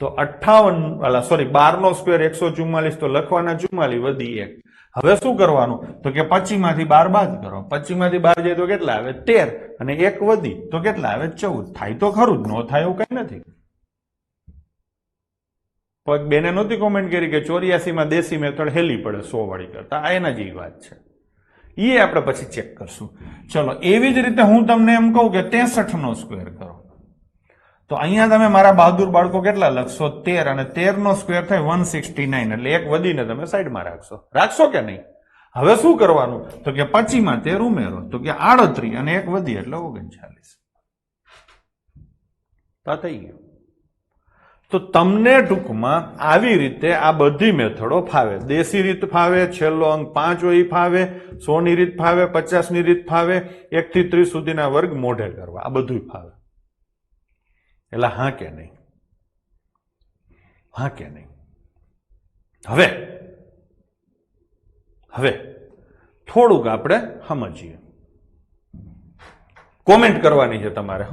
તો 12 નો સ્ક્વેર 144, તો લખવાના 44 વધી 1. હવે શું કરવાનું? તો કે 25 માંથી 12 બાદ કરો. 25 માંથી 12 જાય તો કેટલા આવે? 13, અને 1 વધી તો કેટલા આવે? 14. થાય તો ખરું જ, ન થાય એવું કઈ નથી. બેને નહોતી કોમેન્ટ કરી કે 84 માં દેશી મેથડ હેલી પડે 100 વાળી કરતા. આ એના જેવી વાત છે. એ આપણે પછી ચેક કરશું. ચલો, એવી જ રીતે હું તમને એમ કહું કે 63 નો સ્ક્વેર કરો. તો અહીંયા તમે મારા બહાદુર બાળકો કેટલા લખશો? 13, અને 13 નો સ્ક્વેર થાય 169, એટલે 1 વધીને તમે સાઈડમાં રાખશો કે નહીં? હવે શું કરવાનું? તો કે 25 માં 13 ઉમેરો, તો કે 38, અને 1 વધી એટલે 39. તો થઈ ગયું. તો તમને ટૂંકમાં આવી રીતે આ બધી મેથડો ફાવે. દેશી રીત ફાવે, છેલ્લો અંક 5 હોય એ ફાવે, 100 ની રીત ફાવે, 50 ની રીત ફાવે, 1 થી 30 સુધીના વર્ગ મોઢે કરવા, આ બધું ફાવે. એટલે હા કે નહીં? હા કે નહીં? હવે થોડુંક આપણે સમજીએ. કોમેન્ટ કરવાની છે તમારે.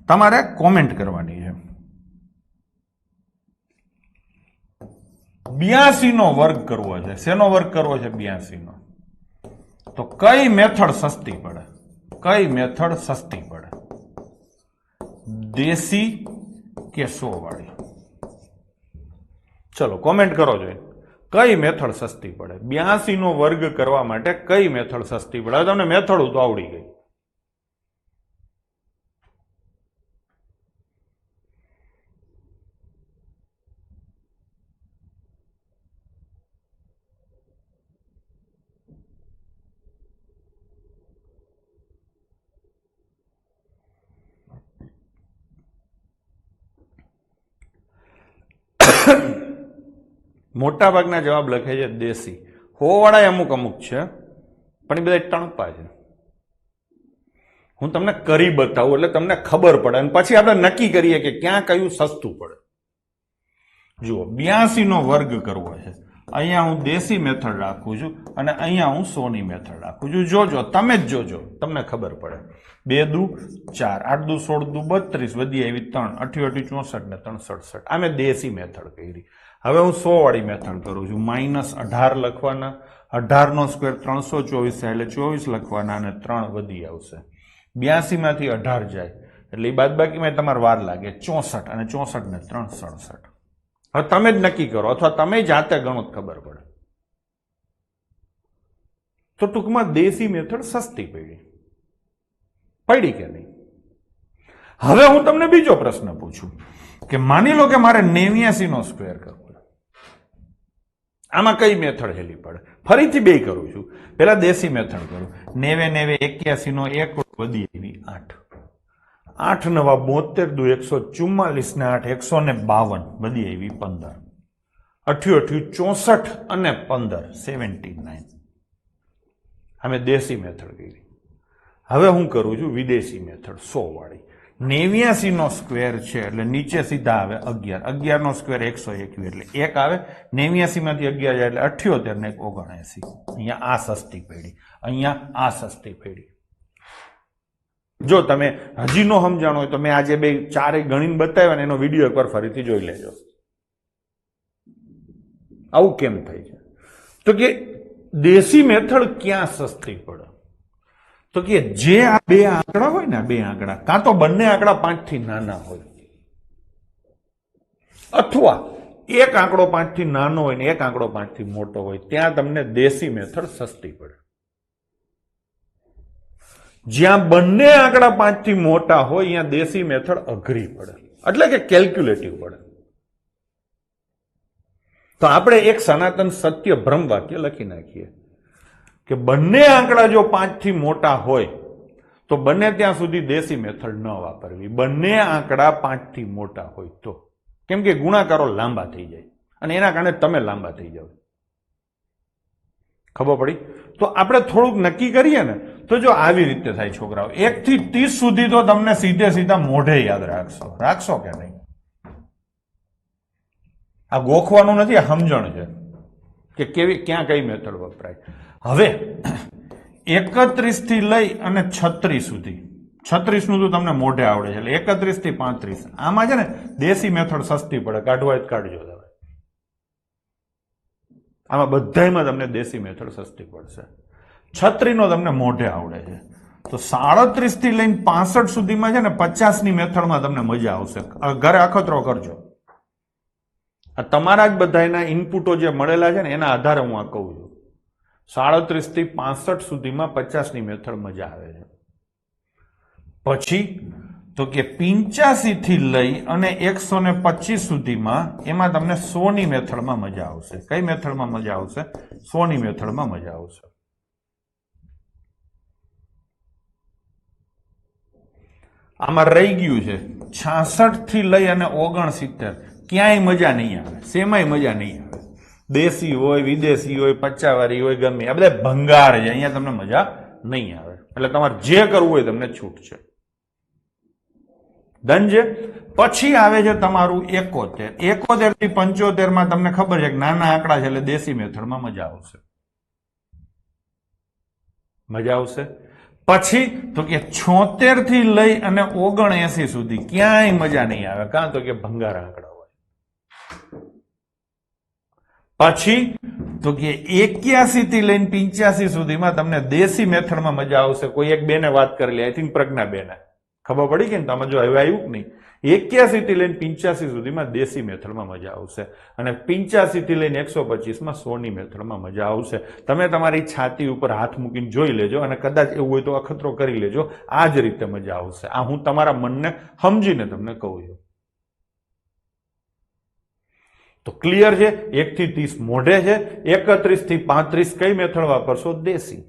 તમારે કોમેન્ટ કરવાની છે. 82 નો વર્ગ કરવો છે. શેનો વર્ગ કરવો છે? 82 નો. તો કઈ મેથડ સસ્તી પડે? કઈ મેથડ સસ્તી પડે? દેશી કે 100 વાળી? ચલો કોમેન્ટ કરો જોઈએ. કઈ મેથડ સસ્તી પડે? 82 નો વર્ગ કરવા માટે કઈ મેથડ સસ્તી પડે? તમને મેથડ તો આવડી ગઈ. મોટા ભાગના જવાબ લખે છે દેશી. 100 વાળા અમુક છે, પણ એ બધા ટણપા છે. હું તમને કરી બતાવું એટલે તમને ખબર પડે, અને પછી આપણે નક્કી કરીએ કે ક્યાં કયું સસ્તું પડે. જુઓ, 82 નો વર્ગ કરવો છે. અહીંયા હું દેશી મેથડ રાખું છું, અને અહીંયા હું 100 ની મેથડ રાખું છું. જોજો, તમે જ જોજો, તમને ખબર પડે. 2 દુ 4, 8 દુ 16 દુ 32, વધી આવી 3, 88 64 ને 3 67. આ મેં દેશી મેથડ કરી. હવે હું 100 વાળી મેથડ કરું છું. -18 લખવાના, 18 નો સ્ક્વેર 324 થાય એટલે 24 લખવાના અને 3 વધી આવશે. 82 માંથી 18 જાય એટલે એ બાદબાકીમાં તમારે વાર લાગે 64 અને 64 ને 3 67. હવે તમે જ નક્કી કરો અથવા તમે જાતે ગણો તો ખબર પડે. તો ટૂંકમાં દેશી મેથડ સસ્તી પડી કે નહીં? હવે હું તમને બીજો પ્રશ્ન પૂછું કે માની લો કે મારે 89 નો સ્ક્વેર કરવો, આમાં કઈ મેથડ હેલી પડે? ફરીથી બે કરું છું. પેલા દેશી મેથડ કરું. 90 81 નો 1 વધી આવી 8, 8 નવા 72 દુ 144 ને 8 152 વધી આવી 15, 88 64 અને 15 79. અમે દેશી મેથડ કરી. હવે હું કરું છું વિદેશી મેથડ 100 વાળી. 89 નો સ્ક્વેર છે એટલે નીચે સીધા આવે 11, 11 નો સ્ક્વેર 121 એટલે 1 આવે, 89 માંથી 11 જાય એટલે 78 ને 79. અહીંયા આ સસ્તી પડી, અહીંયા આ સસ્તી પડી. જો તમે હજી નો સમજાણો હોય તો મેં આજે બે ચારે ગણીને બતાવ્યા ને એનો વિડીયો એકવાર ફરીથી જોઈ લેજો. આવું કેમ થાય છે? તો કે દેશી મેથડ ક્યાં સસ્તી પડે? તો કે જે આ બે આંકડા હોય ને, બે આંકડા કાં તો બંને આંકડા 5 થી નાના હોય અથવા એક આંકડો 5 થી નાનો હોય ને એક આંકડો 5 થી મોટો હોય, ત્યાં તમને દેશી મેથડ સસ્તી પડે. જ્યાં બંને આંકડા 5 થી મોટા હોય ત્યાં દેશી મેથડ અઘરી પડે, એટલે કે કેલ્ક્યુલેટિવ પડે. તો આપણે એક સનાતન સત્ય ભ્રમ વાક્ય લખી નાખીએ કે બંને આંકડા જો 5 થી મોટા હોય તો બને ત્યાં સુધી દેશી મેથડ ન વાપરવી. બંને આંકડા 5 થી મોટા હોય તો, કેમ કે ગુણાકારો લાંબા થઈ જાય અને એના કારણે તમે લાંબા થઈ જાવ. ખબર પડી? તો આપણે થોડુંક નક્કી કરીએ ને તો જો આવી રીતે થાય છોકરાઓ, 1 થી 30 સુધી તો તમને સીધે સીધા મોઢે યાદ રાખશો કે નહીં? આ ગોખવાનું નથી, આ સમજણ છે કે કેવી ક્યાં કઈ મેથડ વપરાય. હવે 31 થી લઈ અને 36 સુધી, 36 નું તો તમને મોઢે આવડે છે એટલે 31 થી 35, આમાં છે ને દેશી મેથડ સસ્તી પડે, કાઢવા જ કાઢજો તમે. આમાં બધામાં તમને દેશી મેથડ સસ્તી પડશે. 36 નો તમને મોઢે આવડે છે તો 37 થી લઈને 65 સુધીમાં છે ને 50 ની મેથડમાં તમને મજા આવશે. ઘરે અખતરો કરજો. આ તમારા જ બધાના ઇનપુટો જે મળેલા છે ને એના આધારે હું આ કહું છું. 37 થી 65 સુધીમાં 50 ની મેથડ મજા આવે છે. પછી તો કે 85 થી લઈ અને 125 સુધીમાં એમાં તમને 100 ની મેથડમાં મજા આવશે. કઈ મેથડમાં મજા આવશે? 100 ની મેથડમાં મજા આવશે. આમાં રહી ગયું છે 66 થી લઈ અને 69, ક્યાંય મજા નહીં આવે, શેમાંય મજા નહીં આવે. દેશી હોય, વિદેશી હોય, 50 વાળી હોય, ગમે, આ બધા ભંગાર છે, અહીંયા તમને મજા નહીં આવે. એટલે તમારે જે કરવું હોય તમને છૂટ છે. ડન છે. પછી આવે છે તમારું 71. 71 થી 75 માં તમને ખબર છે કે નાના આંકડા છે એટલે દેશી મેથડમાં મજા આવશે. મજા આવશે. પછી તો કે 76 થી લઈ અને 79 સુધી ક્યાંય મજા નહીં આવે, કાં તો કે ભંગાર આંકડા હોય. પછી તો કે 81 થી લઈને 85 સુધીમાં તમને દેશી મેથડમાં મજા આવશે. કોઈ એક બેને વાત કરેલી, આઈ થિંક પ્રજ્ઞા બેને, ખબર પડી કે તમે જો હવે આવ્યું કે નહીં. 81 થી લઈને 85 સુધીમાં દેશી મેથડમાં મજા આવશે અને 85 થી લઈને 125 માં 100 ની મેથડમાં મજા આવશે. તમે તમારી છાતી ઉપર હાથ મૂકીને જોઈ લેજો અને કદાચ એવું હોય તો અખતરો કરી લેજો. આ જ રીતે મજા આવશે. આ હું તમારા મનને સમજીને તમને કહું છું. તો ક્લિયર છે? 1 થી 30 મોઢે છે. 31 થી 35 કઈ મેથડ વાપરશો? દેશી.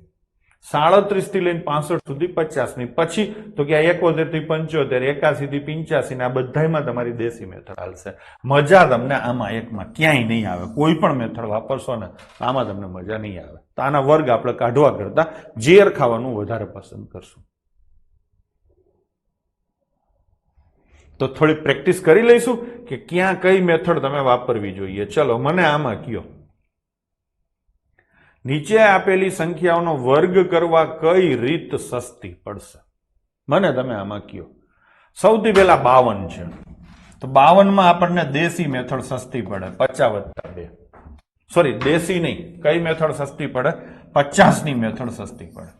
37 થી લઈને 65 સુધી 50 ની. પછી તો કે 71 થી 75, 81 થી 85 ને આ બધામાં તમારી દેશી મેથડ હાલશે. મજા તમને આમાં એકમાં ક્યાંય નહીં આવે. કોઈ પણ મેથડ વાપરશો ને આમાં તમને મજા નહીં આવે. તો આના વર્ગ આપણે કાઢવા કરતા ઝેર ખાવાનું વધારે પસંદ કરશું. તો થોડી પ્રેક્ટિસ કરી લઈશું કે ક્યાં કઈ મેથડ તમે વાપરવી જોઈએ. ચલો મને આમાં કયો, નીચે આપેલી સંખ્યાઓનો વર્ગ કરવા કઈ રીત સસ્તી પડશે? મને તમે આમાં કયો. સૌથી પહેલા 52 છે. તો 52 માં આપણને દેશી મેથડ સસ્તી પડે 50 વત્તા 2. સોરી, દેશી નહીં, કઈ મેથડ સસ્તી પડે? 50 ની મેથડ સસ્તી પડે.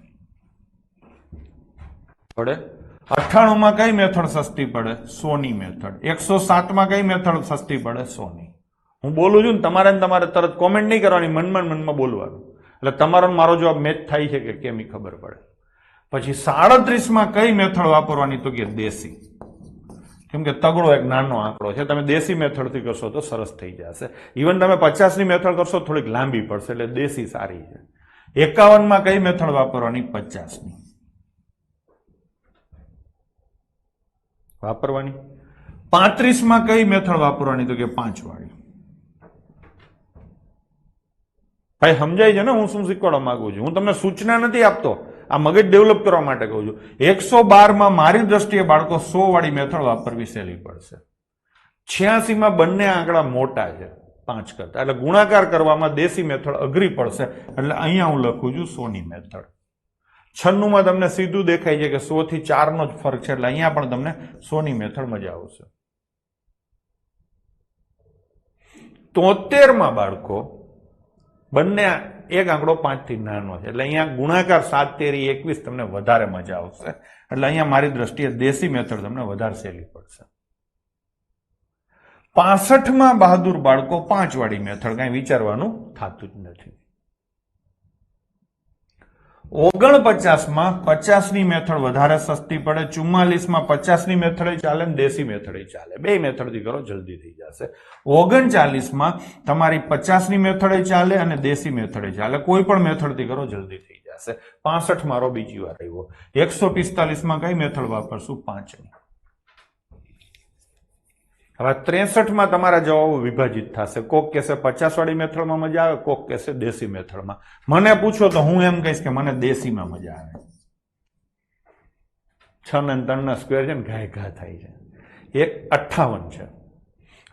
98 માં કઈ મેથડ સસ્તી પડે? 100 ની મેથડ. 107 માં કઈ મેથડ સસ્તી પડે? 100 ની. હું બોલું છું ને, તમારે તરત કોમેન્ટ નહીં કરવાની, મનમાં બોલવાનું, એટલે તમારો મારો જવાબ મેચ થાય છે કે કેમ એ ખબર પડે. પછી 37 માં કઈ મેથડ વાપરવાની? તો કે દેશી. કેમ કે તગડો એક નાનો આંકડો છે, તમે દેશી મેથડ થી કરશો તો સરસ થઈ જશે. ઇવન તમે 50 ની મેથડ કરશો થોડીક લાંબી પડશે, એટલે દેશી સારી છે. 51 માં કઈ મેથડ વાપરવાની? 50 ની વાપરવાની. 35 માં કઈ મેથડ વાપરવાની? તો કે 5 વાળી. ભાઈ સમજાય છે ને હું શું શીખવાડવા માંગુ છું? હું તમને સૂચના નથી આપતો, આ મગજ ડેવલપ કરવા માટે કહું છું. 112 માં મારી દ્રષ્ટિએ બાળકો 100 વાળી મેથડ વાપરવી સહેલી પડશે. 86 માં બંને આંકડા મોટા છે 5 કરતા, એટલે ગુણાકાર કરવામાં દેશી મેથડ અઘરી પડશે, એટલે અહીંયા હું લખું છું 100 ની મેથડ. 96 માં તમને સીધું દેખાય છે કે 100 થી 4 નો જ ફરક છે, એટલે અહીંયા પણ તમને 100 ની મેથડ મજા આવશે. 73 માં બાળકો બંને એક આંકડો 5 થી નાનો છે, એટલે અહીંયા ગુણાકાર 7 તેરી 21 તમને વધારે મજા આવશે, એટલે અહીંયા મારી દ્રષ્ટિએ દેશી મેથડ તમને વધારે સહેલી પડશે. 65 માં બહાદુર બાળકો 5 વાળી મેથડ, કઈ વિચારવાનું થતું જ નથી. 49 માં 50 ની મેથડ વધારે સસ્તી પડે. 44 માં 50 ની મેથડ ચાલે ને દેશી મેથડ ચાલે, બે મેથડ થી કરો જલ્દી થઈ જશે. 39 માં તમારી 50 ની મેથડ ચાલે અને દેશી મેથડ ચાલે, કોઈ પણ મેથડ થી કરો જલ્દી થઈ જશે. 65 મારો બીજી વાર આવ્યો. 145 માં કઈ મેથડ વાપરશું? 5 ની. હવે 63 માં તમારા જવાબો વિભાજિત થશે. કોક કહેશે 50 વાળી મેથડમાં મજા આવે, કોક કહેશે દેશી મેથડમાં. મને પૂછો તો હું એમ કહીશ કે મને દેશીમાં મજા આવે. 6 ને 3 ના સ્ક્વેર છે ને ઘાય ઘા થાય છે. એક 58 છે.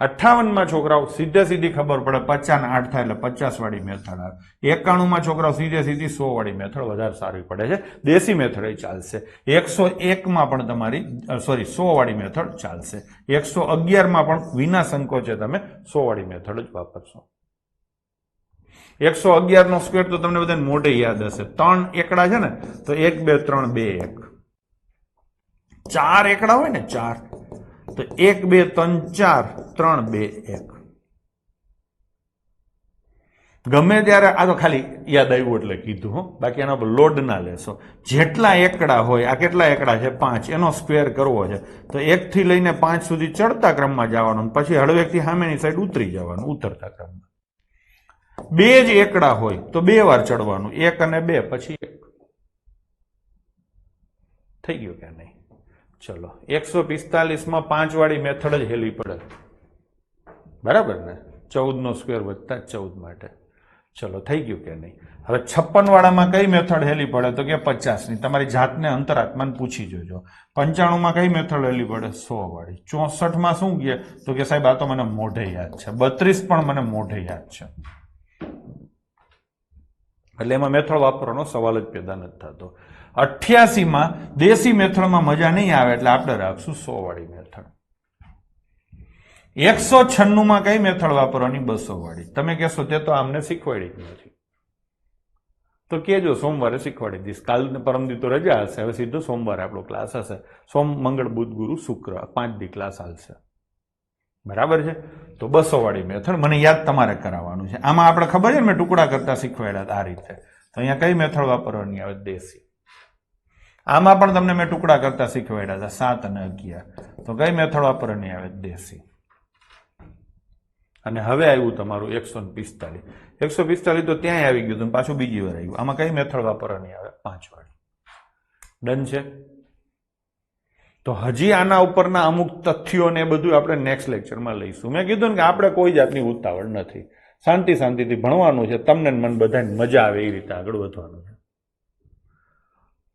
58 માં છોકરાઓ સીધી ખબર પડે 50 ને 8 થાય એટલે 50 વાળી મેથડ આવે. 91 માં છોકરાઓ સીધી 100 વાળી મેથડ વધારે સારી પડે છે, દેશી મેથડ એ ચાલશે. 101 માં પણ તમારી 100 વાળી મેથડ ચાલશે. 111 માં પણ વિના સંકોચે તમે 100 વાળી મેથડ જ વાપરશો. 111 નો સ્ક્વેર તો તમને બધાને મોઢે યાદ હશે. 3 એકડા છે ને, તો 1 2 3 2 1. 4 એકડા હોય ને 4, તો 1 2 3 4 3 2 1. ગમે ત્યારે આ તો ખાલી યાદ આવ્યું એટલે કીધું હો, બાકી એના પર લોડ ના લેશો. જેટલા એકડા હોય, આ કેટલા એકડા છે? 5, એનો સ્ક્વેર કરવો છે તો 1 થી લઈને 5 સુધી ચડતા ક્રમમાં જવાનું, પછી હળવેક થી સામેની સાઈડ ઉતરી જવાનું ઉતરતા ક્રમમાં. 2 જ એકડા હોય તો 2 વાર ચડવાનું, 1 અને 2 પછી 1. થઈ ગયું કે નહીં? ચલો, 145 માં 5 વાળી મેથડ જ હેલી પડે, બરાબર ને? 14 નો સ્ક્વેર વત્તા 14 માટે. ચલો, થઈ ગયું કે નહીં? હવે 56 વાળામાં કઈ મેથડ હેલી પડે? તો કે 50 ની. તમારી જાતને અંતરાત્માને પૂછી જોજો. 95 માં કઈ મેથડ હેલી પડે? 100 વાળી. 64 માં શું કહે? તો કે સાહેબ આ તો મને મોઢે યાદ છે. 32 પણ મને મોઢે યાદ છે, એટલે એમાં મેથડ વાપરવાનો સવાલ જ પેદા નથી થતો. 88 માં દેશી મેથડમાં મજા નહીં આવે, એટલે આપણે રાખશું 100 વાળી મેથડ. 196 માં કઈ મેથડ વાપરવાની? 200 વાળી. તમે કહેશો તે તો આમને શીખવાડી જ નથી, તો કેજો સોમવારે શીખવાડી દઈશ. કાલ ને પરમદી તો રજા હશે, હવે સીધો સોમવારે આપણો ક્લાસ હશે. સોમ મંગળ બુધ ગુરુ શુક્ર 5 દી ક્લાસ હાલશે, બરાબર છે? તો 200 વાળી મેથડ મને યાદ તમારે કરાવવાનું છે. આમાં આપણે ખબર છે ને, મેં ટુકડા કરતા શીખવાડ્યા આ રીતે. તો અહીંયા કઈ મેથડ વાપરવાની આવે? દેશી. આમાં પણ તમને મેં ટુકડા કરતા શીખવાડ્યા હતા 7 અને 11, તો કઈ મેથડ વાપરવાની આવે? દેશી. અને હવે આવ્યું તમારું 145. 145 તો ત્યાંય આવી ગયું, પાછું બીજી વાર આવ્યું. આમાં કઈ મેથડ વાપરવાની આવે? 5 વાળી. ડન છે? તો હજી આના ઉપરના અમુક તથ્યો ને બધું આપણે નેક્સ્ટ લેક્ચરમાં લઈશું. મેં કીધું ને કે આપણે કોઈ જાતની ઉતાવળ નથી, શાંતિથી ભણવાનું છે. તમને મન બધાને મજા આવે એ રીતે આગળ વધવાનું છે.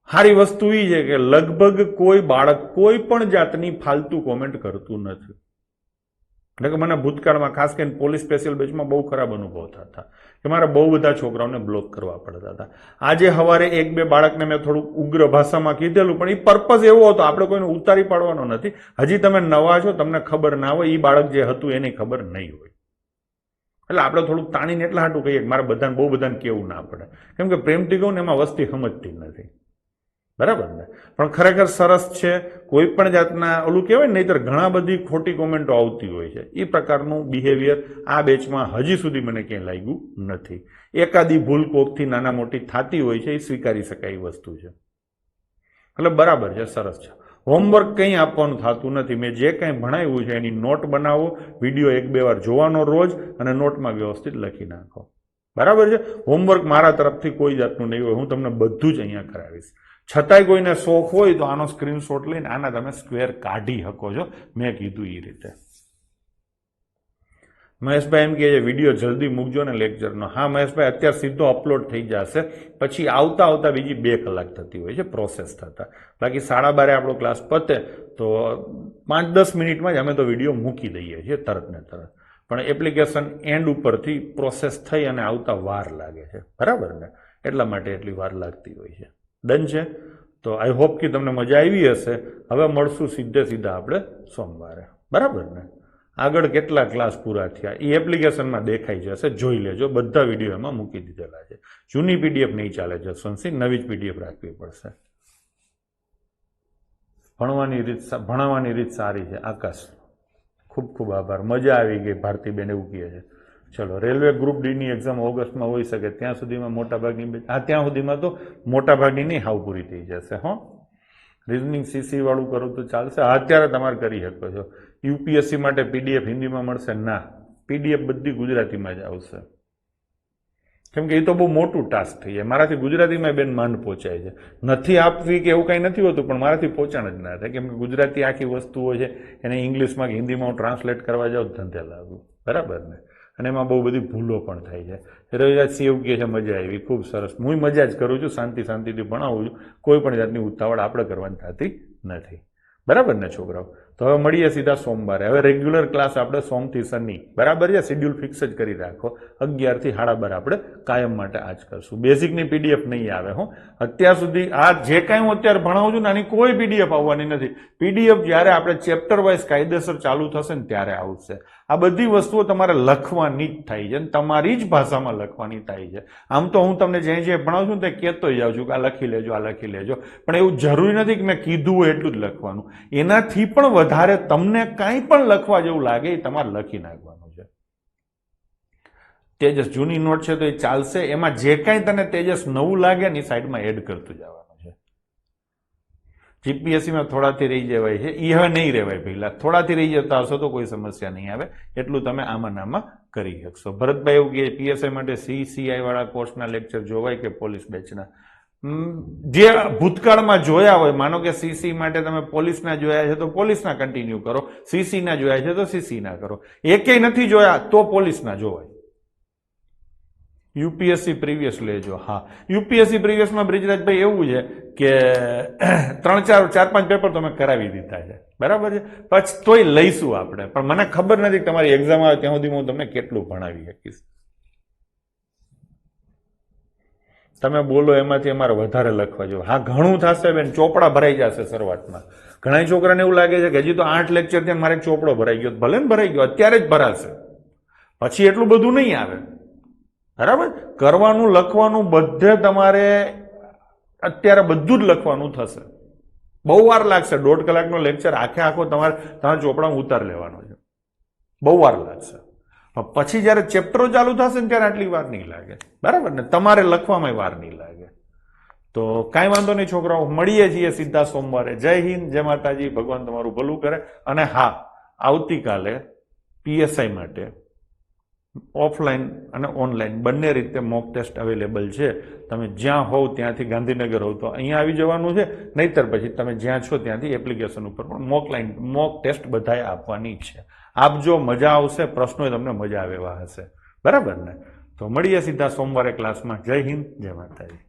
સારી વસ્તુ એ છે કે લગભગ કોઈ બાળક કોઈ પણ જાતની ફાલતુ કોમેન્ટ કરતું નથી. એટલે કે મને ભૂતકાળમાં ખાસ કરીને પોલીસ સ્પેશિયલ બેચમાં બહુ ખરાબ અનુભવ થતા કે મારે બહુ બધા છોકરાઓને બ્લોક કરવા પડતા હતા. આજે સવારે એક બે બાળકને મેં થોડુંક ઉગ્ર ભાષામાં કીધેલું, પણ એ પર્પઝ એવો હતો, આપણે કોઈને ઉતારી પાડવાનો નથી. હજી તમે નવા છો, તમને ખબર ના હોય, એ બાળક જે હતું એની ખબર નહીં હોય, એટલે આપણે થોડુંક તાણીને એટલા હાટું કહીએ કે મારે બધાને બહુ બધાને કેવું ના પડે, કેમ કે પ્રેમથી કહું ને એમાં વસ્તી સમજતી નથી, બરાબર ને. પણ ખરેખર સરસ છે. કોઈ પણ જાતના ઓલું કહેવાય ને, નહીંતર ઘણા બધી ખોટી કોમેન્ટો આવતી હોય છે. એ પ્રકારનું બિહેવિયર આ બેચમાં હજી સુધી મને ક્યાંય લાગ્યું નથી. એકાદી ભૂલ કોકથી નાના મોટી થતી હોય છે, એ સ્વીકારી શકાય એ વસ્તુ છે, એટલે બરાબર છે, સરસ છે. હોમવર્ક કંઈ આપવાનું થતું નથી. મેં જે કંઈ ભણાવ્યું છે એની નોટ બનાવો, વિડીયો 1-2 વાર જોવાનો રોજ, અને નોટમાં વ્યવસ્થિત લખી નાખો, બરાબર છે. હોમવર્ક મારા તરફથી કોઈ જાતનું નહીં હોય, હું તમને બધું જ અહીંયા કરાવીશ. છતાંય કોઈને શોખ હોય તો આનો સ્ક્રીનશોટ લઈને આના તમે સ્ક્વેર કાઢી શકો છો, મેં કીધું એ રીતે. મહેશભાઈ એમ કહે છે વિડીયો જલ્દી મૂકજો ને લેક્ચરનો. હા મહેશભાઈ, અત્યારે સીધો અપલોડ થઈ જશે, પછી આવતા બીજી 2 કલાક થતી હોય છે પ્રોસેસ થતા. બાકી 12:30 આપણો ક્લાસ પતે તો 5-10 મિનિટમાં જ અમે તો વિડીયો મૂકી દઈએ છીએ તરત ને તરત. પણ એપ્લિકેશન એન્ડ ઉપરથી પ્રોસેસ થઈ અને આવતા વાર લાગે છે, બરાબર ને, એટલા માટે એટલી વાર લાગતી હોય છે. ડન છે. તો આઈ હોપ કે તમને મજા આવી હશે. હવે મળશું સીધા આપણે સોમવારે, બરાબર ને. આગળ કેટલા ક્લાસ પૂરા થયા એ એપ્લિકેશનમાં દેખાઈ જશે, જોઈ લેજો. બધા વિડીયો એમાં મૂકી દીધેલા છે. જૂની પીડીએફ નહીં ચાલે જસવંતસિંહ, નવી જ પીડીએફ રાખવી પડશે. ભણાવવાની રીત સારી છે આકાશ, ખૂબ ખૂબ આભાર, મજા આવી ગઈ. ભારતીબેન એવું કહે છે. ચલો, રેલવે ગ્રુપ ડીની એક્ઝામ ઓગસ્ટમાં હોઈ શકે, ત્યાં સુધીમાં મોટાભાગની, ત્યાં સુધીમાં તો મોટાભાગની નહીં હાવ પૂરી થઈ જશે. હો, રિઝનિંગ સીસી વાળું કરું તો ચાલશે? અત્યારે તમારે કરી શકો છો. યુપીએસસી માટે પીડીએફ હિન્દીમાં મળશે? ના, પીડીએફ બધી ગુજરાતીમાં જ આવશે, કેમ કે એ તો બહુ મોટું ટાસ્ક થઈ જાય. મારાથી ગુજરાતીમાં બેન માંડ પહોંચાય છે. નથી આપવી કે એવું કંઈ નથી હોતું, પણ મારાથી પહોંચાણ જ ના થાય, કેમ કે ગુજરાતી આખી વસ્તુઓ છે એને ઇંગ્લિશમાં કે હિન્દીમાં હું ટ્રાન્સલેટ કરવા જાઉં ધંધે લાગુ, બરાબર ને. અને એમાં બહુ બધી ભૂલો પણ થાય છે. રવિરાજસિંહ એવું કહે છે મજા આવી, ખૂબ સરસ. હું મજા જ કરું છું, શાંતિથી ભણાવું છું. કોઈ પણ જાતની ઉતાવળ આપણે કરવાની થતી નથી, બરાબર ને છોકરાઓ. તો હવે મળીએ સીધા સોમવારે. હવે રેગ્યુલર ક્લાસ આપણે સોમથી શનિ, બરાબર છે, શેડ્યુલ ફિક્સ જ કરી રાખો. 11 થી 12:30 આપણે કાયમ માટે આ જ કરશું. બેઝિકની પીડીએફ નહીં આવે. હું અત્યાર સુધી આ જે કાંઈ હું અત્યારે ભણાવું છું ને, આની કોઈ પીડીએફ આવવાની નથી. પીડીએફ જ્યારે આપણે ચેપ્ટર વાઇઝ કાયદેસર ચાલુ થશે ને ત્યારે આવશે. આ બધી વસ્તુઓ તમારે લખવાની જ થાય છે, અને તમારી જ ભાષામાં લખવાની થાય છે. આમ તો હું તમને જે ભણાવું છું તે કહેતો જાઉં છું કે આ લખી લેજો, આ લખી લેજો, પણ એવું જરૂરી નથી કે મેં કીધું હોય એટલું જ લખવાનું. એનાથી પણ વધારે તમને કાંઈ પણ લખવા જેવું લાગે એ તમારે લખી નાખવાનું છે. તેજસ જૂની નોટ છે તો એ ચાલશે, એમાં જે કાંઈ તને તેજસ નવું લાગે ને એ સાઈડમાં એડ કરતું જવાનું છે. જીપીએસસીમાં થોડાથી રહી જવાય છે, એ હવે નહીં રહેવાય. પહેલા થોડાથી રહી જતા હશો તો કોઈ સમસ્યા નહીં આવે, એટલું તમે આમાં કરી શકશો. ભરતભાઈ એવું કહે પીએસઆઈ માટે સીસીઆઈ વાળા કોર્સના લેક્ચર જોવાય કે પોલીસ બેચના? જે ભૂતકાળમાં જોયા હોય, માનો કે સીસી માટે તમે પોલીસના જોયા છે તો પોલીસના કન્ટિન્યુ કરો, સીસીના જોયા છે તો સીસીના કરો. એકેય નથી જોયા તો પોલીસના જોવાય. યુપીએસસી પ્રીવિયસ લેજો. હા, યુપીએસસી પ્રીવિયસમાં બ્રિજરાજભાઈ એવું છે કે 4-5 પેપર તો મેં કરાવી દીધા છે, બરાબર છે. પછી તોય લઈશું આપણે, પણ મને ખબર નથી કે તમારી એક્ઝામ આવે ત્યાં સુધી હું તમને કેટલું ભણાવી શકીશ. તમે બોલો એમાંથી અમારે વધારે લખવા જોઈએ. હા, ઘણું થશે બેન, ચોપડા ભરાઈ જશે શરૂઆતમાં. ઘણા છોકરાને એવું લાગે છે કે હજી તો 8 લેક્ચર થયા મારે ચોપડો ભરાઈ ગયો. ભલે ને ભરાઈ ગયો, અત્યારે જ ભરાશે, પછી એટલું બધું નહીં આવે, બરાબર. કરવાનું, લખવાનું બધે તમારે અત્યારે બધું જ લખવાનું થશે. બહુ વાર લાગશે. 1.5 કલાકનો લેક્ચર આખો તમારે તમારા ચોપડામાં ઉતાર લેવાનો છે, બહુ વાર લાગશે. પછી જયારે ચેપ્ટરો ચાલુ થશે ને ત્યારે આટલી વાર નહીં લાગે, બરાબર ને. તમારે લખવામાં વાર નહીં લાગે. તો કાંઈ વાંધો નહીં છોકરાઓ, મળીએ છીએ સીધા સોમવારે. જય હિન્દ, જય માતાજી, ભગવાન તમારું ભલું કરે. અને હા, આવતીકાલે પીએસઆઈ માટે ઓફલાઈન અને ઓનલાઈન બંને રીતે મોક ટેસ્ટ અવેલેબલ છે. તમે જ્યાં હોવ ત્યાંથી, ગાંધીનગર હોવ તો અહીંયા આવી જવાનું છે, નહીતર પછી તમે જ્યાં છો ત્યાંથી એપ્લિકેશન ઉપર પણ મોક ટેસ્ટ બધાએ આપવાની છે. આપજો, મજા આવશે. પ્રશ્નો તમને મજા આવે એવા હશે, બરાબર ને. તો મળીએ સીધા સોમવારે ક્લાસમાં. જય હિન્દ, જય માતાજી.